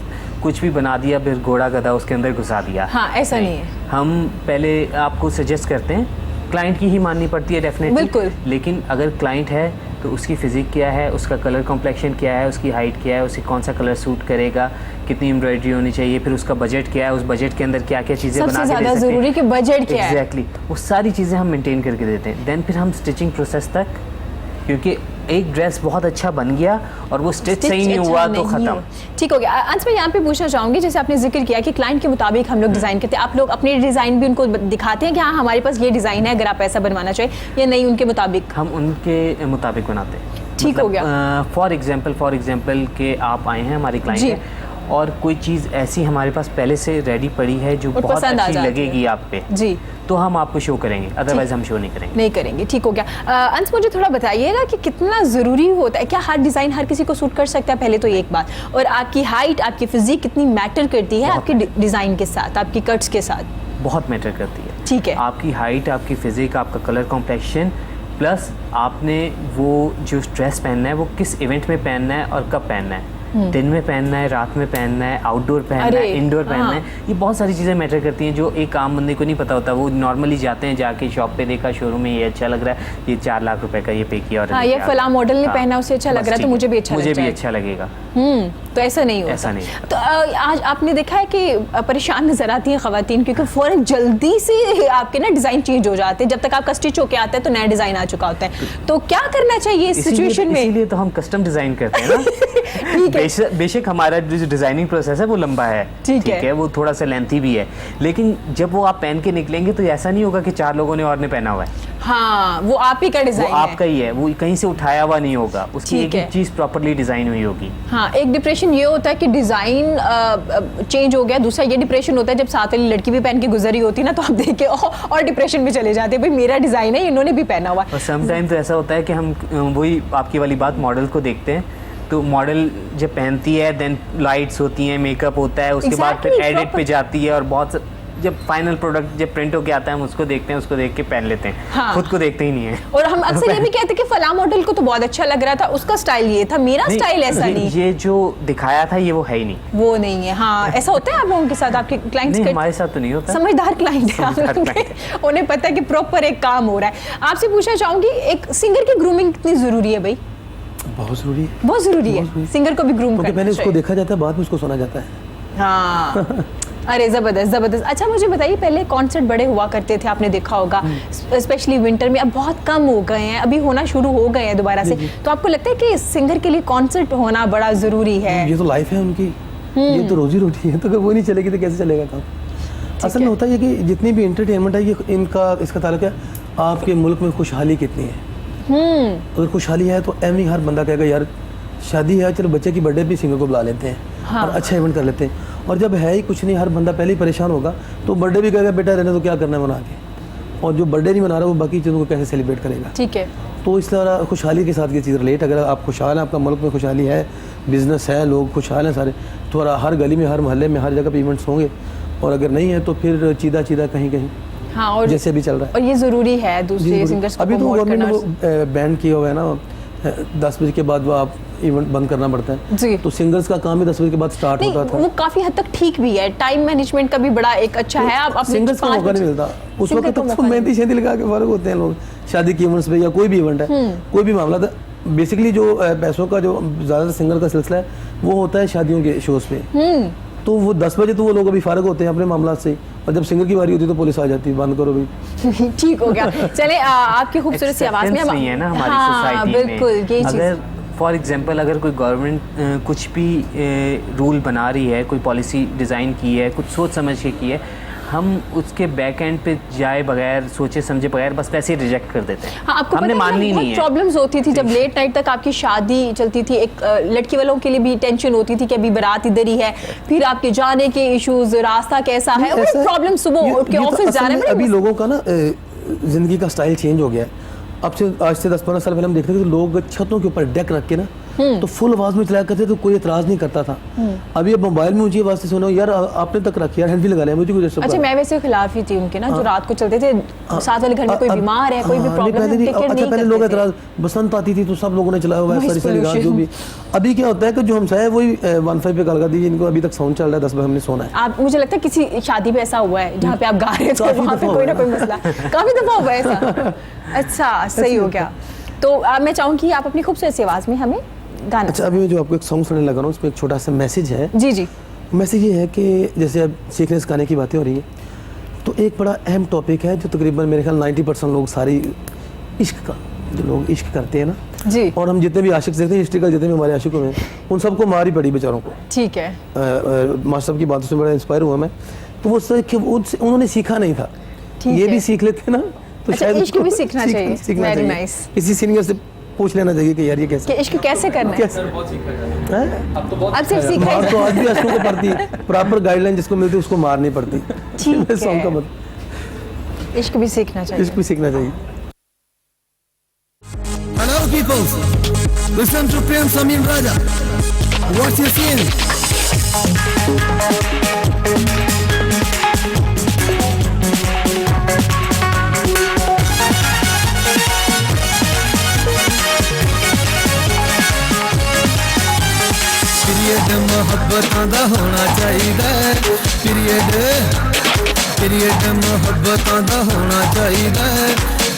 कुछ भी बना दिया फिर घोड़ा गधा उसके अंदर घुसा दिया। हाँ, ऐसा नहीं है। हम पहले आपको सजेस्ट करते हैं, क्लाइंट की ही माननी पड़ती है डेफिनेटली, बिल्कुल। लेकिन अगर क्लाइंट है तो उसकी फिजिक क्या है, उसका कलर कॉम्प्लेक्शन क्या है, उसकी हाइट क्या है, उसे कौन सा कलर सूट करेगा, कितनी एम्ब्रॉयडरी होनी चाहिए, फिर उसका बजट क्या है, उस बजट के अंदर क्या क्या चीज़ें बना के दे सकते हैं। सबसे ज़्यादा ज़रूरी कि बजट क्या है। एग्जैक्टली, वो सारी चीज़ें हम मेंटेन करके देते हैं। देन फिर हम स्टिचिंग प्रोसेस तक, क्योंकि एक ड्रेस बहुत अच्छा बन गया और वो स्टिच सही नहीं हुआ तो ख़त्म। ठीक हो गया। अंत में यहाँ पे पूछना चाहूँगी, जैसे आपने जिक्र किया कि क्लाइंट के मुताबिक हम लोग डिज़ाइन करते हैं, आप लोग अपने डिज़ाइन भी उनको दिखाते हैं कि हाँ हमारे पास ये डिज़ाइन है, अगर आप ऐसा बनवाना चाहिए, या नहीं उनके मुताबिक? हम उनके मुताबिक बनाते हैं। ठीक हो गया। फॉर एग्जाम्पल के आप आए हैं, हमारे क्लाइंट हैं और कोई चीज़ ऐसी हमारे पास पहले से रेडी पड़ी है जो और बहुत पसंद आ अच्छी जाती लगेगी है। आप पे, जी, तो हम आपको शो करेंगे, अदरवाइज हम शो नहीं करेंगे। नहीं करेंगे, ठीक हो गया। अंश, मुझे थोड़ा बताइएगा कि कितना ज़रूरी होता है, क्या हर डिज़ाइन हर किसी को सूट कर सकता है, पहले तो ये एक बात, और आपकी हाइट, आपकी फिजिक कितनी मैटर करती है आपके डिज़ाइन के साथ, आपकी कट्स के साथ? बहुत मैटर करती है। ठीक है। आपकी हाइट, आपकी फिजिक, आपका कलर कॉम्प्लेक्शन, प्लस आपने वो जो ड्रेस पहनना है वो किस इवेंट में पहनना है और कब पहनना है, दिन में पहनना है, रात में पहनना है, आउटडोर पहनना है, इंडोर पहनना है, ये बहुत सारी चीज़ें मैटर करती हैं जो एक आम बंदे को नहीं पता होता। वो नॉर्मली जाते हैं, जाके शॉप पे देखा, शोरूम में ये अच्छा लग रहा है, ये 4 लाख रुपए का ये पे किया, और हाँ, ये फला मॉडल ने पहना, उसे अच्छा लग रहा है तो मुझे भी अच्छा मुझे लग भी अच्छा लगेगा। तो ऐसा नहीं होता। ऐसा नहीं। तो आज आपने देखा है कि परेशान नजर आती हैं खवातीन, क्योंकि फौरन जल्दी से आपके ना डिजाइन चेंज हो जाते हैं, जब तक आपका स्टिच होके आता है तो नया डिजाइन आ चुका होता है। तो क्या करना चाहिए इस सिचुएशन में? इसीलिए तो हम कस्टम डिजाइन करते हैं ना। बेशक हमारा जो डिजाइनिंग प्रोसेस है वो लंबा है, ठीक है, वो थोड़ा सा लेंथी भी है, लेकिन जब वो आप पहन के निकलेंगे तो ऐसा नहीं होगा कि 4 लोगों ने और ने पहना हुआ है। हाँ, वो आप ही का डिजाइन है, आपका ही है, वो कहीं से उठाया हुआ नहीं होगा, उसकी एक एक चीज प्रॉपर्ली डिजाइन हुई होगी। हाँ, एक डिप्रेशन ये होता है कि डिजाइन चेंज हो गया, दूसरा ये डिप्रेशन होता है जब साथ वाली लड़की भी पहन के गुजरी होती है ना, तो आप देख के और डिप्रेशन में चले जाते हैं, भाई मेरा डिजाइन है, इन्होंने भी पहना हुआ। और सम टाइम तो ऐसा होता है कि हम वही आपकी वाली बात मॉडल को देखते हैं, तो मॉडल जब पहनती है देन लाइट्स होती हैं, मेकअप होता है, उसके बाद फिर एडिट पे जाती है, और बहुत जब फाइनल प्रोडक्ट जब प्रिंट होके आता है हम उसको देखते हैं, उसको देख के पहन लेते हैं। हाँ। खुद को देखते ही नहीं है। और हम अक्सर ये भी कहते हैं कि फला मॉडल को तो बहुत अच्छा लग रहा था, उसका स्टाइल ये था, मेरा स्टाइल ऐसा नहीं। ये जो दिखाया था ये वो है ही नहीं, वो नहीं है। हाँ, ऐसा होता है आप लोगों के साथ, आपके क्लाइंट्स के? हमारे साथ तो नहीं होता। समझदार क्लाइंट है आप लोगों के, उन्हें पता है कि प्रॉपर एक काम हो रहा है। आपसे पूछना चाहूंगी, एक सिंगर की ग्रूमिंग कितनी जरूरी है भाई? बहुत जरूरी है, बहुत जरूरी है। सिंगर को भी ग्रूम करना, पहले उसको देखा जाता है, बाद में उसको सुना जाता है। हाँ। अरे जबरदस्त जबरदस्त। अच्छा, मुझे बताइए, पहले कॉन्सर्ट बड़े हुआ करते थे, आपने देखा होगा, स्पेशली विंटर में, अब बहुत कम हो गए हैं, अभी होना शुरू हो गए हैं दोबारा से। तो आपको लगता है कि सिंगर के लिए कॉन्सर्ट होना बड़ा जरूरी है? ये तो लाइफ है उनकी, ये तो रोजी रोटी है, तो अगर वो नहीं चलेगी तो कैसे चलेगा काम? असल में होता है कि जितनी भी एंटरटेनमेंट है ये इसका ताल्लुक है आपके मुल्क में खुशहाली कितनी है। अगर खुशहाली है तो एम ही हर बंदा कहेगा यार शादी है, चलो बच्चे की बर्थडे भी सिंगर को बुला लेते हैं। हाँ। और अच्छा इवेंट कर लेते हैं। और जब है ही कुछ नहीं, हर बंदा पहले ही परेशान होगा, तो बर्थडे भी कहेगा बेटा रहने तो क्या करना है मना के, और जो बर्थडे नहीं मना रहा वो बाकी चीज़ों को कैसे सेलिब्रेट करेगा। ठीक है। तो इस तरह खुशहाली के साथ ये चीज़ रिलेट, अगर आप खुशहाल हैं, आपका मुल्क में खुशहाली है, बिजनेस है, लोग खुशहाल हैं सारे, तो हर गली में, हर मोहल्ले में, हर जगह पे इवेंट्स होंगे। और अगर नहीं है तो फिर चीदा चीदा कहीं कहीं, हाँ, और जैसे भी चल रहा है। और ये ज़रूरी है दूसरे सिंगर्स को अभी तो प्रमोट करना। गवर्नमेंट ने बैन किया हुआ है ना, 10 बजे के बाद वो आप इवेंट बंद करना पड़ता है जी। तो सिंगर्स का काम भी 10 बजे के बाद स्टार्ट होता था। वो काफी हद तक ठीक भी है, टाइम मैनेजमेंट का भी बड़ा एक अच्छा है। आप अपने सिंगर्स को मौका नहीं मिलता उस वक्त, तो मेहंदी शेंदी लगा के फर्क होते हैं लोग, शादी के इवेंट्स पे या कोई भी इवेंट है, कोई भी मामला था। बेसिकली जो पैसों का जो ज़्यादातर सिंगर का सिलसिला है वो होता है शादियों के शोज पे, तो वो 10 बजे तो वो लोग अभी फारग होते हैं अपने मामला से, और जब सिंगर की बारी होती है तो पुलिस आ जाती है, बंद करो भाई। ठीक हो गया। चले, आपकी खूबसूरत सी आवाज़ में हम, नहीं है ना हमारी हाँ, सोसाइटी में। बिल्कुल यही चीज़। अगर फॉर एग्जांपल अगर कोई गवर्नमेंट कुछ भी रूल बना रही है, कोई पॉलिसी डिज़ाइन की है, कुछ सोच समझ के की है, हम उसके बैक एंड पे जाए बगैर, सोचे समझे बगैर बस पैसे रिजेक्ट कर देते हैं। हाँ, आपको हमने माननी नहीं है। प्रॉब्लम्स होती थी जब लेट नाइट तक आपकी शादी चलती थी, एक लड़की वालों के लिए भी टेंशन होती थी कि अभी बारात इधर ही है, फिर आपके जाने के इश्यूज, रास्ता कैसा है, और प्रॉब्लम सुबह उठ के ऑफिस जा रहे हैं। अभी लोगों का ना जिंदगी का स्टाइल चेंज हो गया है। अब से आज से 10-15 साल पहले हम देखते थे तो लोग छतों के ऊपर डेक रख के ना तो फुल आवाज में चलाया करते तो कोई एतराज नहीं करता था। अभी अब मोबाइल में ऊंची आवाज से सुनो यार, आपने तक रखी यार, हैंड भी लगा लिया मुझे कुछ। अच्छा, मैं वैसे खिलाफ ही थी उनके ना, जो रात को चलते थे, साथ वाले घर में कोई बीमार है, कोई भी प्रॉब्लम है, अच्छा पहले लोग एतराज, बसंत आती थी तो सब लोगों ने चलाया हुआ है सारी जो भी। अभी क्या होता है कि जो हमसाया वही 1.5 पे कॉल कर दीजिए, इनको अभी तक साउंड चल रहा है, 10 बजे हमने सोना है। आप, मुझे लगता है किसी शादी पे ऐसा हुआ है जहाँ पे आप गा रहे थे, वहाँ पे कोई ना कोई मसला काफी दफा हुआ है ऐसा। अच्छा, सही हो गया। तो मैं चाहूँगी आप अपनी खूबसूरत सी आवाज़ में हमें गाना। अच्छा, अभी मैं जो आपको एक सॉन्ग सुनने लगा रहा हूँ, उसमें एक छोटा सा मैसेज है। जी जी। मैसेज ये है कि जैसे अब सीखने सिखाने की बातें हो रही है, तो एक बड़ा अहम टॉपिक है जो तकरीबन मेरे ख्याल 90% लोग सारी इश्क का, जो लोग इश्क करते हैं ना जी, और हम जितने भी आशिक देखते हैं, हिस्ट्री का जितने भी हमारे आशिकों में, उन सबको मारी पड़ी बेचारों को। ठीक है। मास्टर साहब की बातों से बड़ा इंस्पायर हुआ मैं, तो वो उन्होंने सीखा नहीं था, ये भी सीख लेते ना तो अच्छा, शायद इश्क भी सीखना चाहिए। Very nice. किसी सीनियर से पूछ लेना चाहिए कि यार ये कैसे कि इश्क कैसे करना है? कैसे हैं? अब सिर्फ सीखा मार ही तो आज भी अशकों को पड़ती, प्रॉपर गाइडलाइन जिसको मिलती है उसको मार नहीं पड़ती। ठीक है। सॉन्ग का मतलब इश्क भी सीखना चाहिए। इसको भी सीखना चाहिए। Hello people, listen to Prem Samin Raja. What you seeing? Period मोहब्बतां दा होना चाहिदा, पीरियड मोहब्बतां दा होना चाहिदा,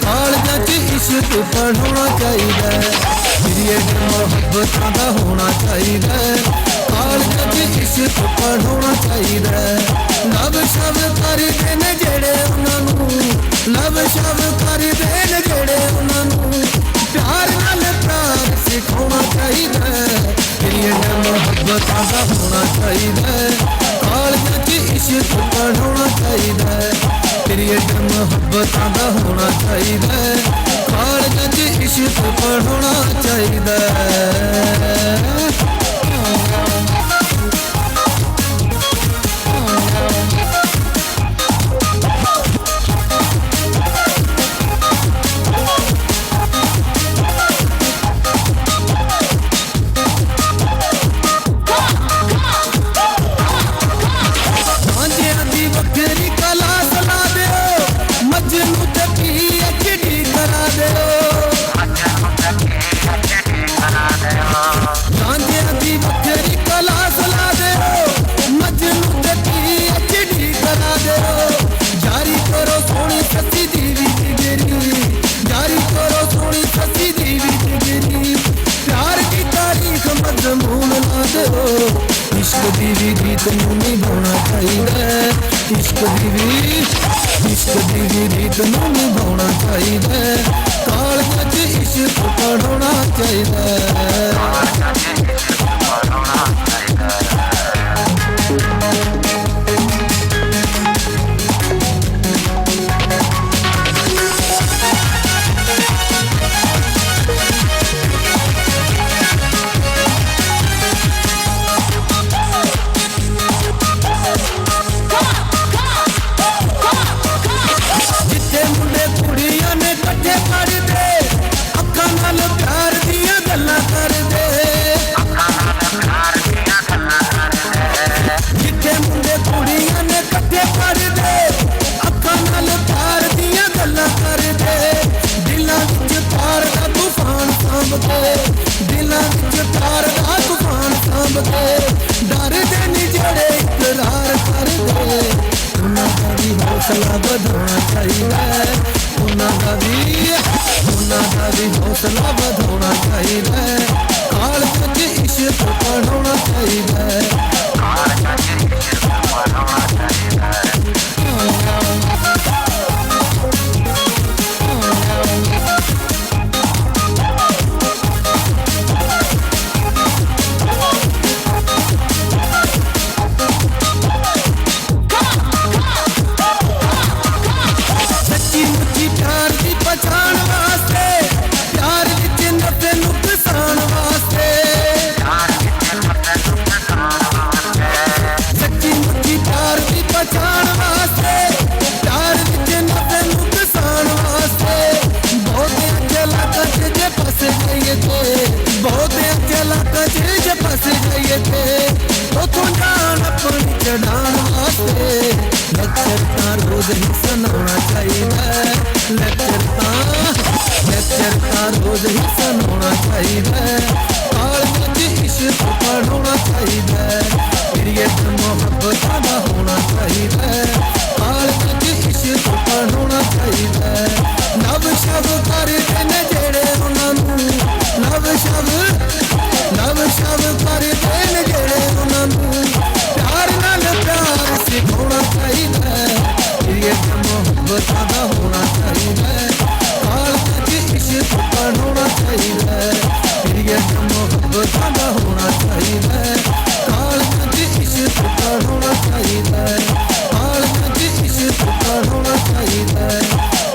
कालजां च इश्क पढ़ाना चाहिदा, पीरियड मोहब्बतां दा होना चाहिदा, कालजां च इश्क पढ़ाना चाहिदा, लव शव करदे ने जेड़े उन्हां नूं, लव शव करदे ने जेड़े उन्हां नूं, प्यार नाल प्यार सिखाना चाहिदा, पीरियड मोहब्बतां दा होना चाहिदा, कालजां च इश्क पढ़ाना चाहिदा, पीरियड मोहब्बतां दा होना चाहिदा, कालजां च इश्क पढ़ाना चाहिदा। मांझियां दी वक्खरी क्लास ला दिओ, मजनू ते PhD करा दिओ, मांझियां दी वक्खरी क्लास ला दिओ, मजनू ते PhD करा दिओ, जारी करो सोनी सच्ची दीवी डिग्री, जारी करो सोनी सच्ची दीवी डिग्री, प्यार की तारीख मजमून ला दिओ, इश्क दी भी गीत नूं निभाउणा चाहिदा, इश्क दी भी गीत नूं निभाउणा चाहिदा, कालजां च इश्क पढ़ाउणा चाहिदा। जिथे मुंडे कुड़ियां ने कट्ठे पढ़दे, अखां नाल प्यार दियां गल्लां करदे, जिथे मुंडे कुड़ियां ने कट्ठे पढ़दे, अखां नाल प्यार दियां गल्लां करदे, दिलां विच प्यार दा तूफान सांभ के, दिलां विच प्यार दा तूफान सांभ के, डरदे नी जेड़े इकरार करदे, उन्हां दा भी हौसला बढ़ाउणा चाहिदा, उन्हां दा भी हौसला बढ़ाउणा चाहिदा, कालजां च इश्क पढ़ाउणा चाहिदा। सच्ची मुच्ची प्यार दी पछाण वास्ते, प्यार विच नफे नुकसान वास्ते, सच्ची मुच्ची प्यार दी पछाण वास्ते, प्यार विच नफे नुकसान वास्ते, बहुते चलाकां च जे फस जाइए ते, बहुते चलाकां च जे फस जाइए ते, उथों जान अपनी चढ़ाण वास्ते, लेक्चर तां रोज ही सुनाउणा चाहिदा, लेक्चर तां रोज ही सुनाउणा चाहिदा, कालजां च इश्क पढ़ाउणा चाहिदा, पीरियड मोहब्बतां दा होना चाहिदा, कालजां च इश्क पढ़ाउणा चाहिदा, लव शव करदे ने जेड़े उन्हां नूं, लव शव करदे ने जेड़े उन्हां नूं, प्यार नाल प्यार सिखाउणा चाहिदा, पीरियड मोहब्बतां दा होना चाहिदा, कालजां च इश्क पढ़ाउणा चाहिदा, पीरियड मोहब्बतां दा होना चाहिदा, कालजां च इश्क पढ़ाउणा चाहिदा, कालजां च इश्क पढ़ाउणा चाहिदा,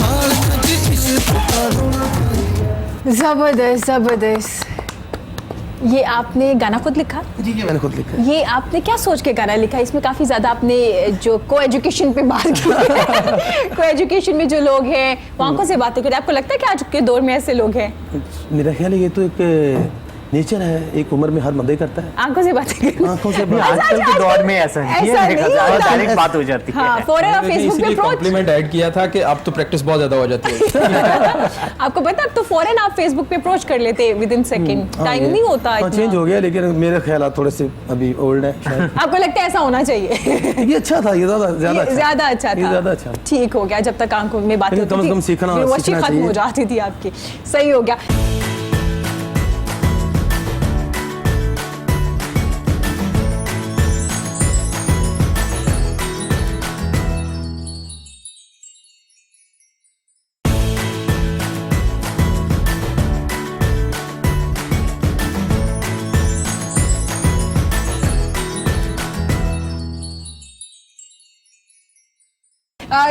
कालजां च इश्क पढ़ाउणा चाहिदा। जबरदस्त जबरदस्त। ये आपने गाना खुद लिखा? जी ये मैंने खुद लिखा है। ये आपने क्या सोच के गाना लिखा? इसमें काफ़ी ज़्यादा आपने जो को एजुकेशन पे बात की है को एजुकेशन में जो लोग हैं वो आंखों से बातें करते हैं। आपको लगता है कि आज के दौर में ऐसे लोग हैं? मेरा ख्याल है ये तो एक नेचर है, एक उम्र में हर बंदा ही करता है। आंखों से बातें करना। आंखों से आजकल के दौर में ऐसा नहीं है, देखा जाए डायरेक्ट बात हो जाती है। हाँ, फौरन आप फेसबुक पे इसीलिए अप्रोच। कॉम्प्लीमेंट ऐड किया था कि अब तो प्रैक्टिस बहुत ज्यादा हो जाती है। आपको पता है अब तो फौरन आप फेसबुक पे अप्रोच कर लेते हैं विद इन सेकंड, टाइम नहीं होता हाँ, इतना। चेंज हो गया, लेकिन मेरे ख्याल थोड़े से अभी ओल्ड है शायद। आपको लगता है ऐसा होना चाहिए? ये अच्छा था, ये ज्यादा ये ज्यादा अच्छा ये था। ज्यादा अच्छा। ठीक हो गया, जब तक आंखों में बातें लेकिन कम से कम सीखना यूनिवर्सिटी खत्म चाहिए। हो जाती थी आपकी। सही हो गया।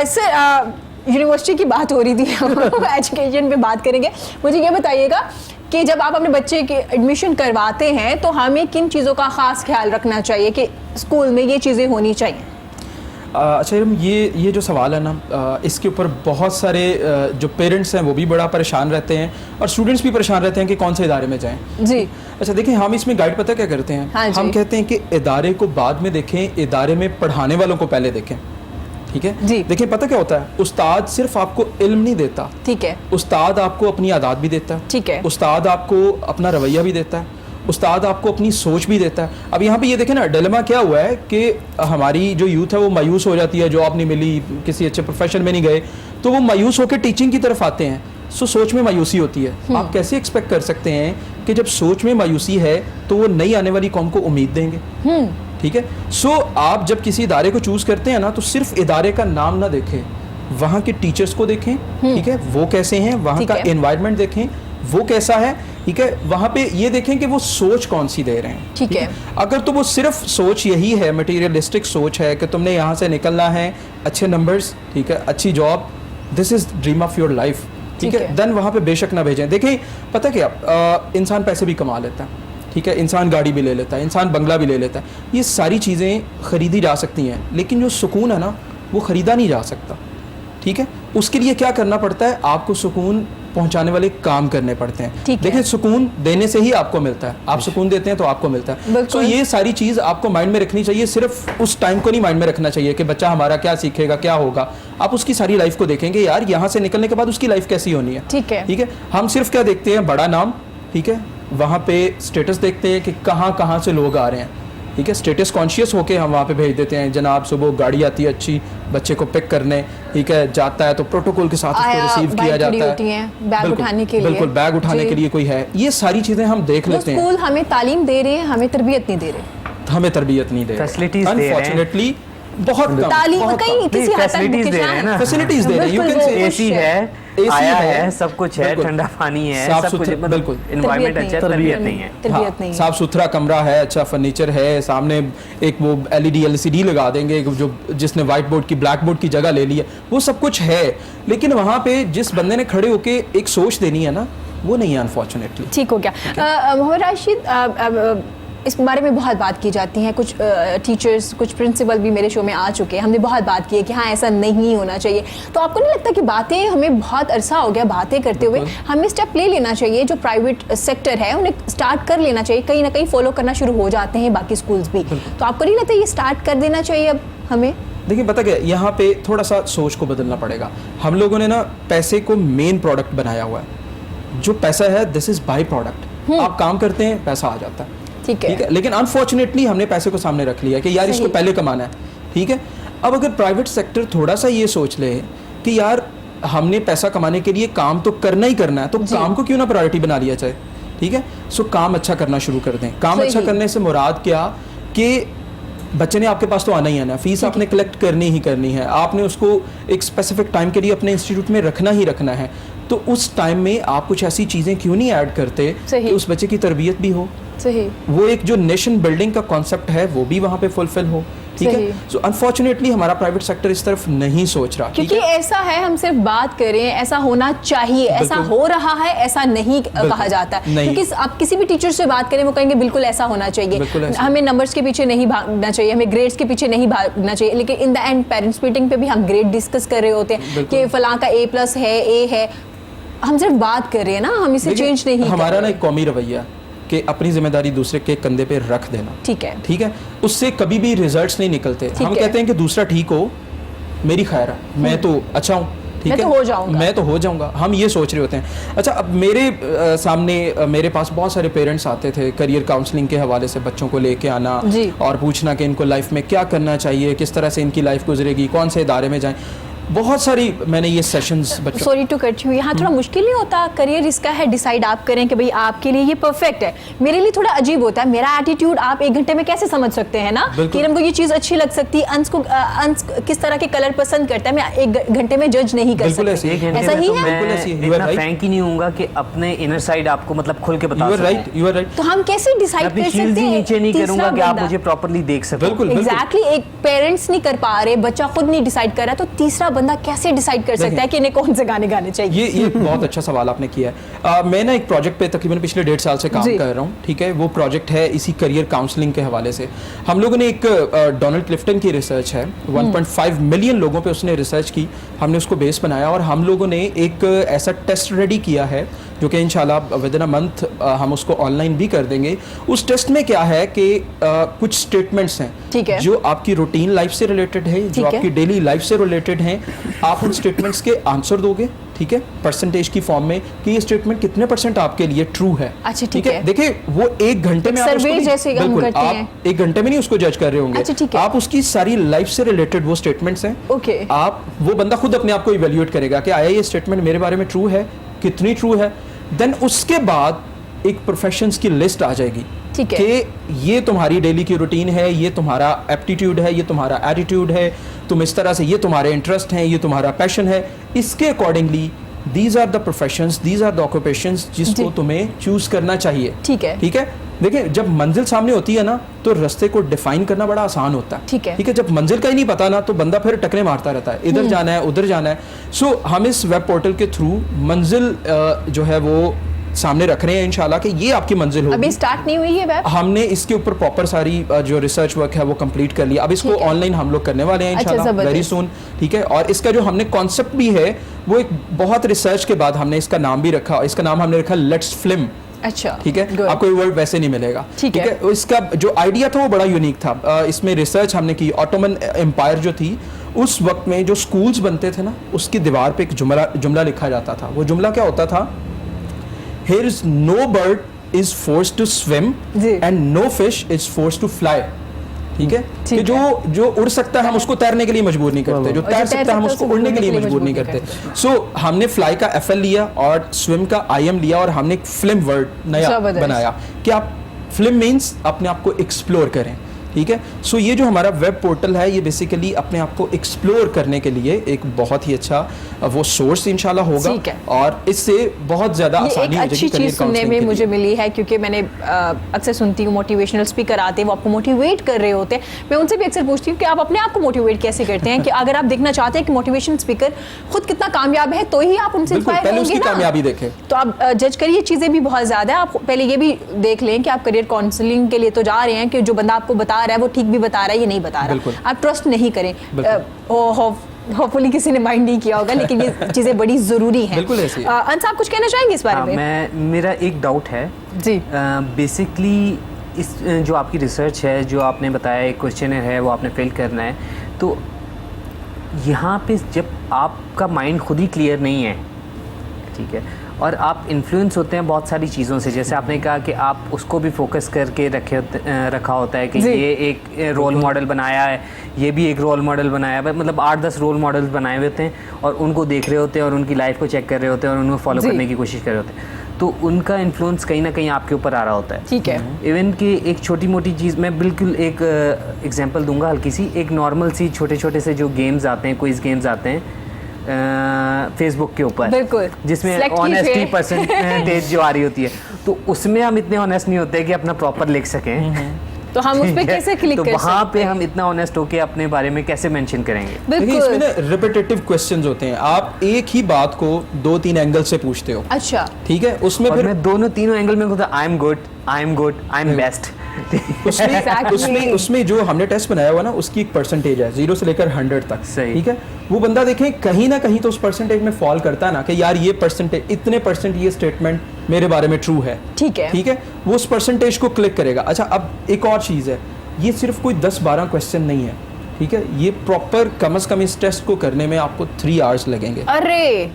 सर यूनिवर्सिटी की बात हो रही थी, एजुकेशन पे बात करेंगे। मुझे ये बताइएगा कि जब आप अपने बच्चे की एडमिशन करवाते हैं तो हमें किन चीज़ों का ख़ास ख्याल रखना चाहिए कि स्कूल में ये चीज़ें होनी चाहिए? अच्छा ये जो सवाल है ना, इसके ऊपर बहुत सारे जो पेरेंट्स हैं वो भी बड़ा परेशान रहते हैं और स्टूडेंट्स भी परेशान रहते हैं कि कौन से इदारे में जाएं। जी। अच्छा देखिए, हम इसमें गाइड पता क्या करते हैं? हाँ जी। हम कहते हैं कि इदारे को बाद में देखें, इदारे में पढ़ाने वालों को पहले देखें। ठीक है जी। देखिए पता क्या होता है, उस्ताद सिर्फ आपको इल्म नहीं देता, ठीक है। उस्ताद आपको अपनी आदत भी देता है, ठीक है। उस्ताद आपको अपना रवैया भी देता है, उस्ताद आपको अपनी सोच भी देता है। अब यहाँ पे ये देखें ना, डिलेमा क्या हुआ है कि हमारी जो यूथ है वो मायूस हो जाती है, जॉब नहीं मिली, किसी अच्छे प्रोफेशन में नहीं गए, तो वो मायूस होकर टीचिंग की तरफ आते हैं। सो सोच में मायूसी होती है। आप कैसे एक्सपेक्ट कर सकते हैं कि जब सोच में मायूसी है तो वो नई आने वाली कौम को उम्मीद देंगे? ठीक है। सो आप जब किसी इदारे को चूज करते हैं ना, तो सिर्फ इदारे का नाम ना देखें, वहाँ के टीचर्स को देखें। ठीक है, वो कैसे हैं, वहाँ का एनवायरनमेंट देखें वो कैसा है। ठीक है, वहाँ पे ये देखें कि वो सोच कौन सी दे रहे हैं। ठीक है। अगर तो वो सिर्फ सोच यही है, मटेरियलिस्टिक सोच है कि तुमने यहाँ से निकलना है, अच्छे नंबर्स, ठीक है, अच्छी job, this is dream of your life, ठीक है, देन वहाँ पे बेशक ना भेजें। देखें पता क्या, इंसान पैसे भी कमा लेता है, ठीक है, इंसान गाड़ी भी ले लेता है, इंसान बंगला भी ले लेता है, ये सारी चीज़ें ख़रीदी जा सकती हैं, लेकिन जो सुकून है ना वो ख़रीदा नहीं जा सकता। ठीक है, उसके लिए क्या करना पड़ता है, आपको सुकून पहुंचाने वाले काम करने पड़ते हैं। देखिए सुकून देने से ही आपको मिलता है, आप सुकून देते हैं तो आपको मिलता है। तो ये सारी चीज़ आपको माइंड में रखनी चाहिए, सिर्फ उस टाइम को नहीं माइंड में रखना चाहिए कि बच्चा हमारा क्या सीखेगा, क्या होगा। आप उसकी सारी लाइफ को देखेंगे, यार यहाँ से निकलने के बाद उसकी लाइफ कैसी होनी है। ठीक है, ठीक है। हम सिर्फ क्या देखते हैं, बड़ा नाम, ठीक है, वहाँ पे स्टेटस देखते हैं कि कहाँ कहाँ से लोग आ रहे हैं। ठीक है, स्टेटस कॉन्शियस होके हम वहाँ पे भेज देते हैं, जनाब सुबह गाड़ी आती है अच्छी बच्चे को पिक करने, ठीक है, जाता है तो प्रोटोकॉल के साथ उसको रिसीव किया जाता है, बैग उठाने के लिए, बिल्कुल बैग उठाने के लिए कोई है, ये सारी चीज़ें हम देख लेते हैं। स्कूल हमें तालीम दे रहे हैं, हमें तरबियत नहीं दे रहे, हमें तरबियत नहीं दे रहे, फैसिलिटीज दे रहे हैं, अनफॉर्चुनेटली बहुत कम, तालीम कहीं किसी हद तक फैसिलिटीज दे रहे हैं ना, फैसिलिटीज दे रहे हैं, यू कैन से एसी है, आया है, सब कुछ है, ठंडा पानी है, सब कुछ, बिल्कुल एनवायरनमेंट अच्छा है, तरबियत नहीं है, तरबियत नहीं है, साफ सुथरा कमरा है, अच्छा फर्नीचर है, सामने एक वो एलईडी एलसीडी लगा देंगे जो जिसने व्हाइट बोर्ड की ब्लैक बोर्ड की जगह ले ली है, वो सब कुछ है, लेकिन वहाँ पे जिस बंदे ने खड़े होके एक सोच देनी है ना, वो नहीं है अनफॉर्चुनेटली। ठीक हो गया। मोहम्मद राशिद, इस बारे में बहुत बात की जाती है, कुछ टीचर्स, कुछ प्रिंसिपल भी मेरे शो में आ चुके हैं, हमने बहुत बात की है कि हाँ ऐसा नहीं होना चाहिए। तो आपको नहीं लगता कि बातें, हमें बहुत अरसा हो गया बातें करते हुए, हमें स्टेप ले लेना चाहिए, जो प्राइवेट सेक्टर है उन्हें स्टार्ट कर लेना चाहिए, कहीं ना कहीं फॉलो करना शुरू हो जाते हैं बाकी स्कूल्स भी, तो आपको नहीं लगता ये स्टार्ट कर देना चाहिए अब हमें? देखिए पता क्या, यहाँ पे थोड़ा सा सोच को बदलना पड़ेगा। हम लोगों ने ना पैसे को मेन प्रोडक्ट बनाया हुआ है, जो पैसा है दिस इज बाई प्रोडक्ट, आप काम करते हैं पैसा आ जाता है, ठीक है, लेकिन अनफॉर्चुनेटली हमने पैसे को सामने रख लिया कि यार इसको पहले कमाना है। ठीक है, अब अगर प्राइवेट सेक्टर थोड़ा सा ये सोच ले कि यार हमने पैसा कमाने के लिए काम तो करना ही करना है, तो काम को क्यों ना प्रायोरिटी बना लिया जाए। ठीक है, सो काम अच्छा करना शुरू कर दें। काम अच्छा करने से मुराद क्या कि बच्चे ने आपके पास तो आना ही आना, फीस आपने कलेक्ट करनी ही करनी है, आपने उसको एक स्पेसिफिक टाइम के लिए अपने इंस्टीट्यूट में रखना ही रखना है, तो उस टाइम में आप कुछ ऐसी चीज़ें क्यों नहीं ऐड करते कि उस बच्चे की तरबियत भी हो, सही, वो एक जो नेशन बिल्डिंग का कॉन्सेप्ट है वो भी वहाँ पे फुलफिल हो। ठीक है। सो अनफॉर्चुनेटली हमारा प्राइवेट सेक्टर इस तरफ नहीं सोच रहा, क्योंकि ऐसा है, हम सिर्फ बात करें, ऐसा होना चाहिए, ऐसा हो रहा है, ऐसा नहीं कहा जाता, क्योंकि आप किसी भी टीचर से बात करें वो कहेंगे बिल्कुल ऐसा होना चाहिए, हमें नंबर्स के पीछे नहीं भागना चाहिए, हमें ग्रेड्स के पीछे नहीं भागना चाहिए। लेकिन in the end parents meeting पे भी हम ग्रेड डिस्कस कर रहे होते हैं कि फलां का A+ है, A है, हम सिर्फ बात कर रहे हैं ना, हम इसे चेंज नहीं। हमारा ना एक कौमी रवैया कि अपनी जिम्मेदारी दूसरे के कंधे पे रख देना, ठीक है, उससे कभी भी रिजल्ट्स नहीं निकलते। हम कहते हैं कि दूसरा ठीक हो, मेरी खैर है, मैं तो अच्छा हूँ, ठीक है, मैं तो हो जाऊंगा, हम ये सोच रहे होते हैं। अच्छा, अब मेरे सामने मेरे पास बहुत सारे पेरेंट्स आते थे करियर काउंसलिंग के हवाले से, बच्चों को लेके आना और पूछना कि इनको लाइफ में क्या करना चाहिए, किस तरह से इनकी लाइफ गुजरेगी, कौन से इदारे में जाएं। बहुत सारी मैंने ये सेशंस बच्चों। सॉरी टू कट यू, यहाँ थोड़ा मुश्किल नहीं होता? करियर इसका है, डिसाइड आप करें कि भाई आपके लिए ये परफेक्ट है, मेरे लिए थोड़ा अजीब होता है, मेरा एटीट्यूड आप 1 घंटे में कैसे समझ सकते हैं ना? किरण को ये चीज अच्छी लग सकती है, अंश किस तरह के कलर पसंद करता है, मैं 1 घंटे में जज नहीं कर सकती। ऐसा ही है, इतना फ्रैंक ही नहीं होऊंगा कि अपने इनर साइड आपको मतलब खुल के बता सकूं। You are right. तो हम कैसे डिसाइड कर सकते हैं? नीचे नहीं करूंगा कि आप मुझे प्रॉपर्ली देख सको। बिल्कुल एग्जैक्टली, एक पेरेंट्स नहीं कर पा रहे, बच्चा खुद नहीं डिसाइड कर रहा, तो तीसरा बंदा कैसे डिसाइड कर सकता है कि इन्हें कौन से गाने गाने चाहिए? ये बहुत अच्छा सवाल आपने किया है। मैं ना एक प्रोजेक्ट पे तकरीबन पिछले 1.5 साल से काम कर रहा हूँ, ठीक है। वो प्रोजेक्ट है इसी करियर काउंसलिंग के हवाले से। हम लोगों ने एक डोनाल्ड क्लिफ्टन की रिसर्च है, 1.5 मिलियन लोगों पे उसने रिसर्च की, हमने उसको बेस बनाया और हम लोगों ने एक ऐसा टेस्ट रेडी किया है जो कि इंशाल्लाह विद इन अ मंथ हम उसको ऑनलाइन भी कर देंगे। उस टेस्ट में क्या है कि कुछ स्टेटमेंट्स हैं जो आपकी रूटीन लाइफ से रिलेटेड है, जो आपकी डेली लाइफ से रिलेटेड हैं, आप उन स्टेटमेंट्स के आंसर दोगे, ठीक है, परसेंटेज की फॉर्म में कि ये स्टेटमेंट कितने % आपके लिए ट्रू है। अच्छा, ठीक है। देखिए वो 1 घंटे में बिल्कुल आप 1 घंटे में नहीं उसको जज कर रहे होंगे। अच्छा, आप उसकी सारी लाइफ से रिलेटेड वो स्टेटमेंट्स हैं, आप वो बंदा खुद अपने आप को इवेल्युएट करेगा कि आया ये स्टेटमेंट मेरे बारे में ट्रू है, कितनी ट्रू है। देन उसके बाद एक प्रोफेशंस की लिस्ट आ जाएगी कि ये तुम्हारी डेली की रूटीन है, ये तुम्हारा एप्टीट्यूड है, ये तुम्हारा एटीट्यूड है, तुम इस तरह से, ये तुम्हारे इंटरेस्ट हैं, ये तुम्हारा पैशन है। इसके accordingly these are the professions, these are the occupations जिसको तुम्हें चूज करना चाहिए। ठीक है। देखिए जब मंजिल सामने होती है ना तो रास्ते को डिफाइन करना बड़ा आसान होता है, ठीक है। जब मंजिल का ही नहीं पता ना तो बंदा फिर टकरे मारता रहता है, इधर जाना है उधर जाना है। सो हम इस वेब पोर्टल के थ्रू मंजिल जो है वो सामने रख रहे हैं इंशाल्लाह कि ये आपकी मंजिल होगी। अभी स्टार्ट नहीं हुई है वेब? हमने इसके ऊपर प्रॉपर सारी जो रिसर्च वर्क है वो कंप्लीट कर लिया, अब इसको ऑनलाइन हम लोग करने वाले हैं इंशाल्लाह वेरी सून, ठीक है। और इसका जो हमने कॉन्सेप्ट भी है वो एक बहुत रिसर्च के बाद हमने इसका नाम भी रखा, इसका नाम हमने रखा लेट्स फिल्म। अच्छा, ठीक है, आपको ये वर्ड वैसे नहीं मिलेगा, ठीक है। इसका जो आइडिया था वो बड़ा यूनिक था। इसमें रिसर्च हमने की, ऑटोमन एम्पायर जो थी उस वक्त में जो स्कूल्स बनते थे ना उसकी दीवार पे एक जुमला लिखा जाता था। वो जुमला क्या होता था? Here is no bird is forced to swim and no fish is forced to fly। ठीक है, कि जो उड़ सकता है हम उसको तैरने के लिए मजबूर नहीं करते, जो तैर सकता है हम उसको उड़ने के लिए मजबूर नहीं करते। सो हमने फ्लाई का FL लिया और स्विम का IM लिया और हमने एक फिल्म वर्ड नया बनाया कि आप फिल्म मीन्स अपने आप को एक्सप्लोर करें, ठीक है। सो ये जो हमारा वेब पोर्टल है ये बेसिकली अपने आप को एक्सप्लोर करने के लिए एक बहुत ही अच्छा वो सोर्स इंशाल्लाह होगा और इससे बहुत ज़्यादा आसानी हो जाएगी। अच्छी चीज़ सुनने में मुझे मिली है क्योंकि मैंने अक्सर सुनती हूँ मोटिवेशनल स्पीकर आते हैं, वो आपको मोटिवेट कर रहे होते हैं। मैं उनसे भी अक्सर पूछती हूँ कि आप अपने आप को मोटिवेट कैसे करते हैं, कि अगर आप देखना चाहते हैं कि मोटिवेशनल स्पीकर खुद कितना कामयाब है तो ही आप उनसे इंस्पायर होंगे ना। कामयाबी देखें तो आप जज करिए, चीज़ें भी बहुत ज़्यादा है। आप पहले ये भी देख लें कि आप करियर काउंसलिंग के लिए तो जा रहे हैं कि जो बंदा आपको बता रहा है वो ठीक भी बता रहा है, ये नहीं बता रहा, आप ट्रस्ट नहीं करें। होपफुली किसी ने माइंड नहीं किया होगा, लेकिन ये चीजें बड़ी जरूरी हैं। बिल्कुल ऐसी है। अंश आप कुछ कहना चाहेंगे इस बारे में? मेरा एक डाउट है जी। बेसिकली इस जो आपकी रिसर्च है, जो आपने बताया एक क्वेश्चनर है वो आपने फिल करना है, तो यहाँ पे जब आपका माइंड खुद ही क्लियर नहीं है, ठीक है, और आप इन्फ्लुएंस होते हैं बहुत सारी चीज़ों से, जैसे आपने कहा कि आप उसको भी फोकस करके रखा होता है कि ये एक रोल मॉडल बनाया है, ये भी एक रोल मॉडल बनाया है, मतलब 8-10 रोल मॉडल्स बनाए हुए होते हैं और उनको देख रहे होते हैं और उनकी लाइफ को चेक कर रहे होते हैं और उनको फॉलो करने की कोशिश कर रहे होते हैं, तो उनका इन्फ्लुएंस कहीं ना कहीं आपके ऊपर आ रहा होता है, ठीक है। इवन कि एक छोटी मोटी चीज़ मैं बिल्कुल एक एग्जांपल दूंगा हल्की सी, एक नॉर्मल सी छोटे छोटे से जो गेम्स आते हैं, क्विज गेम्स आते हैं फेसबुक के ऊपर, बिल्कुल, जिसमें ऑनेस्टी परसेंटेज जो आ रही होती है, तो उसमें हम इतने ऑनेस्ट नहीं होते कि अपना प्रॉपर लिख सकें, तो हम उस पे कैसे क्लिक तो कर वहाँ सकते पे हैं? हम इतना ऑनेस्ट होके अपने बारे में कैसे मेंशन करेंगे? देखिए इसमें बिल्कुल। ना रिपीटेटिव क्वेश्चंस होते हैं, आप एक ही बात को 2-3 एंगल से पूछते हो, अच्छा, ठीक है, उसमें और फिर मैं दोनों तीनों एंगल में होता I am good, I am good, I am best. Exactly. उसमें जो हमने टेस्ट बनाया हुआ ना उसकी एक परसेंटेज है 0 से लेकर 100 तक, सही। ठीक है, वो बंदा देखें कहीं ना कहीं तो उस परसेंटेज में फॉल करता है ना कि यार ये परसेंटेज इतने परसेंट ये स्टेटमेंट मेरे बारे में ट्रू है, ठीक है। ठीक है, वो उस परसेंटेज को क्लिक करेगा। अच्छा, अब एक और चीज़ है, ये सिर्फ कोई 10-12 क्वेश्चन नहीं है, ठीक है, ये प्रॉपर कम से कम इस टेस्ट को करने में आपको 3 आवर्स लगेंगे। अरे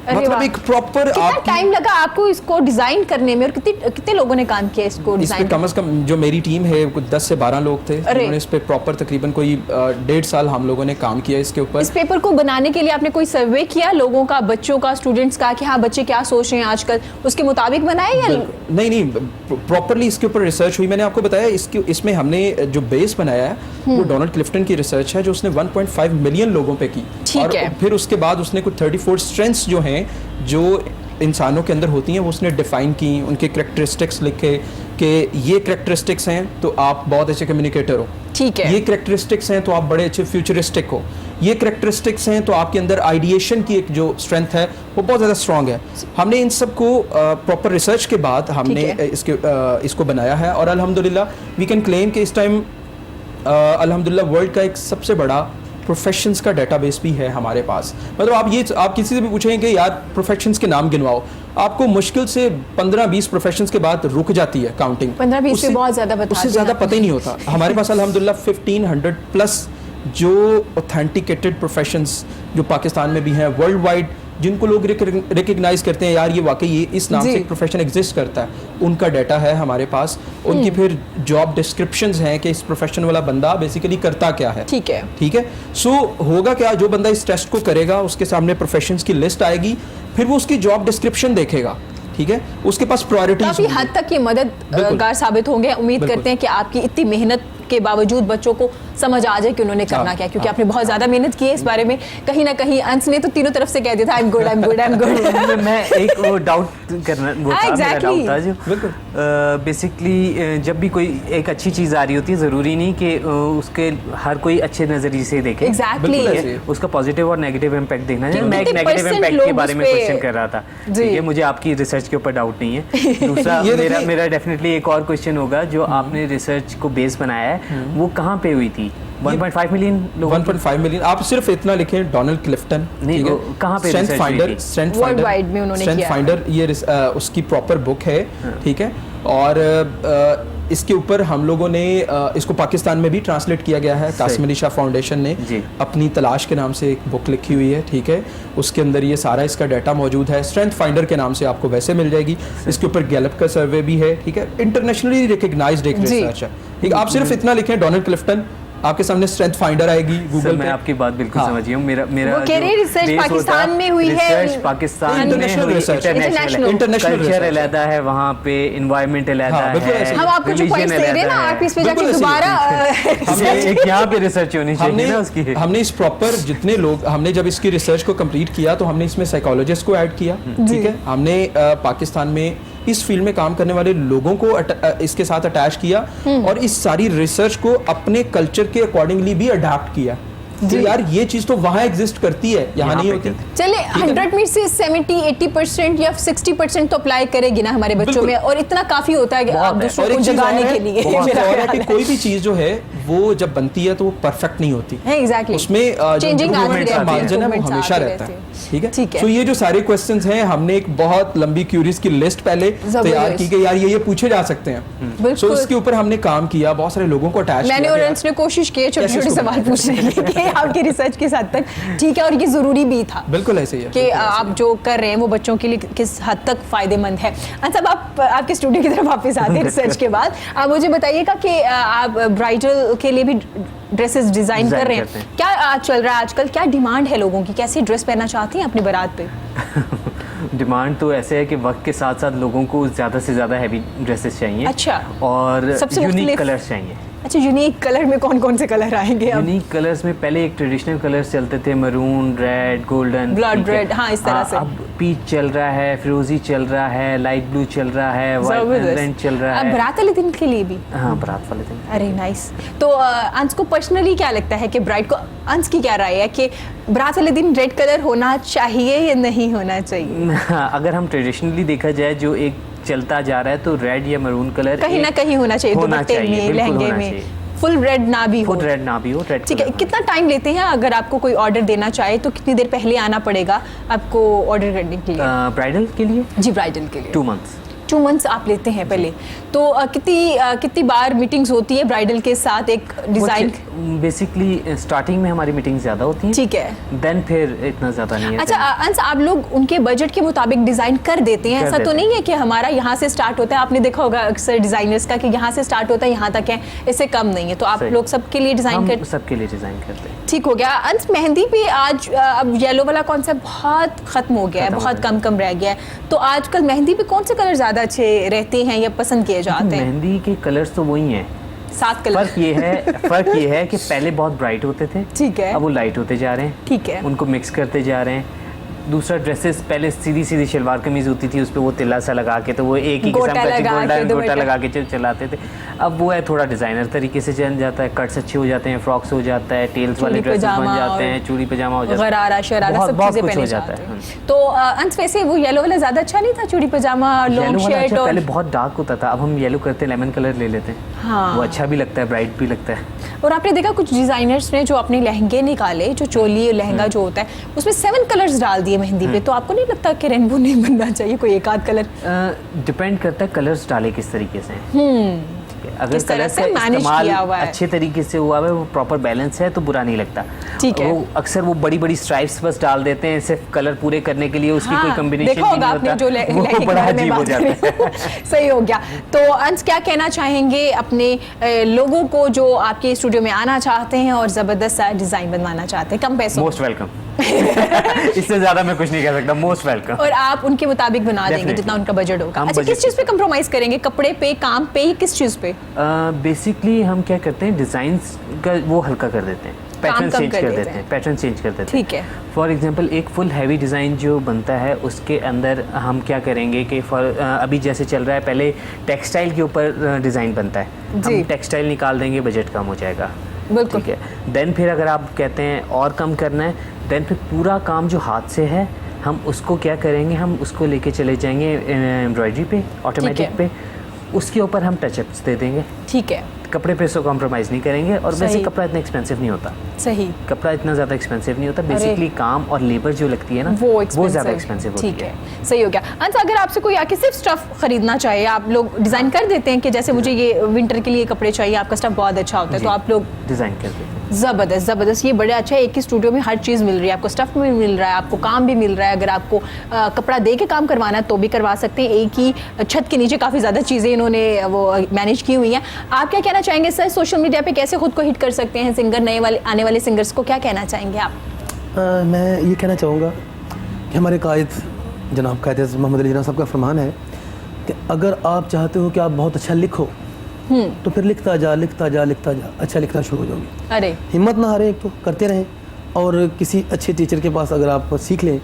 मतलब वाह। एक प्रॉपर कितना टाइम लगा आपको इसको डिजाइन करने में, और कितने लोगों ने काम किया इसको इस पे डिजाइन? कम से कम जो मेरी टीम है कुछ 10 से 12 लोग थे, अरे। उन्होंने इस पे प्रॉपर तकरीबन कोई 1.5 साल हम लोगों ने काम किया इसके ऊपर। इस पेपर को बनाने के लिए आपने कोई सर्वे किया लोगों का, बच्चों का, स्टूडेंट्स का, कि हाँ बच्चे क्या सोच रहे हैं आजकल, उसके मुताबिक बनाए या? नहीं, प्रॉपरली इसके ऊपर रिसर्च हुई। मैंने आपको बताया इसमें हमने जो बेस बनाया है वो डोनाल्ड क्लिफ्टन की रिसर्च है जो उसने 1.5 मिलियन लोगों पे की, ठीक और है। फिर उसके बाद उसने कुछ 34 स्ट्रेंथ्स जो हैं जो इंसानों के अंदर होती हैं वो उसने डिफाइन की, उनके करेक्टरिस्टिक्स लिखे कि ये करेक्टरिस्टिक्स हैं तो आप बहुत अच्छे कम्युनिकेटर हो, ठीक है। ये करेक्टरिस्टिक्स हैं तो आप बड़े अच्छे फ्यूचरिस्टिक हो, ये करेक्टरिस्टिक्स हैं तो आपके अंदर आइडिएशन की एक जो स्ट्रेंथ है वो बहुत ज़्यादा स्ट्रांग है। हमने इन सब को प्रॉपर रिसर्च के बाद हमने इसको बनाया है, और अल्हम्दुलिल्लाह वी कैन क्लेम कि इस टाइम अल्हम्दुलिल्लाह वर्ल्ड का एक सबसे बड़ा प्रोफेशंस का डेटाबेस भी है हमारे पास। मतलब आप किसी से भी पूछेंगे कि यार प्रोफेशंस के नाम गिनवाओ, आपको मुश्किल से 15-20 प्रोफेशंस के बाद रुक जाती है काउंटिंग। 15-20 पे बहुत ज़्यादा बता उससे दिया ज़्यादा आपने। पता ही नहीं होता। हमारे पास अल्हम्दुलिल्लाह 1500 प्लस जो ऑथेंटिकेटेड प्रोफेशंस जो पाकिस्तान में भी हैं, वर्ल्ड वाइड जिनको लोग रिकग्नाइज करते हैं यार ये वाकई ये इस नाम से एक प्रोफेशन एग्जिस्ट करता है, उनका डाटा है हमारे पास। उनकी फिर जॉब डिस्क्रिप्शंस हैं कि इस प्रोफेशन वाला बंदा बेसिकली करता क्या है, ठीक है, ठीक है। सो होगा क्या, जो बंदा इस टेस्ट को करेगा उसके सामने प्रोफेशंस की लिस्ट आएगी, फिर वो उसकी जॉब डिस्क्रिप्शन देखेगा, ठीक है, उसके पास प्रायोरिटीज काफी हद तक ये मददगार साबित होंगे। उम्मीद करते हैं कि आपकी इतनी मेहनत के बावजूद बच्चों को समझ आ जाए कि उन्होंने करना क्या है, क्योंकि आपने बहुत ज्यादा मेहनत की है इस बारे में। कहीं ना कहीं अंश ने तो तीनों तरफ से कह दिया था I am good, I am good, I am good. मैं एक वो डाउट करना वो था, मेरा डाउट था जो बेसिकली जब भी कोई एक अच्छी चीज़ आ रही होती है ज़रूरी नहीं कि उसके हर कोई अच्छे नज़रिए से देखे। Exactly. बिल्कुल ऐसे। उसका पॉजिटिव और नेगेटिव इम्पैक्ट देखना चाहिए। मैं एक कितने नेगेटिव percent इम्पैक्ट के लोग बारे में उस पे- क्वेश्चन कर रहा था, जी। ठीक है, मुझे आपकी रिसर्च के ऊपर डाउट नहीं है। दूसरा ये देखिए- मेरा डेफिनेटली एक और क्वेश्चन होगा, जो आपने रिसर्च को बेस बनाया है वो कहाँ पे हुई थी? 1.5 मिलियन लोगों 1.5 मिलियन, आप सिर्फ इतना लिखें डोनाल्ड क्लिफ्टन, नहीं, ठीक है, वो कहाँ पे स्ट्रेंथ research फाइंडर, हुई थी? स्ट्रेंथ Worldwide में उन्होंने स्ट्रेंथ किया है। फाइंडर ये उसकी प्रॉपर बुक है, ठीक है, और इसके ऊपर हम लोगों ने इसको पाकिस्तान में भी ट्रांसलेट किया गया है। कासिम अली शाह फाउंडेशन ने जी। अपनी तलाश के नाम से एक बुक लिखी हुई है, ठीक है, उसके अंदर ये सारा इसका डाटा मौजूद है। स्ट्रेंथ फाइंडर के नाम से आपको वैसे मिल जाएगी। इसके ऊपर गैलप का सर्वे भी है, ठीक है, इंटरनेशनली रिकग्नाइज्ड एक जी। रिसर्च है, ठीक है। आप सिर्फ इतना लिखें डोनाल्ड क्लिफ्टन, आपके सामने स्ट्रेंथ फाइंडर आएगी सर, गूगल मैं पे। आपकी बात बिल्कुल हाँ। समझी हूँ। मेरा वो कह रहे हैं research पाकिस्तान में हुई है। रिसर्च पाकिस्तान में International हुई, research। international International culture research। अलग है वहाँ पे, एनवायरनमेंट अलग हाँ, बिल्कुल है, ऐसे। हम आपको जो religion पॉइंट्स दे रहे हैं ना, अलग आप इस पे बिल्कुल जाके ऐसे ही दोबारा हमने एक यहाँ पे रिसर्च होनी चाहिए ना उसकी। हमने इस प्रॉपर जितने लोग हमने जब इसकी रिसर्च को कंप्लीट किया तो हमने इसमें साइकोलॉजिस्ट को ऐड किया, ठीक है, हमने पाकिस्तान में इस फील्ड में काम करने वाले लोगों को इसके साथ अटैच किया और इस सारी रिसर्च को अपने कल्चर के अकॉर्डिंगली भी अडॉप्ट किया। तो यार ये चीज तो वहां एग्जिस्ट करती है, यहाँ नहीं होती। चले 100 में से 70-80% या 60% तो अप्लाई करेगी ना हमारे बच्चों में, और इतना काफी होता है कि आप दूसरों को जगाने के लिए। बहुत मेरा और है ख्याल कि है। कोई भी चीज जो है वो जब बनती है तो वो परफेक्ट नहीं होती है, exactly. उसमें Changing जो आती improvement का रहती है, मार्जिन है वो improvements हमेशा आती रहता है, रहती ठीक है। ठीक है। तो ये जो सारे क्वेश्चंस हैं हमने एक बहुत लंबी क्यूरीज की लिस्ट पहले तैयार की कि यार ये पूछे जा सकते हैं, बिल्कुल। सो इसके ऊपर हमने काम किया, बहुत सारे लोगों को अटैच किया। मैंने और अंश ने कोशिश की छोटे कैसे छोटे इसको सवाल पूछने की कि आपकी रिसर्च के साथ तक ठीक है, और ये जरूरी भी था बिल्कुल ऐसे ही है कि आप जो कर रहे हैं वो बच्चों के लिए किस हद तक फायदेमंद है। अच्छा, आप आपके स्टूडियो की तरफ वापस आते हैं रिसर्च के बाद। आप मुझे बताइएगा कि आप ब्राइडल के लिए भी ड्रेसेस डिजाइन कर रहे करते हैं, हैं। क्या चल रहा है आजकल, क्या डिमांड है लोगों की, कैसी ड्रेस पहनना चाहती हैं अपनी बारात पे? डिमांड तो ऐसे है कि वक्त के साथ साथ लोगों को ज़्यादा से ज़्यादा हैवी ड्रेसेस चाहिए, अच्छा। और सबसे यूनिक मुख्तलिफ- कलर्स चाहिए। अच्छा, यूनिक कलर में कौन कौन से कलर आएंगे अब? यूनिक कलर्स में पहले एक ट्रेडिशनल कलर्स चलते थे, maroon, red, golden, blood red, हाँ इस तरह से। अब पीच चल रहा है, फिरोजी चल रहा है, लाइट ब्लू चल रहा है, वाइट चल रहा है। अब बारात वाले दिन के लिए भी? हाँ, बारात वाले दिन। अरे नाइस। तो अंश को पर्सनली क्या लगता है कि ब्राइड को, अंश की क्या राय है कि बारात वाले दिन रेड कलर होना चाहिए या नहीं होना चाहिए? अगर हम ट्रेडिशनली देखा जाए, जो एक चलता जा रहा है, तो रेड या मरून कलर कहीं ना कहीं होना चाहिए, दुपट्टे में, लहंगे में। फुल रेड ना भी हो, फुल रेड ना भी हो, रेड। ठीक है। कितना टाइम लेते हैं अगर आपको कोई ऑर्डर देना चाहे तो कितनी देर पहले आना पड़ेगा आपको ऑर्डर करने के लिए? ब्राइडल के लिए? जी, ब्राइडल के लिए 2 months। 2 months आप लेते हैं पहले। तो कितनी बार मीटिंग्स होती है ब्राइडल के साथ एक डिजाइन? बेसिकली स्टार्टिंग में हमारी मीटिंग ज्यादा होती है, ठीक है, देन फिर इतना ज्यादा नहीं है। अच्छा अंश, आप लोग उनके बजट के मुताबिक डिजाइन कर देते हैं? ऐसा तो नहीं है कि हमारा यहाँ से स्टार्ट होता है, आपने देखा होगा अक्सर डिजाइनर्स का कि यहाँ से स्टार्ट होता है यहाँ तक है, इससे कम नहीं है, तो आप लोग सबके लिए डिजाइन कर? सबके लिए डिजाइन करते हैं। ठीक हो गया। अंश, मेहंदी पे आज अब येलो वाला कॉन्सेप्ट बहुत खत्म हो गया है, बहुत कम रह गया है, तो आजकल मेहंदी पे कौन से कलर ज्यादा अच्छे रहते हैं या पसंद किए जाते हैं? मेहंदी के कलर्स तो वही हैं, 7 कलर। फर्क ये है कि पहले बहुत ब्राइट होते थे, ठीक है, अब वो लाइट होते जा रहे हैं, ठीक है, उनको मिक्स करते जा रहे हैं। दूसरा, ड्रेसेस पहले सीधी शलवार कमीज होती थी, उस पर वो तिल्ला सा लगा के, तो वो एक ही किस्म का गोल्डन गोटा लगा के चलाते थे। अब वो है थोड़ा डिजाइनर तरीके से चल जाता है, कट्स अच्छे हो जाते हैं, फ्रॉक्स हो जाता है, टेल्स वाले ड्रेसेस बन जाते हैं, चूड़ी पजामा हो जाता है, गरारा शरारा सब चीजें पहने जाते हैं। तो अंश, वैसे वो येलो वाला ज्यादा अच्छा नहीं था, चूड़ी पजामा लॉन्ग शर्ट? और पहले बहुत डार्क होता था, अब हम येलो करते, लेमन कलर ले लेते हैं। हाँ, वो अच्छा भी लगता है, ब्राइट भी लगता है। और आपने देखा कुछ डिजाइनर्स ने जो अपने लहंगे निकाले, जो चोली लहंगा जो होता है उसमें 7 कलर्स डाल दिए मेहंदी पे, तो आपको नहीं लगता कि रेनबो नहीं बनना चाहिए, कोई एक आध कलर? डिपेंड करता है कलर्स डाले किस तरीके से। अगर कलर का इस्तेमाल अच्छे तरीके से हुआ है, वो प्रॉपर बैलेंस है, तो बुरा नहीं लगता। ठीक है। वो अक्सर वो बड़ी स्ट्राइप्स बस डाल देते हैं सिर्फ कलर पूरे करने के लिए, उसकी कोई कॉम्बिनेशन नहीं होता, वो बड़ा अजीब हो जाता है। सही हो गया। तो अंश, क्या कहना चाहेंगे अपने लोगों को जो आपके स्टूडियो में आना चाहते हैं और जबरदस्त सा डिजाइन बनवाना चाहते हैं कम पैसों? Most welcome. इससे ज्यादा मैं कुछ नहीं कह सकता, मोस्ट वेलकम। और आप उनके मुताबिक बना देंगे जितना उनका बजट होगा? अच्छा, किस चीज पे कंप्रोमाइज करेंगे? कपड़े पे, काम पे, किस चीज पे? बेसिकली हम क्या करते हैं, डिजाइन्स का वो हल्का कर देते हैं, पैटर्न चेंज कर देते हैं, पैटर्न चेंज कर देते हैं। ठीक है। फॉर एग्जांपल, एक फुल हैवी डिज़ाइन जो बनता है, उसके अंदर हम क्या करेंगे कि अभी जैसे चल रहा है, पहले टेक्सटाइल के ऊपर डिज़ाइन बनता है, हम टेक्सटाइल निकाल देंगे, बजट कम हो जाएगा। बिल्कुल। ठीक है। देन फिर अगर आप कहते हैं और कम करना है, देन फिर पूरा काम जो हाथ से है, हम उसको क्या करेंगे, हम उसको लेके चले जाएंगे एम्ब्रॉयडरी पे, ऑटोमेटिक पे, उसके ऊपर हम टचअप्स दे देंगे। ठीक है। कपड़े पे सो कॉम्प्रोमाइज़ नहीं करेंगे, और वैसे कपड़ा इतना एक्सपेंसिव नहीं होता। सही। कपड़ा इतना ज़्यादा एक्सपेंसिव नहीं होता, बेसिकली काम और लेबर जो लगती है ना, वो ज़्यादा एक्सपेंसिव होती है। सही हो गया। अंश, अगर आपसे कोई आके सिर्फ स्टफ खरीदना चाहे, आप लोग डिज़ाइन कर देते हैं कि जैसे मुझे ये विंटर के लिए कपड़े चाहिए, आपका स्टफ बहुत अच्छा होता है, तो आप लोग डिज़ाइन कर देते हैं? ज़बरदस्त, ये बड़ा अच्छा है। एक ही स्टूडियो में हर चीज़ मिल रही है, आपको स्टफ भी मिल रहा है, आपको काम भी मिल रहा है। अगर आपको कपड़ा दे के काम करवाना है तो भी करवा सकते हैं। एक ही छत के नीचे काफ़ी ज़्यादा चीज़ें इन्होंने वो मैनेज की हुई हैं। आप क्या कहना चाहेंगे सर, सोशल मीडिया पे कैसे खुद को हिट कर सकते हैं सिंगर? नए वाले आने वाले सिंगर्स को क्या कहना चाहेंगे आप? मैं ये कहना चाहूँगा कि हमारे कायद जनाब कायद मोहम्मद अली जनाब साहब का फरमान है कि अगर आप चाहते हो कि आप बहुत अच्छा लिखो, तो फिर लिखता जा, अच्छा लिखना शुरू हो जाओगे। अरे हिम्मत ना हारें, एक तो करते रहें, और किसी अच्छे टीचर के पास अगर आप सीख लें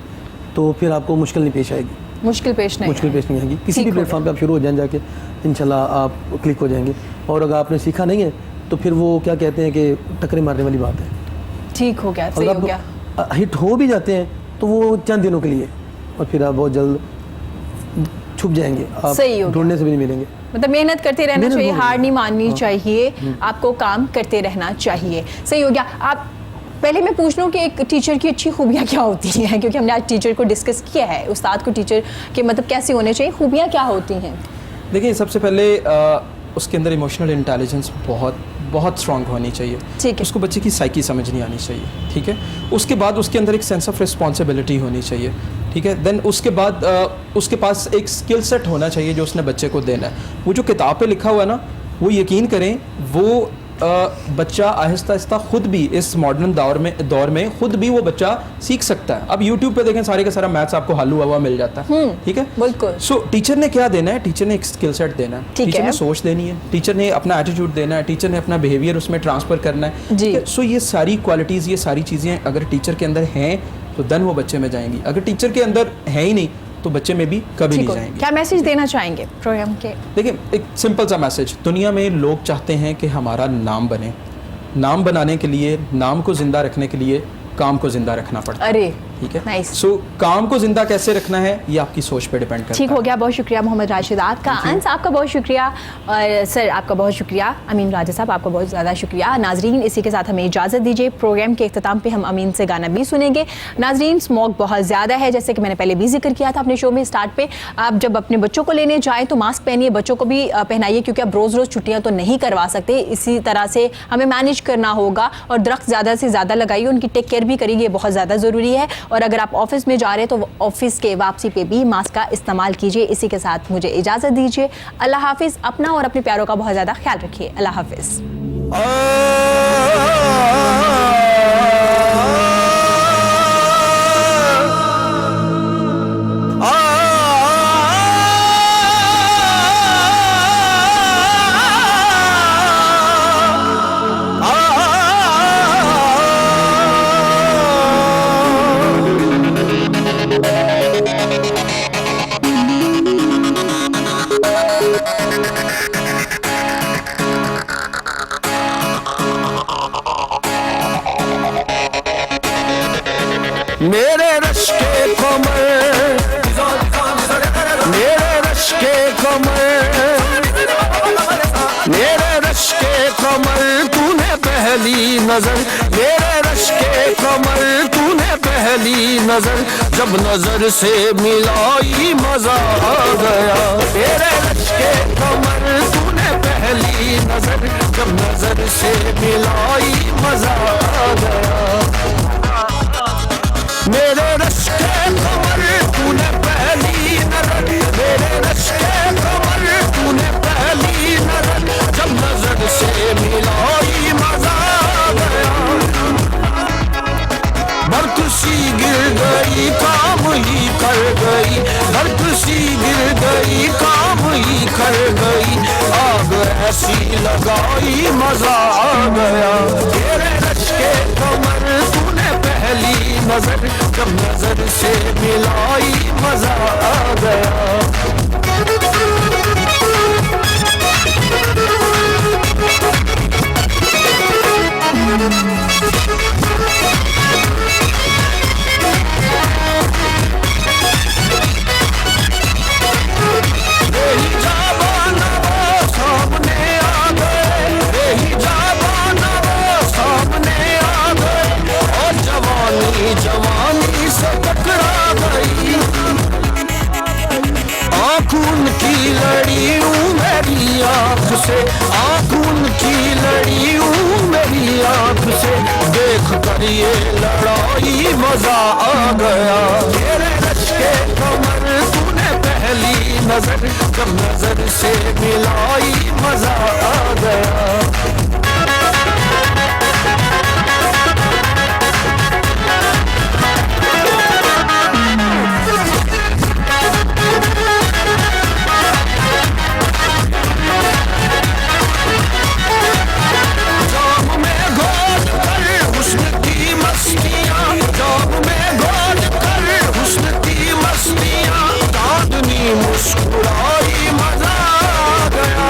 तो फिर आपको मुश्किल नहीं पेश आएगी। मुश्किल पेश नहीं आएगी। किसी भी प्लेटफॉर्म पे आप शुरू हो जाएं, जाके इंशाल्लाह आप क्लिक हो जाएंगे। और अगर आपने सीखा नहीं है तो फिर वो क्या कहते हैं कि टक्करें मारने वाली बात है। ठीक हो गया, सही हो गया। हिट हो भी जाते हैं तो वो चंद दिनों के लिए, और फिर आप बहुत जल्द छुप जाएंगे, आप ढूंढने से भी नहीं मिलेंगे। मतलब मेहनत करते रहना चाहिए, हार नहीं माननी चाहिए, आपको काम करते रहना चाहिए। सही हो गया। आप पहले मैं पूछ लूँ कि एक टीचर की अच्छी खूबियाँ क्या होती हैं, क्योंकि हमने आज टीचर को डिस्कस किया है, उस्ताद को टीचर के मतलब कैसे होने चाहिए, खूबियाँ क्या होती हैं? देखिए, सबसे पहले उसके अंदर इमोशनल इंटेलिजेंस बहुत स्ट्रांग होनी चाहिए। ठीक है। उसको बच्चे की साइकी समझनी आनी चाहिए। ठीक है। उसके बाद उसके अंदर एक सेंस ऑफ रिस्पॉन्सिबिलिटी होनी चाहिए। ठीक है। देन उसके बाद उसके पास एक स्किल सेट होना चाहिए जो उसने बच्चे को देना है। वो जो किताब पे लिखा हुआ है ना, वो यकीन करें वो बच्चा आहिस्ता आहिस्ता खुद भी इस मॉडर्न दौर में खुद भी वो बच्चा सीख सकता है। अब यूट्यूब पे देखें सारे का सारा मैथ्स आपको हल हुआ मिल जाता है, ठीक है, बिल्कुल। सो टीचर ने क्या देना है, टीचर ने एक स्किल सेट देना है, टीचर ने सोच देनी है, टीचर ने अपना एटीट्यूड देना है, टीचर ने अपना बिहेवियर उसमें ट्रांसफर करना है, ठीक है। सो ये सारी क्वालिटीज़, ये सारी चीज़ें अगर टीचर के अंदर हैं तो देन वो बच्चे में जाएंगी। अगर टीचर के अंदर है ही नहीं तो बच्चे में भी कभी नहीं जाएंगे। क्या मैसेज देना चाहेंगे प्रोग्राम के? देखिए, एक सिंपल सा मैसेज, दुनिया में लोग चाहते हैं कि हमारा नाम बने, नाम बनाने के लिए, नाम को जिंदा रखने के लिए काम को जिंदा रखना पड़ता है। अरे ठीक है, नाइस। सो काम को जिंदा कैसे रखना है ये आपकी सोच पे डिपेंड करता है। ठीक हो गया, बहुत शुक्रिया मोहम्मद राशिद आपका, अंस आपका बहुत शुक्रिया, और सर आपका बहुत शुक्रिया, अमीन राजा साहब आपका बहुत ज़्यादा शुक्रिया। नाजरीन, इसी के साथ हमें इजाज़त दीजिए। प्रोग्राम के अख्ताम पे हम अमीन से गाना भी सुनेंगे। नाजरीन, स्मोक बहुत ज़्यादा है, जैसे कि मैंने पहले भी जिक्र किया था अपने शो में स्टार्ट पे। आप जब अपने बच्चों को लेने जाएँ तो मास्क पहनिए, बच्चों को भी पहनाइए, क्योंकि आप रोज़ रोज़ छुट्टियाँ तो नहीं करवा सकते। इसी तरह से हमें मैनेज करना होगा, और दरख्त ज़्यादा से ज़्यादा लगाइए, उनकी टेक केयर भी करिए, बहुत ज़्यादा ज़रूरी है। और अगर आप ऑफिस में जा रहे हैं तो ऑफिस के वापसी पे भी मास्क का इस्तेमाल कीजिए। इसी के साथ मुझे इजाज़त दीजिए। अल्लाह हाफिज़। अपना और अपने प्यारों का बहुत ज़्यादा ख्याल रखिए। अल्लाह हाफिज़। मेरे रश के कमर, मेरे रश के कमर, मेरे रश के कमर तूने पहली नजर, मेरे रश के कमर तूने पहली नजर, जब नजर से मिलाई मजा आ गया। मेरे रश के कमर तूने पहली नजर, जब नजर से मिलाई मजा आ गया। मेरे रश के कमर तूने पहली नजर, मेरे रश के कमर तूने पहली नजर, जब नजर से मिलाई मजा आ गया। बरकसी गिर गई काम ही कर गई, बरकसी गिर गई काम ही कर गई, आग ऐसी लगाई मजा आ गया। मेरे रश के कमर तूने पहली नजर, जब नजर से मिलाई मजा आ गया। जवानी से टकरा गई, आँखून की लड़ी हूँ मेरी आँख से, आँखून की लड़ी हूँ मेरी आँख से, देख कर ये लड़ाई मजा आ गया। मेरे रश के कमर तूने पहली नजर, जब नजर से मिलाई मजा आ गया। मुस्कुराई मजा आ गया।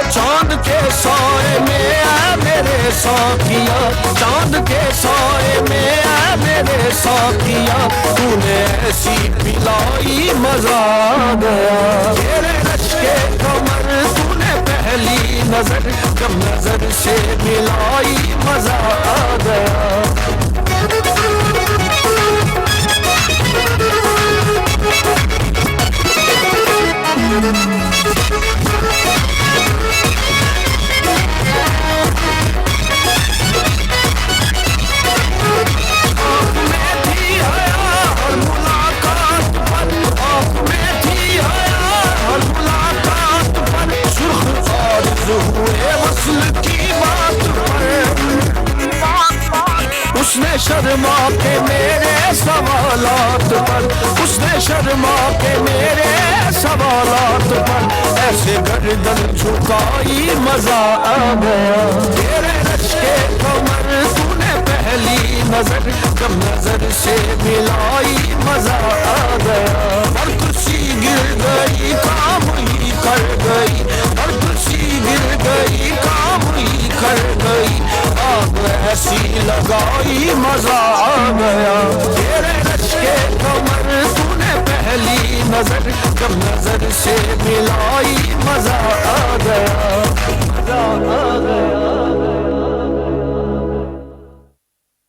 चांद के साए में आ मेरे साथिया, चांद के साए में आ मेरे साथिया, तूने ऐसी पिलाई मजा आ गया। मेरे रश के कमर तूने पहली नजर, जब नजर से मिलाई मजा आ गया। हुए शर्मा के मेरे सवालात पर, उसने शर्मा के मेरे सवालात पर, ऐसे गर्दन झुकाई मजा आ गया। तेरे रश के कमर तूने पहली नजर जब नजर से मिलाई मजा आ गया। हर कुर्सी गिर गई काम ही कर गई, हर कुर्सी गिर गई काम ही कर गई, आग ऐसी लगाई मजा आ गया। तेरे रश के कमर तूने पहली नजर जब नजर से मिलाई मजा आ गया।